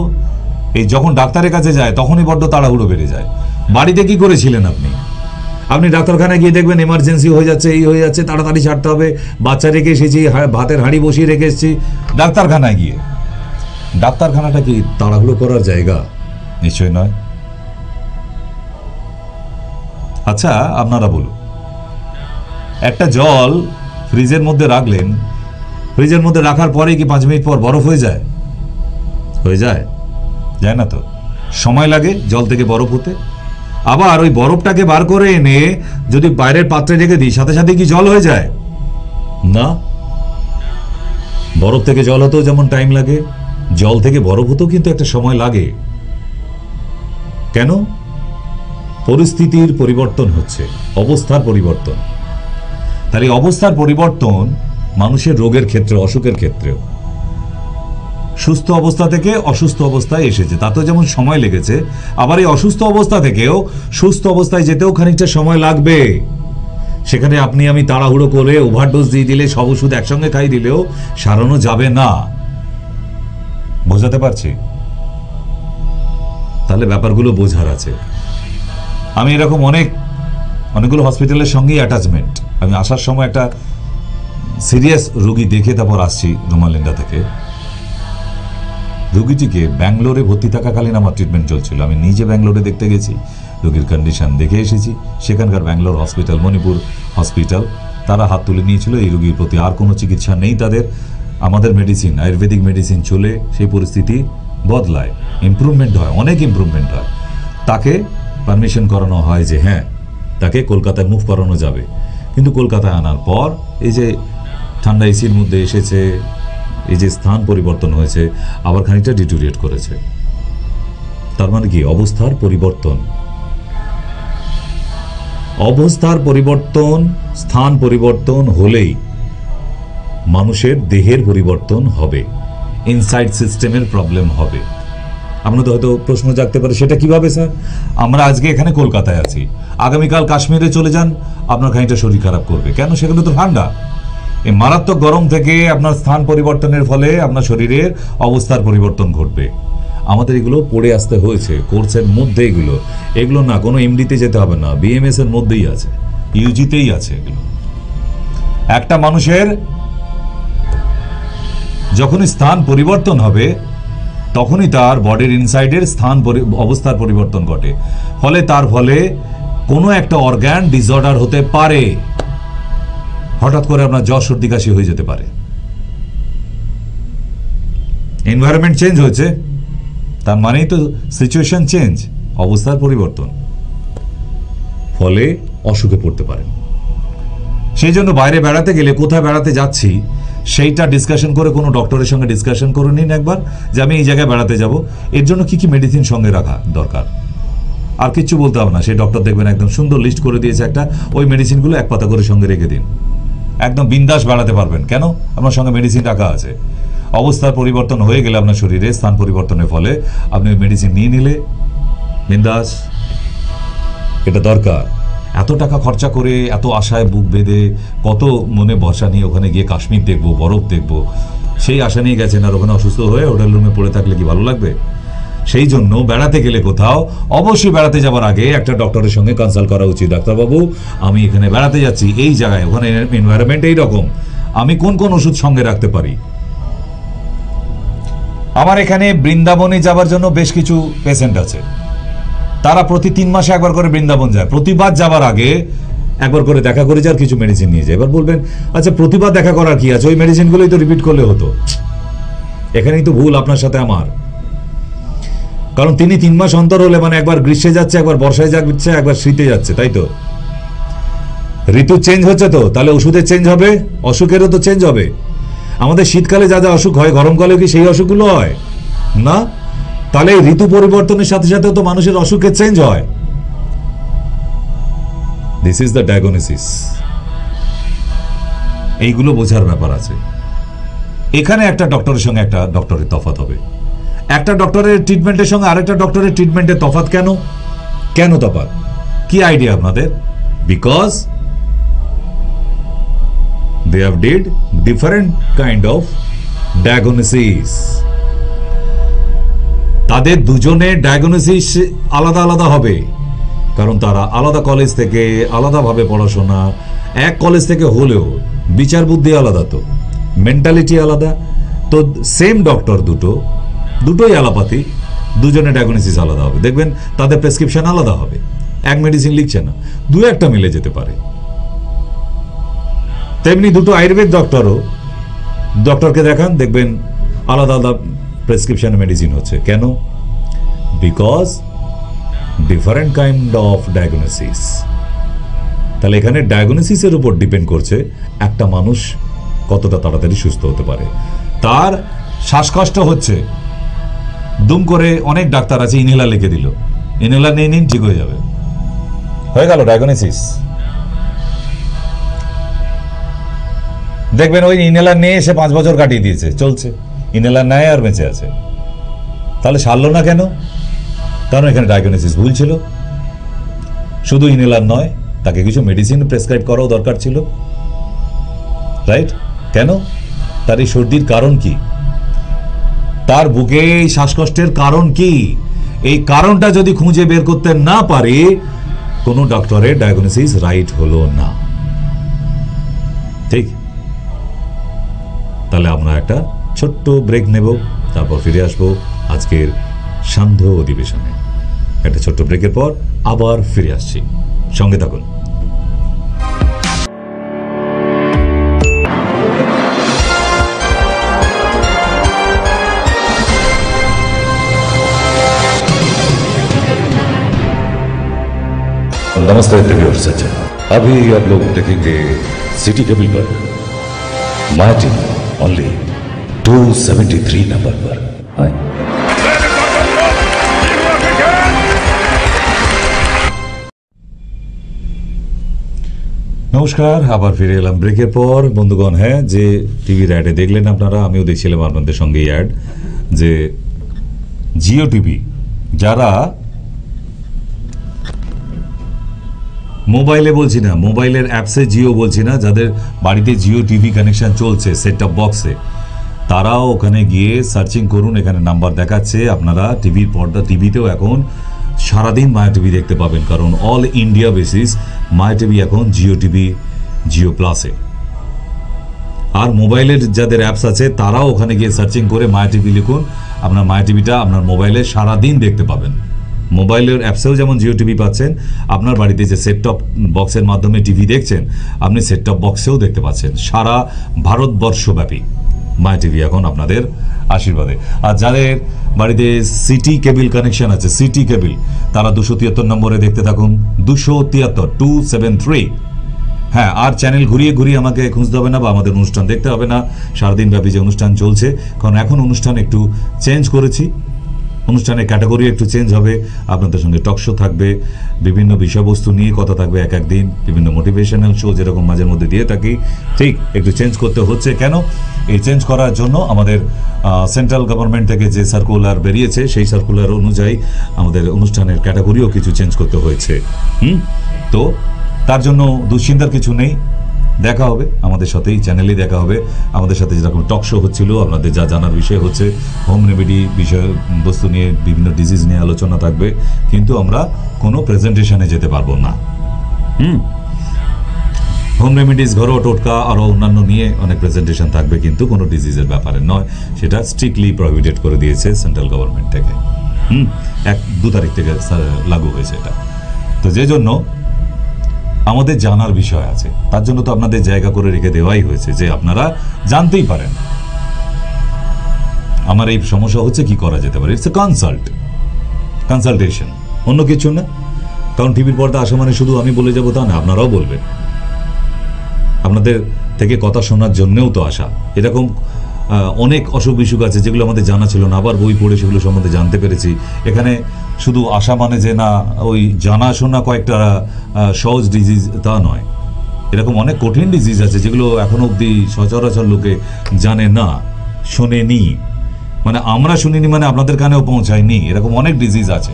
এই যখন ডাক্তারের কাছে যায় তখনই বড্ড তাড়াহুড়ো বেড়ে যায়। বাড়িতে কি করেছিলেন আপনি? আপনি ডাক্তারখানায় গিয়ে দেখবেন এমার্জেন্সি হয়ে যাচ্ছে, এই হয়ে যাচ্ছে, তাড়াতাড়ি ছাড়তে হবে, বাচ্চা রেখে এসেছি, ভাতের হাঁড়ি বসিয়ে রেখে এসেছি। ডাক্তারখানায় গিয়ে, ডাক্তারখানাটা কি তাড়াহুড়ো করার জায়গা? নিশ্চয় নয়। আচ্ছা আপনারা বলুন, একটা জল ফ্রিজের মধ্যে রাখলেন, ফ্রিজের মধ্যে রাখার পরে কি 5 মিনিট পর বরফ হয়ে যায়? হয়ে যায়? যায় না তো, সময় লাগে জল থেকে বরফ হতে। আবার ওই বরফটাকে বার করে এনে যদি বাইরের পাত্রে রেখে দিই, সাথে সাথে কি জল হয়ে যায়? না, বরফ থেকে জল হতেও যেমন টাইম লাগে, জল থেকে বরফ হতেও কিন্তু একটা সময় লাগে। কেন? পরিস্থিতির পরিবর্তন হচ্ছে, অবস্থার পরিবর্তন। তাহলে অবস্থার পরিবর্তন মানুষের রোগের ক্ষেত্রে, অসুখের ক্ষেত্রেও। সুস্থ অবস্থা থেকে অসুস্থ অবস্থায় এসেছে, তাতেও যেমন সময় লেগেছে, আবার এই অসুস্থ অবস্থা থেকেও সুস্থ অবস্থায় যেতেও খানিকটা সময় লাগবে। সেখানে আপনি আমি তাড়াহুড়ো করে ওভারডোজ দিয়ে দিলে, সব ওষুধ একসঙ্গে খাই দিলেও সারানো যাবে না। বোঝাতে পারছি? তাহলে ব্যাপারগুলো বোঝার আছে। আমি এরকম অনেকগুলো হসপিটালের সঙ্গেই অ্যাটাচমেন্ট। আমি আসার সময় একটা সিরিয়াস রোগী দেখে তারপর আসছি রোমালিন্ডা থেকে। রোগীটিকে ব্যাঙ্গালোরে ভর্তি থাকাকালীন আমার ট্রিটমেন্ট চলছিল। আমি নিজে ব্যাঙ্গালোরে দেখতে গেছি, রোগীর কন্ডিশন দেখে এসেছি। সেখানকার ব্যাঙ্গালোর হসপিটাল, মণিপুর হসপিটাল, তারা হাত তুলে নিয়েছিল এই রোগীর প্রতি। আর কোনো চিকিৎসা নেই তাদের। আমাদের মেডিসিন, আয়ুর্বেদিক মেডিসিন চলে সেই পরিস্থিতি বদলায়, ইমপ্রুভমেন্ট হয়, অনেক ইমপ্রুভমেন্ট হয়। তাকে পারমিশন করানো হয় যে হ্যাঁ, তাকে কলকাতায় মুভ করানো যাবে। কিন্তু কলকাতায় আনার পর এই যে ঠান্ডা এসির মধ্যে এসেছে, এই যে স্থান পরিবর্তন হয়েছে, আবার খানিকটা ডিটোরিয়েট করেছে। তার মানে কি? অবস্থার পরিবর্তন। অবস্থার পরিবর্তন, স্থান পরিবর্তন হলেই মানুষের দেহের পরিবর্তন হবে, ইনসাইড সিস্টেমের প্রবলেম হবে। আপনাদের হয়তো প্রশ্ন জাগতে পারে, সেটা কিভাবে স্যার? আমরা আজকে এখানে কলকাতায় আছি, আগামীকাল কাশ্মীরে চলে যান, আপনার খানিকটা শরীর খারাপ করবে। কেন? সেখানে তো ঠান্ডা। এই মারাত্মক গরম থেকে আপনার স্থান পরিবর্তনের ফলে আপনার শরীরের অবস্থার পরিবর্তন ঘটবে। আমাদের এগুলো পড়ে আসতে হয়েছে কোর্সের মধ্যে। এগুলো না কোনো এমডিতে যেতে হবে না, বিএমএস এর মধ্যেই আছে, ইউজিতেই আছে এগুলো। একটা মানুষের যখনই স্থান পরিবর্তন হবে তখনই তার বডির ইনসাইডের অবস্থার পরিবর্তন ঘটে। তার ফলে কোনো একটা অর্গান ডিসঅর্ডার হতে পারে। হঠাৎ করে আপনার জ্বর, সর্দি, কাশি হয়ে যেতে পারে। এনভায়রনমেন্ট চেঞ্জ হয়েছে, তার মানেই তো সিচুয়েশন চেঞ্জ, অবস্থার পরিবর্তন। ফলে অসুখে পড়তে পারেন। সেই জন্য বাইরে বেড়াতে গেলে, কোথায় বেড়াতে যাচ্ছি সেইটা ডিসকাশন করে, কোনো ডক্টরের সঙ্গে ডিসকাশন করে নিন একবার যে আমি এই জায়গায় বেড়াতে যাব, এর জন্য কি কি মেডিসিন সঙ্গে রাখা দরকার। আর কিচ্ছু বলতে হবে না, সেই ডক্টর দেখবেন একদম সুন্দর লিস্ট করে দিয়েছে একটা, ওই মেডিসিনগুলো এক পাতা করে সঙ্গে রেখে দিন, একদম বিন্দাস বেড়াতে পারবেন। কেন? আপনার সঙ্গে মেডিসিন রাখা আছে। অবস্থার পরিবর্তন হয়ে গেলে আপনার শরীরে, স্থান পরিবর্তনের ফলে আপনি ওই মেডিসিন নিয়ে নিলে বিন্দাস। এটা দরকার। এত টাকা খরচা করে, এত আশায় বুক বেঁধে, কত মনে ভরসা নিয়ে ওখানে গিয়ে কাশ্মীর দেখবো, বরফ দেখবো, সেই আশা নিয়ে গেছেন, আর ওখানে অসুস্থ হয়ে হোটেল রুমে পড়ে থাকলে কি ভালো লাগবে? সেই জন্য বেড়াতে গেলে কোথাও অবশ্যই বেড়াতে যাওয়ার আগে একটা ডক্টরের সঙ্গে কনসাল্ট করা উচিত। ডাক্তারবাবু, আমি এখানে বেড়াতে যাচ্ছি, এই জায়গায়, ওখানে এনভায়রনমেন্ট এইরকম, আমি কোন কোন ওষুধ সঙ্গে রাখতে পারি। আমার এখানে বৃন্দাবনে যাওয়ার জন্য বেশ কিছু পেশেন্ট আছে, তারা প্রতি 3 মাসে একবার করে বৃন্দাবন যায়। প্রতিবার যাবার আগে একবার করে দেখা করে যায়, কিছু মেডিসিন নিয়ে যায়। এবার বলবেন, আচ্ছা প্রতিবার দেখা করার কি আছে, ওই মেডিসিনগুলোই তো রিপিট করলে হতো। এখানেই তো ভুল আপনার সাথে আমার। কারণ তিনি 3 মাস অন্তর হলে, মানে একবার গ্রীষ্মে যাচ্ছে, একবার বর্ষায় যাচ্ছে, একবার শীতে যাচ্ছে, তাই তো? ঋতু চেঞ্জ হচ্ছে, তো তাহলে ওষুধের চেঞ্জ হবে, অসুখেরও তো চেঞ্জ হবে। আমাদের শীতকালে যা যা অসুখ হয়, গরমকালে কি সেই অসুখগুলো হয় না? তাহলে ঋতু পরিবর্তনের সাথে সাথে তো মানুষের অসুখের চেঞ্জ হয়। This is the diagnosis. এইগুলো বোঝার ব্যাপার আছে। এখানে একটা ডক্টরের সঙ্গে একটা ডক্টরের তফাৎ হবে। একটা ডক্টরের ট্রিটমেন্টের সঙ্গে আরেকটা ডক্টরের ট্রিটমেন্টের তফাৎ কেন? কেন তফাৎ? কি আইডিয়া আপনাদের? Because they have did different kind of diagnosis. তাদের দুজনের ডায়াগনোসিস আলাদা আলাদা হবে, কারণ তারা আলাদা কলেজ থেকে, আলাদাভাবে পড়াশোনা, এক কলেজ থেকে হলেও বিচার বুদ্ধি আলাদা, তো মেন্টালিটি আলাদা। তো সেম ডক্টর দুটোই অ্যালোপ্যাথি, দুজনের ডায়াগনোসিস আলাদা হবে। দেখবেন তাদের প্রেসক্রিপশন আলাদা হবে, এক মেডিসিন লিখছে না, দু একটা মিলে যেতে পারে। তেমনি দুটো আয়ুর্বেদ ডক্টরকে দেখান, দেখবেন আলাদা আলাদা প্রেসক্রিপশন মেডিসিন হচ্ছে। কেন? Because different kind of diagnosis. তাহলে এখানে ডায়াগনোসিসের উপর ডিপেন্ড করছে একটা মানুষ কতটা তাড়াতাড়ি সুস্থ হতে পারে। তার শ্বাসকষ্ট হচ্ছে, দুম করে অনেক ডাক্তার আছে ইনহেলার লিখে দিল, ইনহেলার নিয়ে নিন, ঠিক হয়ে যাবে। হয়ে গেল ডায়াগনোসিস। দেখবেন ওই ইনহেলার নিয়ে এসে 5 বছর কাটিয়ে দিয়েছে, চলছে, ইনহেলার নেয় আর বেঁচে আছে। তাহলে সারলো না কেন? কারণ এখানে ডায়াগনোসিস ভুল ছিল। শুধু ইনহেলার নয়, তাকে কিছু মেডিসিন প্রেসক্রাইব করাও দরকার ছিল, রাইট? কেন? তার এই সর্দির কারণ কি, তার বুকে এই শ্বাসকষ্টের কারণ কি, এই কারণটা যদি খুঁজে বের করতে না পারে, কোনো ডক্টরের ডায়াগনোসিস রাইট হলো না। ঠিক? তাহলে আমরা একটা ছোট্ট ব্রেক নেব, তারপর ফিরে আসবো আজকের সান্ধ্য অধিবেশনে। একটা ছোট্ট ব্রেকের পর আবার ফিরে আসছি, সঙ্গে থাকুন। नमस्ते व्यूअर्स, अभी आप लोग देखेंगे सिटी केबल पर माय टीवी ओनली 273 नंबर पर। নমস্কার, আবার ফিরে এলাম ব্রেকের পর। বন্ধুগণ, হ্যাঁ, যে টিভির অ্যাডে দেখলেন আপনারা, আমিও দেখছিলাম আপনাদের সঙ্গে এই অ্যাড, যে জিও টিভি, যারা মোবাইলে বলছি না, মোবাইলের অ্যাপসে জিও বলছি না, যাদের বাড়িতে জিও টিভি কানেকশন চলছে সেট টপ বক্সে, তারাও ওখানে গিয়ে সার্চিং করুন। এখানে নাম্বার দেখাচ্ছে, আপনারা টিভির পর্দা, টিভিতেও এখন সারাদিন মায়া টিভি দেখতে পাবেন, কারণ অল ইন্ডিয়া বেসিস মায়া টিভি এখন জিও টিভি, জিও প্লাসে। আর মোবাইলের যাদের অ্যাপস আছে তারাও ওখানে গিয়ে সার্চিং করে মায়া টিভি লিখুন, আপনার মায়া টিভিটা আপনার মোবাইলে সারাদিন দেখতে পাবেন। মোবাইলের অ্যাপসেও যেমন জিও টিভি পাচ্ছেন, আপনার বাড়িতে যে সেট টপ বক্সের মাধ্যমে টিভি দেখছেন, আপনি সেট টপ বক্সেও দেখতে পাচ্ছেন সারা ভারতবর্ষব্যাপী। মাই টিভি এখন আপনাদের আশীর্বাদে। আর যাদের বাড়িতে সিটি কেবল কানেকশন আছে, সিটি কেবল, তারা 273 নম্বরে দেখতে থাকুন, 273 হ্যাঁ। আর চ্যানেল ঘুরিয়ে ঘুরিয়ে আমাকে খুঁজতে হবে না, বা আমাদের অনুষ্ঠান দেখতে হবে না, সারাদিন ব্যাপী যে অনুষ্ঠান চলছে। কারণ এখন অনুষ্ঠান একটু চেঞ্জ করেছি, অনুষ্ঠানের ক্যাটাগরি একটু চেঞ্জ হবে। আপনাদের সঙ্গে টক শো থাকবে, বিভিন্ন বিষয়বস্তু নিয়ে কথা থাকবে এক একদিন, বিভিন্ন মোটিভেশনাল শো যেরকম মাঝে মধ্যে দিয়ে থাকি, ঠিক একটু চেঞ্জ করতে হচ্ছে। কেন? এই চেঞ্জ করার জন্য আমাদের সেন্ট্রাল গভর্নমেন্ট থেকে যে সার্কুলার বেরিয়েছে, সেই সার্কুলার অনুযায়ী আমাদের অনুষ্ঠানের ক্যাটাগরিও কিছু চেঞ্জ করতে হয়েছে। তো তার জন্য দুশ্চিন্তার কিছু নেই, দেখা হবে আমাদের সাথেই, চ্যানেলেই দেখা হবে। আমাদের সাথে যেরকম টক শো হচ্ছিল, আপনাদের যা জানার বিষয় হচ্ছে, হোম রেমেডি বিষয় বস্তু নিয়ে, বিভিন্ন ডিজিজ নিয়ে আলোচনা থাকবে, কিন্তু আমরা কোনো প্রেজেন্টেশনে যেতে পারবো না। হোম রেমেডিস, ঘরোয়া টোটকা আরও অন্যান্য নিয়ে অনেক প্রেজেন্টেশন থাকবে, কিন্তু কোনো ডিজিজের ব্যাপারে নয়। সেটা স্ট্রিক্টলি প্রহিবিটেড করে দিয়েছে সেন্ট্রাল গভর্নমেন্ট থেকে। 1-2 তারিখ থেকে লাগু হয়েছে এটা। তো যে জন্য আমাদের জানার বিষয় আছে, তার জন্য তো আপনাদের জায়গা করে রেখে দেওয়াই হয়েছে, যে আপনারা জানতেই পারেন আমার এই সমস্যা হচ্ছে, কি করা যেতে পারে। ইটস এ কনসালটেশন, অন্য কিছু না। কারণ টিভির পর্দা আসা মানে শুধু আমি বলে যাবো তা না, আপনারাও বলবেন। আপনাদের থেকে কথা শোনার জন্যেও তো আসা। এরকম অনেক অসুখ বিসুখ আছে যেগুলো আমাদের জানা ছিল না, আবার বই পড়ে সেগুলো সম্বন্ধে জানতে পেরেছি। এখানে শুধু আসা মানে যে না ওই জানাশোনা কয়েকটা সহজ ডিজিজ, তা নয়। এরকম অনেক কঠিন ডিজিজ আছে যেগুলো এখনো অবধি সচরাচর লোকে জানে না, শোনেনি, মানে আমরা শুনিনি, মানে আপনাদের কানেও পৌঁছায়নি। এরকম অনেক ডিজিজ আছে,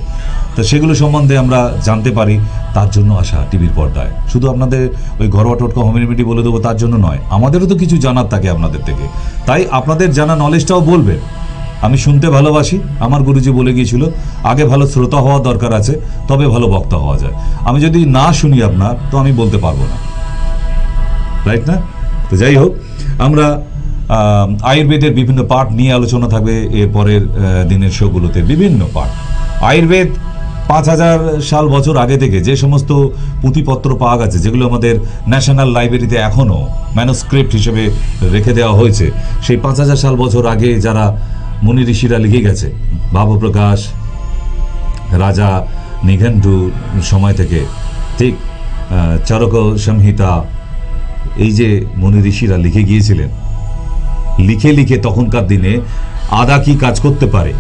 তো সেগুলো সম্বন্ধে আমরা জানতে পারি, তার জন্য আসা টিভির পর্দায়। শুধু আপনাদের ওই ঘরোয়া টোটকা হোম রেমেডি বলে দেবো তার জন্য নয়, আমাদেরও তো কিছু জানার থাকে আপনাদের থেকে। তাই আপনাদের জানা নলেজটাও বলবেন। আমি শুনতে ভালোবাসি, আমার গুরুজি বলে গিয়েছিল, আগে ভালো শ্রোতা হওয়া দরকার আছে, তবে ভালো বক্তা হওয়া যায়। আমি যদি না শুনি আপনার, তো আমি বলতে পারবো না, রাইট না? তো যাই হোক, আমরা আয়ুর্বেদের বিভিন্ন পার্ট নিয়ে আলোচনা থাকবে এর পরের দিনের শোগুলোতে। বিভিন্ন পার্ট আয়ুর্বেদ 5000 সাল বছর আগে থেকে যে সমস্ত পুঁথিপত্র পাওয়া গেছে, যেগুলো আমাদের ন্যাশনাল লাইব্রেরিতে এখনও ম্যানুস্ক্রিপ্ট হিসেবে রেখে দেওয়া হয়েছে, সেই 5000 সাল বছর আগে যারা মুনি ঋষিরা লিখে গেছে, ভাবপ্রকাশ, রাজা নিঘণ্টু সময় থেকে, ঠিক চরক সংহিতা, এই যে মুনি ঋষিরা লিখে গিয়েছিলেন, লিখে লিখে তখনকার দিনে আদা কি কাজ করতে পারে,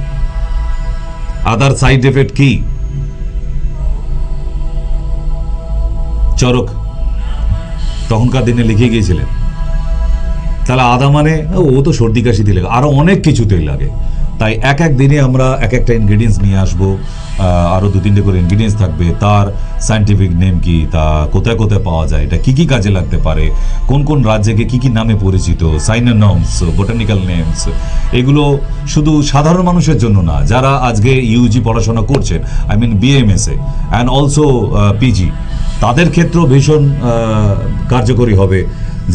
আদার সাইড এফেক্ট কি, চরক তখনকার দিনে লিখে গিয়েছিলেন। তাহলে আদা মানে ও তো সর্দি কাশিতে লাগে, আরও অনেক কিছুতেই লাগে। তাই এক এক দিনে আমরা এক একটা ইনগ্রিডিয়েন্টস নিয়ে আসবো, আরও 2-3টে করে ইনগ্রিডিয়েন্টস থাকবে, তার সায়েন্টিফিক নেম কি, তা কোথায় কোথায় পাওয়া যায়, এটা কী কী কাজে লাগতে পারে, কোন কোন রাজ্যে কী কী নামে পরিচিত, সাইনোনিমস, বোটানিক্যাল নেমস, এগুলো শুধু সাধারণ মানুষের জন্য না, যারা আজকে ইউজি পড়াশোনা করছেন, আই মিন বিএমএসএ অ্যান্ড অলসো পিজি, তাদের ক্ষেত্রেও ভীষণ কার্যকরী হবে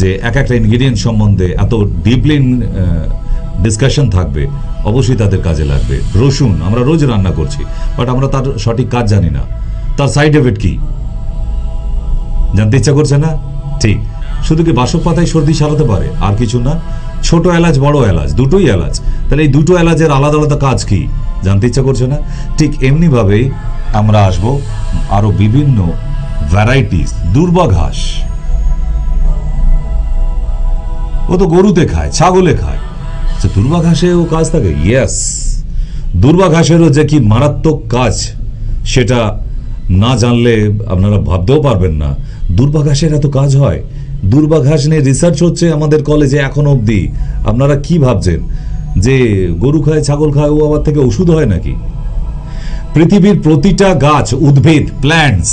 যে এক একটা ইনগ্রিডিয়েন্ট সম্বন্ধে এত ডিপলি ডিসকাশন থাকবে, অবশ্যই তাদের কাজে লাগবে। রসুন আমরা রোজ রান্না করছি, বাট আমরা তার সঠিক কাজ জানি না, তার সাইড এফেক্ট কি জানতে ইচ্ছা করছে না? ঠিক, শুধু কি বাসক পাতায় সর্দি সারাতে পারে, আর কিছু না? ছোট এলাচ বড় এলাচ দুটোই এলাচ, তাহলে এই দুটো এলাচের আলাদা আলাদা কাজ কি জানতে ইচ্ছা করছে না? ঠিক এমনিভাবেই আমরা আসবো আরো বিভিন্ন ভ্যারাইটিস। দুর্বা ঘাস, ও তো গরুতে খায়, ছাগলে খায়, দুর্বা ঘাসেও কাজ থাকে। ইয়েস, দুর্বা ঘাসেরও যে কি মারাত্মক কাজ সেটা না জানলে আপনারা ভাবতেও পারবেন না। দুর্বা ঘাসের এত কাজ হয়, দুর্বা ঘাস নিয়ে রিসার্চ হচ্ছে আমাদের কলেজে এখন অবধি। আপনারা কি ভাবছেন যে গরু খায় ছাগল খায় ও আবার থেকে ওষুধ হয় নাকি? পৃথিবীর প্রতিটা গাছ, উদ্ভিদ, plants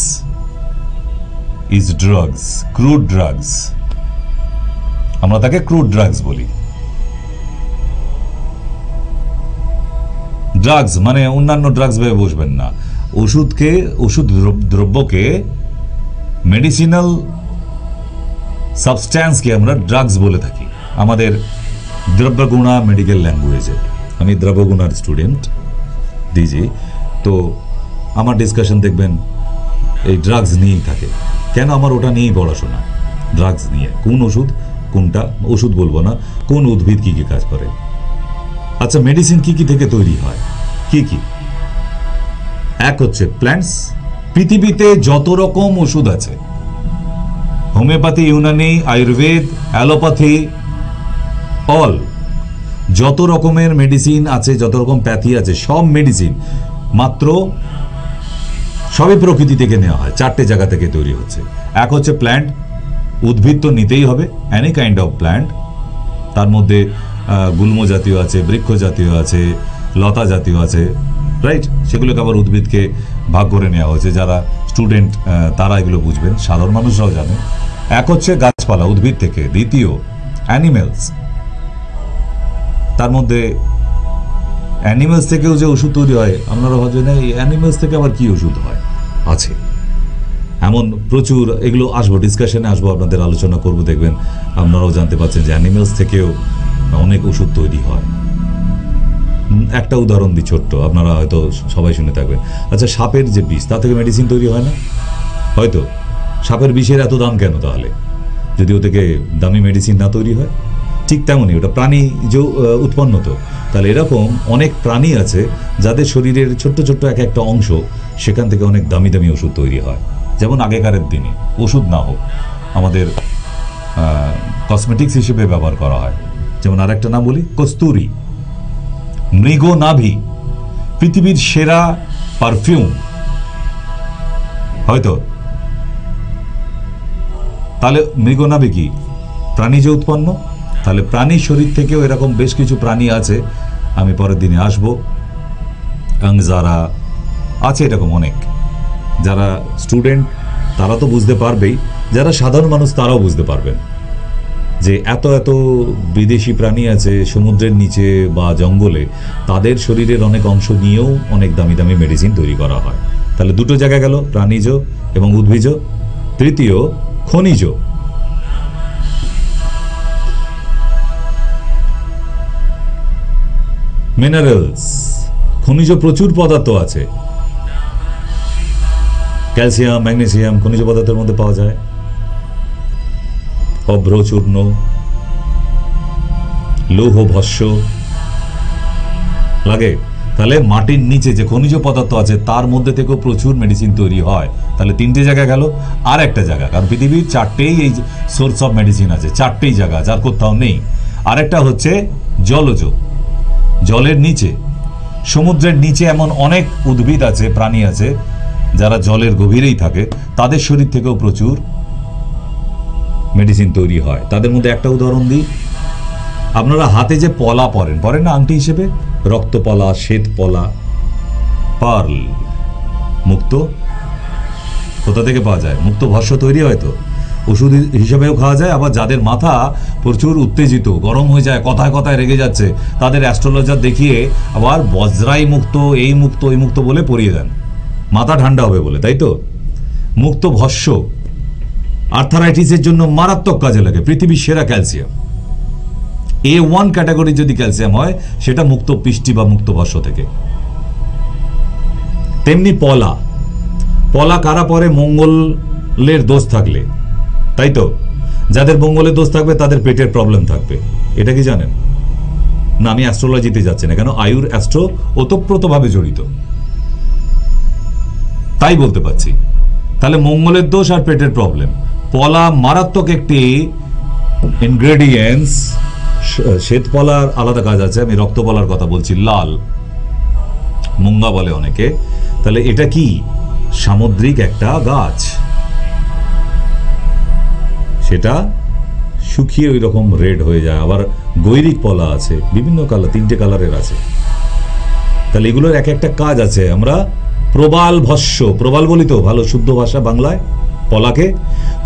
is drugs, crude drugs, আমরা তাকে ক্রুড ড্রাগস বলি। ড্রাগস মানে অন্যান্য ড্রাগস ভেবে বসবেন না, ওষুধকে, ওষুধ দ্রব্যকে, মেডিসিনাল সাবস্ট্যান্সকে আমরা ড্রাগস বলে থাকি আমাদের দ্রব্যগুণা মেডিকেল ল্যাঙ্গুয়েজে। আমি দ্রব্যগুণার স্টুডেন্ট দিজি, তো আমার ডিসকাশন দেখবেন এই ড্রাগস নিয়েই থাকে। কেন? আমার ওটা নিয়েই পড়াশোনা, ড্রাগস নিয়ে, কোন ওষুধ কোনটা, ওষুধ বলবো না, কোন উদ্ভিদ কি কি কাজ করে। আচ্ছা, মেডিসিন কি কি থেকে তৈরি হয়, কি কি? এক হচ্ছে প্ল্যান্টস। পৃথিবীতে যত রকম ওষুধ আছে, homeopathy, Unani, Ayurveda, allopathy, all, যত রকমের মেডিসিন আছে, যত রকম প্যাথি আছে, সব মেডিসিন মাত্র সবই প্রকৃতি থেকে নেওয়া হয়, 4টে জায়গা থেকে তৈরি হচ্ছে। এক হচ্ছে প্ল্যান্ট, উদ্ভিদ তো নিতেই হবে, এনি কাইন্ড অফ প্ল্যান্ট, তার মধ্যে গুল্ম জাতীয় আছে, বৃক্ষ জাতীয় আছে, লতা জাতীয় আছে, রাইট? সেগুলোকে আবার উদ্ভিদকে ভাগ করে নেওয়া হয়েছে। যারা স্টুডেন্ট তারা এগুলো বুঝবেন, সাধারণ মানুষরাও জানে। এক হচ্ছে গাছপালা, উদ্ভিদ থেকে। দ্বিতীয় অ্যানিমেলস, তার মধ্যে অ্যানিমেলস থেকেও যে ওষুধ তৈরি হয়, আপনারা ভাবছেন এই অ্যানিমেলস থেকে আবার কি ওষুধ হয়, আছে এমন প্রচুর। এগুলো আসবো, ডিসকাশনে আসবো, আপনাদের আলোচনা করবো, দেখবেন আপনারাও জানতে পারছেন যে অ্যানিমেলস থেকেও অনেক ওষুধ তৈরি হয়। একটা উদাহরণ দিই ছোট্ট, আপনারা হয়তো সবাই শুনে থাকবেন। আচ্ছা, সাপের যে বিষ, তা থেকে মেডিসিন তৈরি হয় না? হয়তো। সাপের বিষের এত দাম কেন তাহলে, যদি ও থেকে দামি মেডিসিন না তৈরি হয়? ঠিক তেমনই ওটা প্রাণী যে উৎপন্ন, তো তাহলে এরকম অনেক প্রাণী আছে যাদের শরীরের ছোট্ট ছোট্ট এক একটা অংশ, সেখান থেকে অনেক দামি দামি ওষুধ তৈরি হয়। যেমন আগেকারের দিনে ওষুধ না হোক, আমাদের কসমেটিক্স হিসেবে ব্যবহার করা হয়। যেমন আরেকটা নাম বলি, কস্তুরি, মৃগনাভি, পৃথিবীর সেরা পারফিউম হয়তো। তাহলে মৃগনাভি কি প্রাণীজ উৎপন্ন? তাহলে প্রাণীর শরীর থেকেও এরকম বেশ কিছু প্রাণী আছে, আমি পরের দিনে আসবো। যারা আছে এরকম অনেক, যারা স্টুডেন্ট তারা তো বুঝতে পারবেই, যারা সাধারণ মানুষ তারাও বুঝতে পারবেন যে এত এত বিদেশি প্রাণী আছে সমুদ্রের নিচে বা জঙ্গলে, তাদের শরীরের অনেক অংশ নিয়েও অনেক দামি দামি মেডিসিন তৈরি করা হয়। তাহলে দুটো জায়গা গেল, প্রাণীজ এবং উদ্ভিজ। তৃতীয় খনিজ, মিনারেলস, খনিজ প্রচুর পদার্থ আছে, ক্যালসিয়াম, ম্যাগনেসিয়াম খনিজ পদার্থের মধ্যে পাওয়া যায়। অভ্রচূর্ণ, লৌহ ভস্য লাগে। তাহলে মাটির নিচে যে খনিজ পদার্থ আছে তার মধ্যে থেকেও প্রচুর মেডিসিন তৈরি হয়। তাহলে 3টে জায়গা গেল। আর একটা জায়গা, কারণ পৃথিবীর 4টেই এই সোর্স অফ মেডিসিন আছে, 4টেই জায়গা, যার কোথাও নেই। আরেকটা হচ্ছে জলজ, জলের নিচে, সমুদ্রের নিচে এমন অনেক উদ্ভিদ আছে, প্রাণী আছে যারা জলের গভীরেই থাকে তাদের শরীর থেকেও প্রচুর মেডিসিন তৈরি হয়। তাদের মধ্যে একটা উদাহরণ দিই, আপনারা হাতে যে পলা পরেন না আংটি হিসেবে, রক্তপলা, শ্বেতপলা, পার্ল, মুক্তো কোথা থেকে পাওয়া যায়? মুক্তো ভস্য তৈরি হয় তো, ওষুধ হিসেবেও খাওয়া যায়। আবার যাদের মাথা প্রচুর উত্তেজিত, গরম হয়ে যায়, কথায় কথায় রেগে যাচ্ছে, তাদের অ্যাস্ট্রোলজার দেখিয়ে আবার বজ্রাই মুক্ত, এই মুক্ত, ওই মুক্ত বলে পরিয়ে দেন, মাথা ঠান্ডা হবে বলে, তাই তো? মুক্ত ভস্য আর্থারাইটিসের জন্য মারাত্মক কাজে লাগে, পৃথিবীর সেরা ক্যালসিয়াম। A1 ক্যাটাগরি যদি ক্যালসিয়াম হয় সেটা মুক্ত পিষ্টি বা মুক্ত ভস্য থেকে। তেমনি পলা কারা পরে? মঙ্গলের দোষ থাকলে, তাই তো? যাদের মঙ্গলের দোষ থাকবে তাদের পেটের প্রবলেম থাকবে, এটা কি জানেন না? আমি অ্যাস্ট্রোলজিতে যাচ্ছি না, কেন আয়ুর অ্যাস্ট্রো ওতপ্রোতভাবে জড়িত, তাই বলতে পারছি। তাহলে মঙ্গলের দোষ আর পেটের প্রবলেম, পলা মারাত্মক একটি ইনগ্রেডিয়েন্টস। শ্বেতপলার আলাদা কাজ আছে, আমি রক্তপলার কথা বলছি, লাল মুঙ্গা বলে অনেকে। তাহলে এটা কি? সামুদ্রিক একটা গাছ, সেটা শুকিয়ে ওই রকম রেড হয়ে যায়। আবার গৈরিক পলা আছে, বিভিন্ন কালার, 3টে কালারের আছে। তাহলে এগুলোর এক একটা কাজ আছে। আমরা প্রবাল ভস্য, প্রবাল বলি তো ভালো শুদ্ধ ভাষা বাংলায়, পলাকে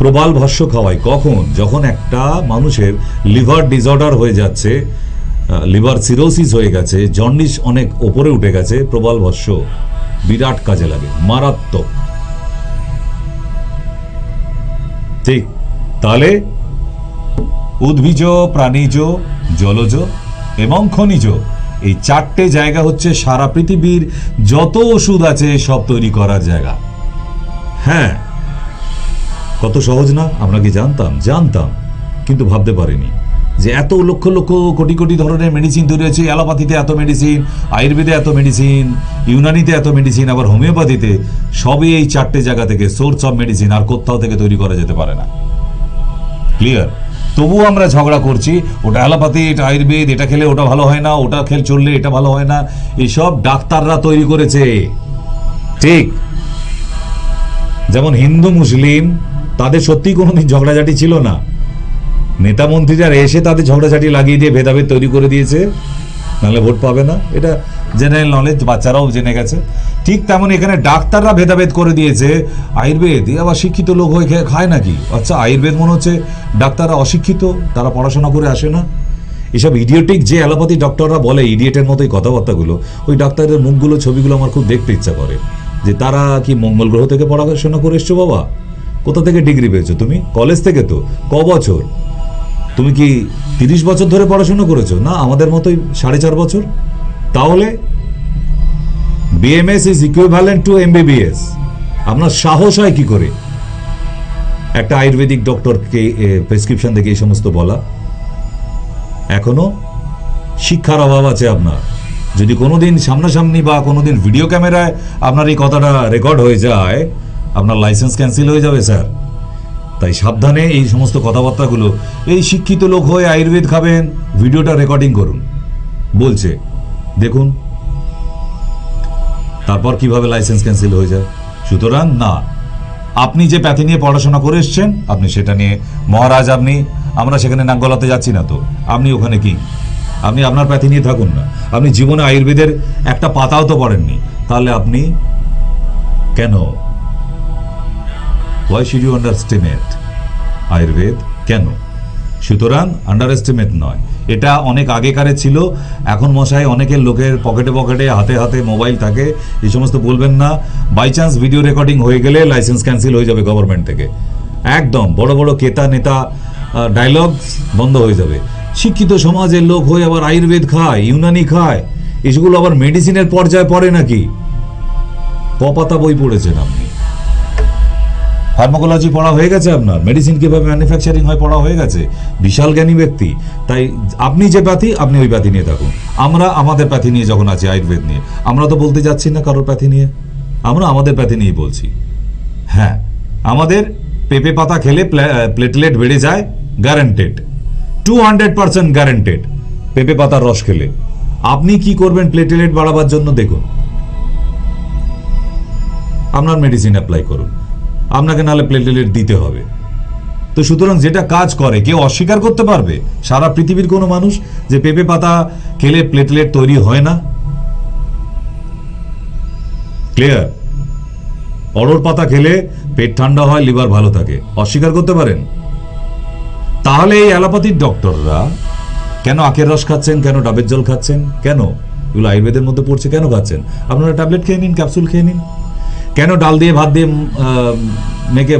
প্রবাল ভস্য খাওয়াই। কখন? যখন একটা মানুষের লিভার ডিসঅর্ডার হয়ে যাচ্ছে, লিভার সিরোসিস হয়ে গেছে, জন্ডিস অনেক ওপরে উঠে গেছে, প্রবাল ভস্য বিরাট কাজে লাগে, মারাত্মক। ঠিক, তাহলে উদ্ভিজ, প্রাণীজ, জলজ এবং খনিজ, এই 4টে জায়গা হচ্ছে সারা পৃথিবীর যত ওষুধ আছে সব তৈরি করার জায়গা। হ্যাঁ, কত সহজ না? আমরা কি জানতাম কিন্তু ভাবতে পারিনি যে এত লক্ষ লক্ষ কোটি কোটি ধরনের মেডিসিন তৈরি হয়েছে। অ্যালোপ্যাথিতে এত মেডিসিন, আয়ুর্বেদে এত মেডিসিন, ইউনানিতে এত মেডিসিন, আবার হোমিওপ্যাথিতে, সবই এই 4টে জায়গা থেকে সোর্স অফ মেডিসিন, আর কোথাও থেকে তৈরি করা যেতে পারে না। ক্লিয়ার? তবুও আমরা ঝগড়া করছি, ওটা অ্যালোপ্যাথি, এটা আয়ুর্বেদ, এটা খেলে ওটা ভালো হয় না, ওটা খেলে চললে এটা ভালো হয় না। এসব ডাক্তাররা তৈরি করেছে। ঠিক, যেমন হিন্দু মুসলিম তাদের সত্যি কোনোদিন ঝগড়াঝাটি ছিল না, নেতা মন্ত্রীরা এসে তাদের ঝগড়াঝাটি লাগিয়ে দিয়ে ভেদাভেদ তৈরি করে দিয়েছে, নাহলে ভোট পাবে না। এটা জেনারেল নলেজ, বাচ্চারাও জেনে গেছে। ঠিক তেমন এখানে ডাক্তাররা ভেদাভেদ করে দিয়েছে। আয়ুর্বেদ আবার শিক্ষিত লোক হয়ে খায় নাকি? আচ্ছা, আয়ুর্বেদ মনে হচ্ছে ডাক্তাররা অশিক্ষিত, তারা পড়াশোনা করে আসে না। এসব ইডিওটিক যে অ্যালোপ্যাথি ডক্টররা বলে, ইডিয়েটের মতোই কথাবার্তাগুলো, ওই ডাক্তারের মুখগুলো, ছবিগুলো আমার খুব দেখতে ইচ্ছা করে, যে তারা কি মঙ্গল গ্রহ থেকে পড়াশোনা করে এসছো? বাবা, কোথা থেকে ডিগ্রি পেয়েছো তুমি? কলেজ থেকে তো। ক বছর? তুমি কি 30 বছর ধরে পড়াশোনা করেছো? না, আমাদের মতোই 4.5 বছর। তাহলে BMS is equivalent to MBBS. আপনার সাহস হয় কি করে একটা আয়ুর্বেদিক ডক্টরকে প্রেসক্রিপশন দেখে এই সমস্ত বলা? এখনো শিক্ষার অভাব আছে আপনার। যদি কোনোদিন সামনাসামনি বা কোনোদিন ভিডিও ক্যামেরায় আপনার এই কথাটা রেকর্ড হয়ে যায়, আপনার লাইসেন্স ক্যান্সেল হয়ে যাবে স্যার। তাই সাবধানে এই সমস্ত কথাবার্তাগুলো, এই শিক্ষিত লোক হয়ে আয়ুর্বেদ খাবেন, ভিডিওটা রেকর্ডিং করুন, বলছে দেখুন, তারপর কিভাবে লাইসেন্স ক্যান্সেল হয়ে যায়। সুতরাং না, আপনি যে প্যাথি নিয়ে পড়াশোনা করে এসছেন, আপনি সেটা নিয়ে মহারাজ। আমরা সেখানে নাক গলাতে যাচ্ছি না তো, আপনি ওখানে কি, আপনি আপনার প্যাথি নিয়ে থাকুন না। আপনি জীবনে আয়ুর্বেদের একটা পাতাও তো পড়েননি, তাহলে আপনি কেন? Why should you underestimate Ayurveda? কেন? সুতরাং আন্ডার এস্টিমেট নয়, এটা অনেক আগেকারে ছিল। এখন মশাই অনেকের লোকের পকেটে পকেটে, হাতে হাতে মোবাইল থাকে, এই সমস্ত বলবেন না। বাই চান্স ভিডিও রেকর্ডিং হয়ে গেলে লাইসেন্স ক্যান্সেল হয়ে যাবে গভর্নমেন্ট থেকে, একদম। বড় বড় কেতা নেতা ডায়লগ বন্ধ হয়ে যাবে। শিক্ষিত সমাজের লোক হয়ে আবার আয়ুর্বেদ খায়, ইউনানি খায়, এসবগুলো আবার মেডিসিনের পর্যায়ে পড়ে নাকি? পাতা বই পড়েছেন আপনি, ফার্মাকোলজি পড়া হয়ে গেছে আপনার, মেডিসিন কিভাবে ম্যানুফ্যাকচারিং হয় পড়া হয়ে গেছে, বিশাল জ্ঞানী ব্যক্তি। তাই আপনি যে প্যাথি, আপনি ওই প্যাথি নিয়ে থাকুন। আমরা আমাদের প্যাথি নিয়ে যখন আছি, আয়ুর্বেদ নিয়ে, আমরা তো বলতে যাচ্ছি না কারোর প্যাথি নিয়ে, আমরা আমাদের প্যাথি নিয়েই বলছি। হ্যাঁ, আমাদের পেঁপে পাতা খেলে প্লেটলেট বেড়ে যায়, গ্যারান্টেড, 200% গ্যারান্টেড। পেঁপে পাতার রস খেলে আপনি কি করবেন প্লেটলেট বাড়াবার জন্য? দেখুন, আপনার মেডিসিন অ্যাপ্লাই করুন, আপনাকে নাহলে প্লেটলেট দিতে হবে। তো সুতরাং যেটা কাজ করে কেউ অস্বীকার করতে পারবে সারা পৃথিবীর কোনো মানুষ যে পেঁপে পাতা খেলে প্লেটলেট তৈরি হয় না? ক্লিয়ার? অড়র পাতা খেলে পেট ঠান্ডা হয়, লিভার ভালো থাকে, অস্বীকার করতে পারেন? তাহলে এই অ্যালোপ্যাথির ডক্টররা কেন আখের রস খাচ্ছেন, কেন ডাবের জল খাচ্ছেন, কেন এগুলো আয়ুর্বেদের মধ্যে পড়ছে, কেন খাচ্ছেন? আপনারা ট্যাবলেট খেয়ে নিন, ক্যাপসুল খেয়ে নিন। কেন ডাল দিয়ে ভাত দিয়ে মেখে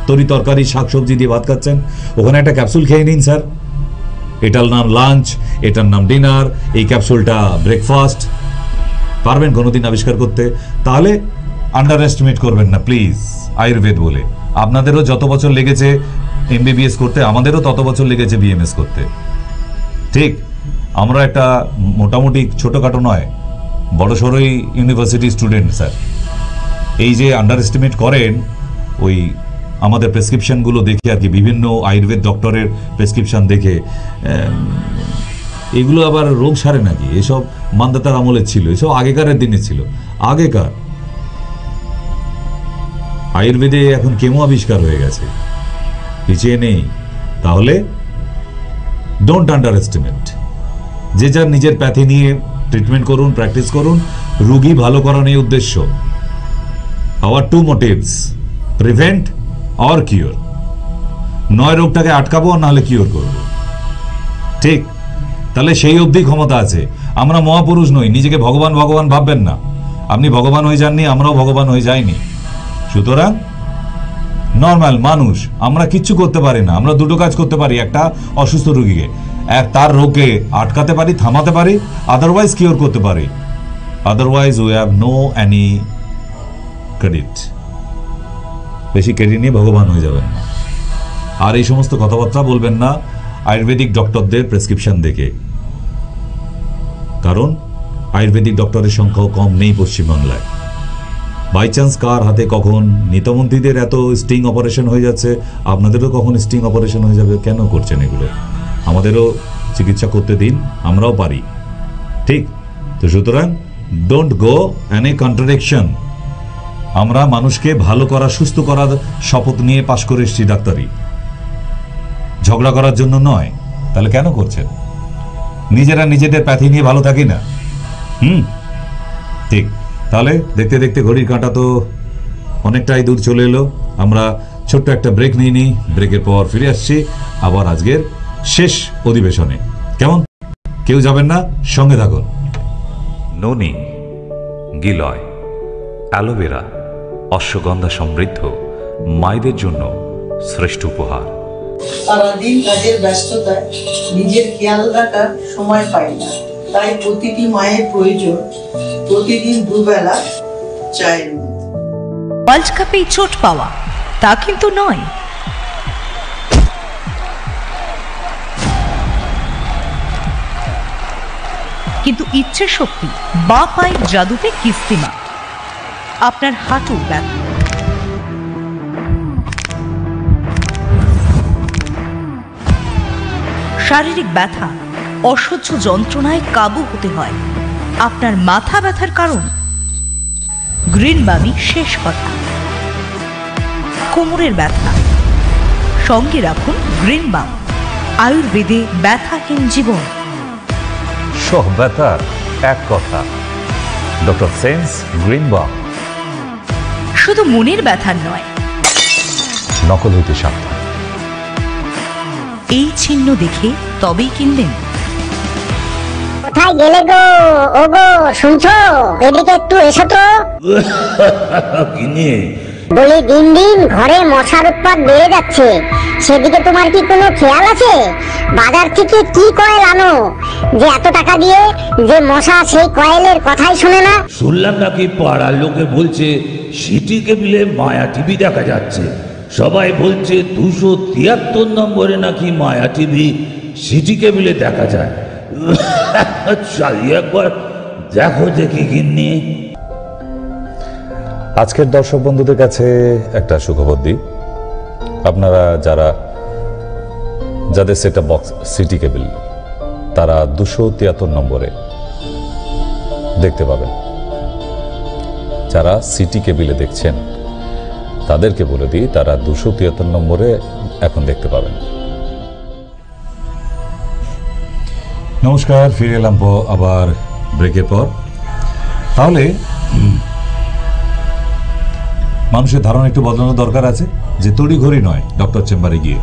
তরি তরকারি শাকসবজি দিয়ে ভাত খাচ্ছেন? ওখানে একটা ক্যাপসুল খেয়ে নিন স্যার, এটার নাম লাঞ্চ, এটার নাম ডিনার, এই ক্যাপসুলটা ব্রেকফাস্ট। পারবেন কোনোদিন আবিষ্কার করতে? তাহলে আন্ডার এস্টিমেট করবেন না প্লিজ আয়ুর্বেদ বলে। আপনাদেরও যত বছর লেগেছে এমবিবিএস করতে, আমাদেরও তত বছর লেগেছে বিএমএস করতে, ঠিক? আমরা একটা মোটামুটি ছোটোখাটো নয়, বড় সড়োই ইউনিভার্সিটি স্টুডেন্ট স্যার। এই যে আন্ডার এস্টিমেট করেন ওই আমাদের প্রেসক্রিপশনগুলো দেখে আর কি, বিভিন্ন আয়ুর্বেদ ডক্টরের প্রেসক্রিপশন দেখে, এগুলো আবার রোগ সারে নাকি? এসব মান্দাতার আমলে ছিল, এসব আগেকারের দিনে ছিল। আগেকার আয়ুর্বেদে এখন কেমো আবিষ্কার হয়ে গেছে, পিছিয়ে নেই। তাহলে ডোন্ট আন্ডার এস্টিমেট। যে যার নিজের প্যাথি নিয়ে ট্রিটমেন্ট করুন, প্র্যাকটিস করুন, রোগী ভালো করা নিয়ে উদ্দেশ্য। Our two motives, prevent or cure. নয় রোগটাকে আটকাবো নাহলে কিওর করবো, ঠিক? তাহলে সেই অবধি ক্ষমতা আছে। আমরা মহাপুরুষ নই, নিজেকে ভগবান ভগবান ভাববেন না। আপনি ভগবান হয়ে যাননি, আমরাও ভগবান হয়ে যাইনি। সুতরাং নর্মাল মানুষ, আমরা কিচ্ছু করতে পারি না। আমরা দুটো কাজ করতে পারি, একটা অসুস্থ রোগীকে তার রোগকে আটকাতে পারি, থামাতে পারি, আদারওয়াইজ কিওর করতে পারি। Otherwise we have no any credit. বেশি ক্রেডিট নিয়ে ভগবান হয়ে যাবেন না। আর এই সমস্ত কথাবার্তা বলবেন না আয়ুর্বেদিক ডক্টরদের প্রেসক্রিপশন দেখে, কারণ আয়ুর্বেদিক ডক্টরের সংখ্যাও কম নেই পশ্চিমবাংলায়। বাই চান্স কার হাতে কখন নিতমন্ত্রীদের এত স্টিং অপারেশন হয়ে যাচ্ছে, আপনাদেরও কখন স্টিং অপারেশন হয়ে যাবে। কেন করছেন এগুলো? আমাদেরও চিকিৎসা করতে দিন, আমরাও পারি, ঠিক? তো সুতরাং don't go an A contradiction. আমরা মানুষকে ভালো করা, সুস্থ করার শপথ নিয়ে পাশ করে এসেছি ডাক্তারি, ঝগড়া করার জন্য নয়। তাহলে কেন করছেন? নিজেরা নিজেদের প্যাথি নিয়ে ভালো থাকি না? ঠিক। তাহলে দেখতে দেখতে ঘড়ির কাঁটা তো অনেকটাই দূর চলে এলো। আমরা ছোট্ট একটা ব্রেক নিয়ে নিই, ব্রেকের পর ফিরে আসছি আবার আজকের শেষ অধিবেশনে। কেমন? কেউ যাবেন না, সঙ্গে থাকুন। ননি, গিলয়, অ্যালোভেরা, অশ্বগন্ধা সমৃদ্ধ মায়েদের জন্য শ্রেষ্ঠ উপহার। সারাদিন কাজের ব্যস্ততায় নিজের খেয়াল রাখার সময় পাই না, তাই প্রতিটি মায়ের প্রয়োজন প্রতিদিন দুবেলা চায়ের মধ্যে। ওয়ার্ল্ড কাপেই চোট পাওয়া তা কিন্তু নয়, কিন্তু ইচ্ছে শক্তি বা পায়ের জাদুতে কিস্তিমা। আপনার হাঁটু ব্যথা, শারীরিক ব্যথা, অসহ্য যন্ত্রণায় কাবু হতে হয়। আপনার মাথা ব্যথার কারণ গ্রিন বামি শেষ কথা। কোমরের ব্যথা, সঙ্গে রাখুন গ্রিন বাম। আয়ুর্বেদে ব্যথাহীন জীবন। সব ব্যথার এক কথা, ডক্টর সেন্স গ্রিন বাম। শুধু মনের ব্যথার নয়, নকল হইতে সাবধান। এই চিহ্ন দেখে তবেই কিনবেন। কোথায় গেলে গো? ও গো, শুনছো? এদিকে একটু এসো তো। বলি দিন দিন ঘরে মশার উৎপাত বেড়ে যাচ্ছে, সেদিকে তোমার কি কোনো খেয়াল আছে? বাজার থেকে কি কয়েল আনো যে এত টাকা দিয়ে, যে মশা সেই কয়েলের কথাই শুনে না? শুনলাম নাকি পাড়ার লোকে বলছে সিটি কেবিলে মায়া টিভি দেখা যাচ্ছে। সবাই বলছে 273 নম্বরে নাকি মায়া টিভি সিটি কেবিলে দেখা যায়। চালিয়ে একবার দেখো দেখি গিন্নি। আজকের দর্শক বন্ধুদের কাছে একটা সুখবর দিই। আপনারা যাদের সেট টপ বক্স সিটি কেবল, তারা 273 নম্বরে দেখতে পাবেন। যারা সিটি কেবিলে দেখছেন তাদেরকে বলে দিই, তারা 273 নম্বরে এখন দেখতে পাবেন। নমস্কার, ফিরে এলাম আবার ব্রেকের পর। তাহলে মানুষের ধারণা একটু বদলানোর দরকার আছে, যে তড়িঘড়ি নয় ডক্টর চেম্বারে গিয়ে,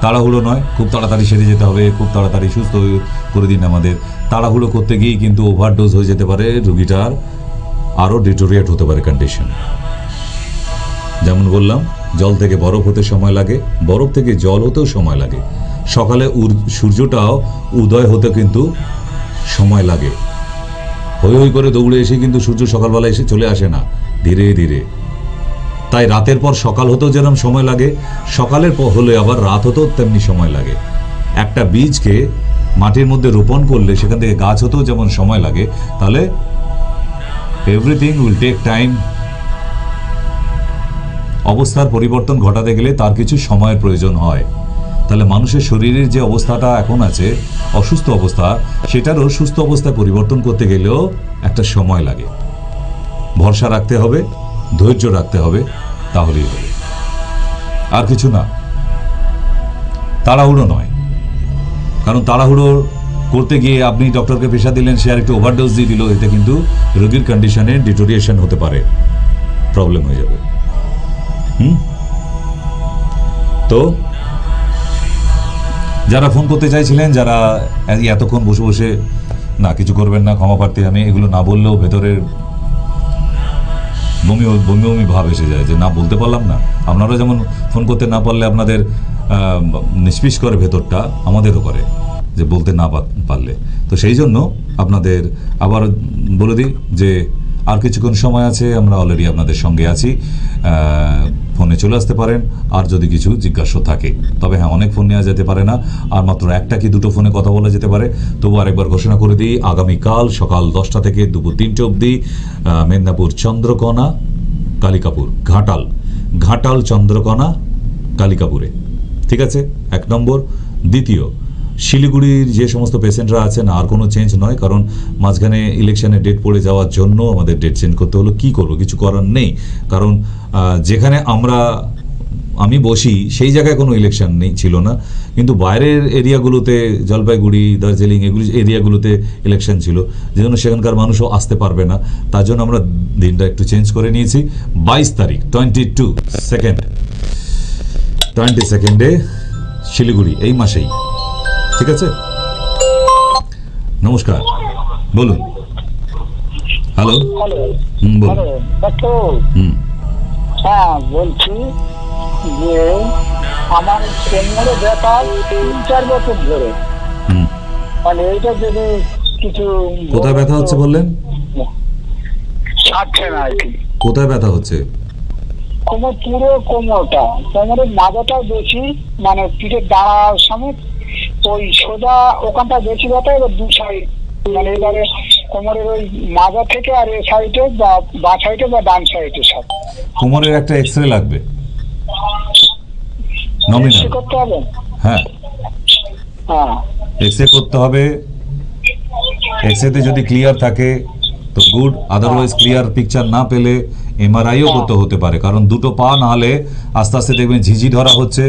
তাড়াহুড়ো নয় খুব তাড়াতাড়ি সেরে যেতে হবে, খুব তাড়াতাড়ি সুস্থ করে দিন আমাদের। তাড়াহুড়ো করতে গিয়ে কিন্তু ওভারডোজ হয়ে যেতে পারে, রোগীটার আরও ডিটোরিয়েট হতে পারে কন্ডিশন। যেমন বললাম, জল থেকে বরফ হতে সময় লাগে, বরফ থেকে জল হতেও সময় লাগে, সকালে সূর্যটাও উদয় হতে কিন্তু সময় লাগে। হই হই করে দৌড়ে এসে কিন্তু সূর্য সকালবেলা এসে চলে আসে না, ধীরে ধীরে। তাই রাতের পর সকাল হতেও যেরকম সময় লাগে, সকালের পর হলে আবার রাত হতেও তেমনি সময় লাগে। একটা বীজকে মাটির মধ্যে রোপণ করলে সেখান থেকে গাছ হতেও যেমন সময় লাগে, তাহলে এভরিথিং উইল টেক টাইম। অবস্থার পরিবর্তন ঘটাতে গেলে তার কিছু সময়ের প্রয়োজন হয়। তাহলে মানুষের শরীরের যে অবস্থাটা এখন আছে অসুস্থ অবস্থা, সেটারও সুস্থ অবস্থায় পরিবর্তন করতে গেলেও একটা সময় লাগে। ভরসা রাখতে হবে, ধৈর্য রাখতে হবে, তাহলেই হবে, আর কিছু না। তাড়াহুড়ো নয়, কারণ তাড়াহুড়ো করতে গিয়ে আপনি ডক্টরকে পেশা দিলেন, সে আর একটু ওভারডোজ দিয়ে দিল, এতে কিন্তু রোগীর কন্ডিশনে ডিটোরিয়েশন হতে পারে, প্রবলেম হয়ে যাবে। তো যারা ফোন করতে চাইছিলেন, যারা এতক্ষণ বসে বসে না কিছু করবেন না, ক্ষমা প্রার্থী আমি, এগুলো না বললেও ভেতরের বমি বমি ভাব এসে যায় যে না বলতে পারলাম না। আপনারা যেমন ফোন করতে না পারলে আপনাদের নিষ্পিস করে ভেতরটা, আমাদেরও করে যে বলতে না পারলে। তো সেই জন্য আপনাদের আবার বলে দিই যে আর কিছুক্ষণ সময় আছে, আমরা অলরেডি আপনাদের সঙ্গে আছি, ফোনে চলে আসতে পারেন আর যদি কিছু জিজ্ঞাসা থাকে। তবে হ্যাঁ, অনেক ফোন নেওয়া যেতে পারে না, আর মাত্র একটা কি দুটো ফোনে কথা বলা যেতে পারে। তবু আরেকবার ঘোষণা করে দিই, আগামীকাল সকাল 10টা থেকে দুপুর 3টে অবধি মেদিনীপুর চন্দ্রকোনা কালিকাপুর, ঘাটাল চন্দ্রকোনা কালিকাপুরে, ঠিক আছে? 1 নম্বর। দ্বিতীয়, শিলিগুড়ির যে সমস্ত পেশেন্টরা আছেন, আর কোনো চেঞ্জ নয়, কারণ মাঝখানে ইলেকশনের ডেট পড়ে যাওয়ার জন্য আমাদের ডেট চেঞ্জ করতে হলো। কি করব, কিছু করার নেই, কারণ যেখানে আমি বসি সেই জায়গায় কোনো ইলেকশন ছিল না, কিন্তু বাইরের এরিয়াগুলোতে, জলপাইগুড়ি, দার্জিলিং, এগুলি এরিয়াগুলোতে ইলেকশন ছিল, যে জন্য সেখানকার মানুষও আসতে পারবে না। তার জন্য আমরা দিনটা একটু চেঞ্জ করে নিয়েছি। 22 তারিখ 22 শিলিগুড়ি, এই মাসেই, ঠিক আছে? নমস্কার, বলুন। হ্যালো, বলুন। হ্যাঁ, বলছি যে আমার কোমরে ব্যথা 3-4 বছর ধরে, মানে এইটা যদি কিছু। কোথায় ব্যথা হচ্ছে বললেন? ছাড়ছে না আর কি। কোথায় ব্যথা হচ্ছে? কোমর, পুরো কোমরটা, কোমরের মাথাটাও বেশি, মানে পিঠের দাঁড়ার সমেত ওই সোজা ওখানটা বেশি ব্যথা, এবার 2 সাইড, মানে এবারে কোমরের ওই মাজা থেকে আর এই সাইডে বা সাইডে বা ডান সাইডে সব। কোমরের একটা এক্সরে লাগবে, নমিনাল করতে হবে। হ্যাঁ, এক্সরে করতে হবে। এক্সরেতে যদি ক্লিয়ার থাকে তো গুড, আদারওয়াইজ ক্লিয়ার পিকচার না পেলে এমআরআইও করতে হতে পারে, কারণ দুটো পা না হলে আস্তে আস্তে দেখবেন ঝিঝি ধরা হচ্ছে,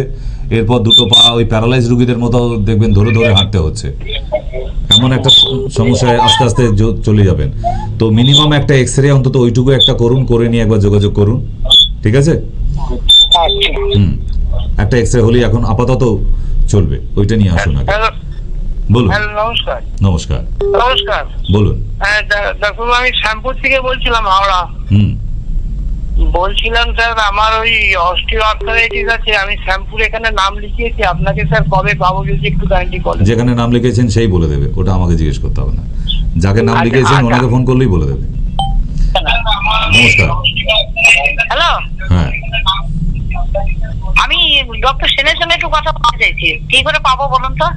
এরপর দুটো পা ওই প্যারালাইজ রোগীদের মতো দেখবেন ধরে ধরে হাঁটতে হচ্ছে, এমন একটা সমস্যায় আস্তে আস্তে চলে যাবেন। তো মিনিমাম একটা এক্সরে অন্তত ওইটুকু একটা করুন, করে নিয়ে একবার যোগাযোগ করুন, ঠিক আছে? একটা এক্সরে হলেই এখন আপাতত চলবে, ওইটা নিয়ে আসুন আগে। বলুন। নমস্কার। নমস্কার। নমস্কার, বলুন। হ্যাঁ ডাক্তারবাবু, আমি শ্যামপুর থেকে বলছিলাম, হাওড়া। বলছিলাম স্যার, আমার ওই অস্টিও আর্থারাইটিস আছে, আমি শ্যামপুর এখানে নাম লিখিয়েছি, আপনাকে স্যার কবে পাবো যদি একটু কাইন্ডলি বলেন। যেখানে নাম লিখিয়েছেন সেই বলে দেবে, ওটা আমাকে জিজ্ঞেস করতে হবে না, যাকে নাম লিখিয়েছেন ওনাকে ফোন করলেই বলে দেবে। নমস্কার। হ্যালো, হ্যাঁ, আমি ডক্টর সেনের সঙ্গে একটু কথা বলতে চাইছি, কি করে পাবো বলুন তো?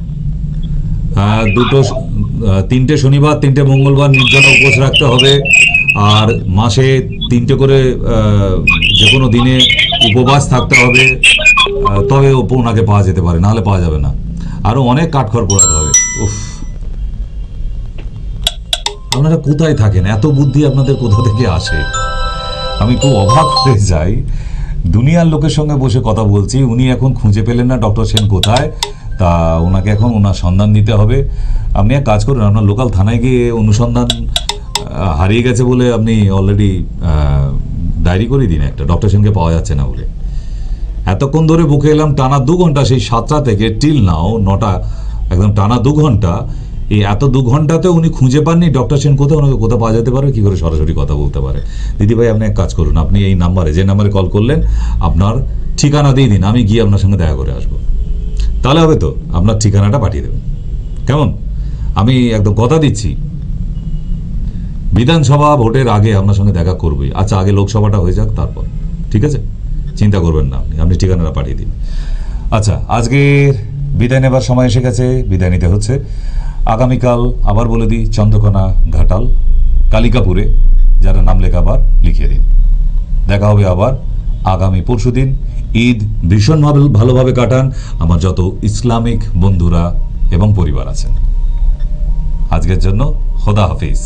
3টে শনিবার, 3টে মঙ্গলবার নির্জলা উপোস রাখতে হবে, আর মাসে 3টে করে যে কোনো দিনে উপবাস থাকতে হবে, তবে ওনাকে পাওয়া যেতে পারে, নাহলে পাওয়া যাবে না। আরো অনেক কাঠখড় পোড়াতে হবে। উফ, আপনারা কোথায় থাকেন? এত বুদ্ধি আপনাদের কোথা থেকে আসে? আমি খুব অবাক হয়ে যাই, দুনিয়ার লোকের সঙ্গে বসে কথা বলছি, উনি এখন খুঁজে পেলেন না ডক্টর সেন কোথায়, তা ওনাকে এখন ওনার সন্ধান দিতে হবে। আপনি এক কাজ করুন, আপনার লোকাল থানায় গিয়ে অনুসন্ধান হারিয়ে গেছে বলে আপনি অলরেডি ডায়েরি করে দিন একটা, ডক্টর সেনকে পাওয়া যাচ্ছে না বলে। এতক্ষণ ধরে বুকে এলাম টানা 2 ঘন্টা, সেই 7টা থেকে টিল নাও 9টা, একদম টানা 2 ঘন্টা। এই এত 2 ঘন্টাতে উনি খুঁজে পাননি ডক্টর সেন কোথাও, ওনাকে কোথাও পাওয়া যেতে পারে, কি করে সরাসরি কথা বলতে পারে? দিদিভাই আপনি এক কাজ করুন, আপনি এই নাম্বারে, যে নাম্বারে কল করলেন, আপনার ঠিকানা দিয়ে দিন, আমি গিয়ে আপনার সঙ্গে দেখা করে আসবো। তাহলে হবে তো? আপনার ঠিকানাটা পাঠিয়ে দেবেন, কেমন? আমি একদম কথা দিচ্ছি, বিধানসভা ভোটের আগে আপনার সঙ্গে দেখা করবই। আচ্ছা, আগে লোকসভাটা হয়ে যাক, তারপর, ঠিক আছে? চিন্তা করবেন না, আপনি ঠিকানাটা পাঠিয়ে দিন। আচ্ছা, আজকের বিদায় নেবার সময় এসে গেছে, বিদায় নিতে হচ্ছে। আগামীকাল আবার বলে দিই, চন্দ্রকোনা, ঘাটাল, কালিকাপুরে যারা নাম লেখাবার লিখিয়ে দিন। দেখা হবে আবার আগামী পরশুদিন। ঈদ ভীষণ ভালোভাবে কাটান আমার যত ইসলামিক বন্ধুরা এবং পরিবার আছেন। আজকের জন্য খোদা হাফিজ।